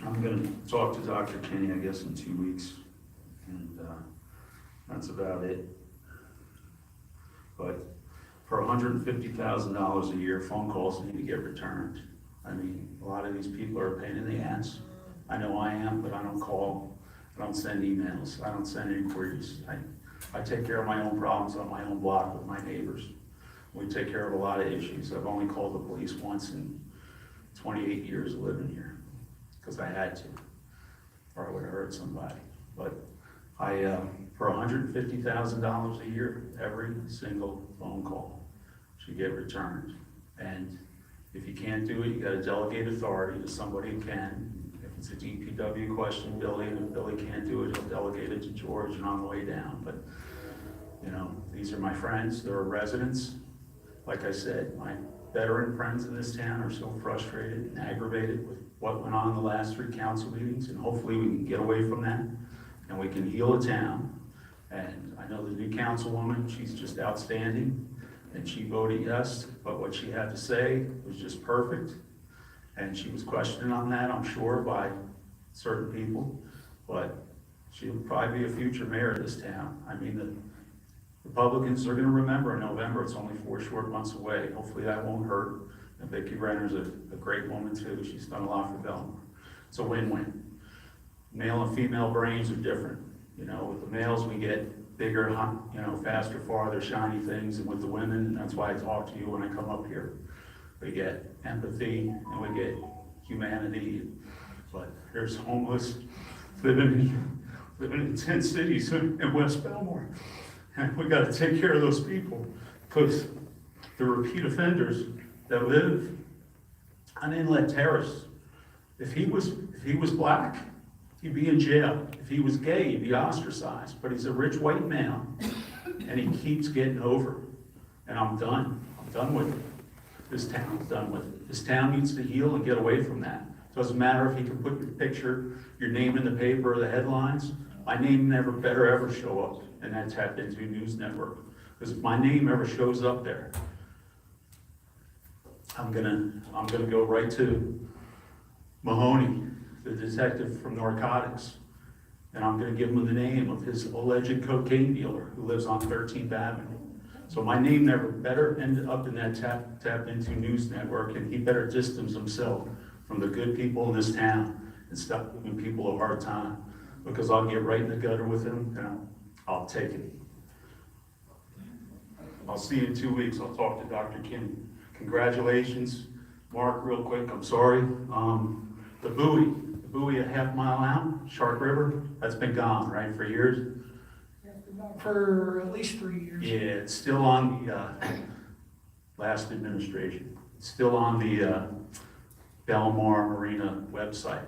I'm gonna talk to Dr. Kinney, I guess, in 2 weeks, and that's about it. But for $150,000 a year, phone calls need to get returned. I mean, a lot of these people are a pain in the ass. I know I am, but I don't call, I don't send emails, I don't send inquiries. I take care of my own problems on my own block with my neighbors. We take care of a lot of issues. I've only called the police once in 28 years of living here, because I had to, or I would have hurt somebody. But for $150,000 a year, every single phone call should get returned. And if you can't do it, you gotta delegate authority to somebody who can. If it's a DPW question, Billy, and if Billy can't do it, he'll delegate it to George and on the way down. But, these are my friends, they're residents. Like I said, my veteran friends in this town are so frustrated and aggravated with what went on in the last 3 council meetings, and hopefully we can get away from that, and we can heal the town. And I know the new councilwoman, she's just outstanding, and she voted yes, but what she had to say was just perfect. And she was questioned on that, I'm sure, by certain people, but she'll probably be a future mayor of this town. I mean, the Republicans are gonna remember in November, it's only 4 short months away. Hopefully that won't hurt. And Vicki Renner's a great woman too. She's done a lot for Belmar. It's a win-win. Male and female brains are different. You know, with the males, we get bigger, you know, faster, farther, shiny things. And with the women, that's why I talk to you when I come up here. We get empathy and we get humanity. But there's homeless living in tent cities in West Belmar. And we gotta take care of those people, because the repeat offenders that live on Inlet Terrace, if he was black, he'd be in jail. If he was gay, he'd be ostracized, but he's a rich white male, and he keeps getting over. And I'm done with it. This town's done with it. This town needs to heal and get away from that. Doesn't matter if he can put your picture, your name in the paper or the headlines. My name never better ever show up in that Tap Into News Network. Because if my name ever shows up there, I'm gonna go right to Mahoney, the detective from narcotics, and I'm gonna give him the name of his alleged cocaine dealer who lives on 13th Avenue. So my name never better end up in that Tap Into News Network, and he better distance himself from the good people in this town and stop giving people a hard time, because I'll get right in the gutter with him and I'll take it. I'll see you in 2 weeks. I'll talk to Dr. Kim. Congratulations. Mark, real quick, I'm sorry. The buoy a half mile out, Shark River, that's been gone, right, for years? For at least 3 years. Yeah, it's still on the last administration. It's still on the Belmar Marina website.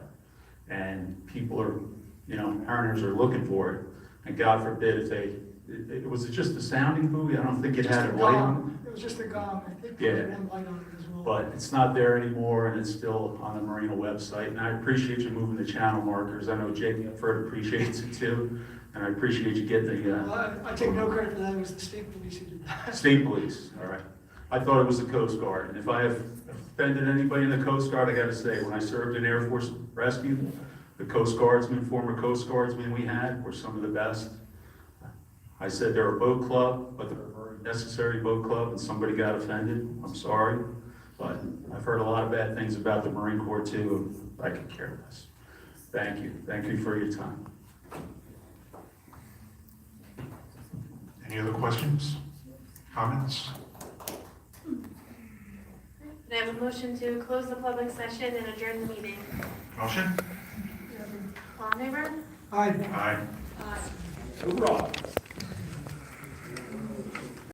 And people are, you know, mariners are looking for it. And God forbid if it was just a sounding buoy? I don't think it had a light on It was just a gong. I think Yeah. there was one light on it as well. But it's not there anymore, and it's still on the Marina website. And I appreciate you moving the channel markers. I know Jake Ferd appreciates it too. And I appreciate you getting the Well, I take no credit for that. It was the state police who did that. state police, all right. I thought it was the Coast Guard. And if I have offended anybody in the Coast Guard, I gotta say, when I served in Air Force Rescue, the Coast Guardsmen, former Coast Guardsmen we had were some of the best. I said they're a boat club, but they're a very necessary boat club, and somebody got offended. I'm sorry, but I've heard a lot of bad things about the Marine Corps too, and I could care less. Thank you. Thank you for your time. Any other questions, comments? Can I have a motion to close the public session and adjourn the meeting? Motion? All in favor? Aye. Aye. Aye. Hoorah.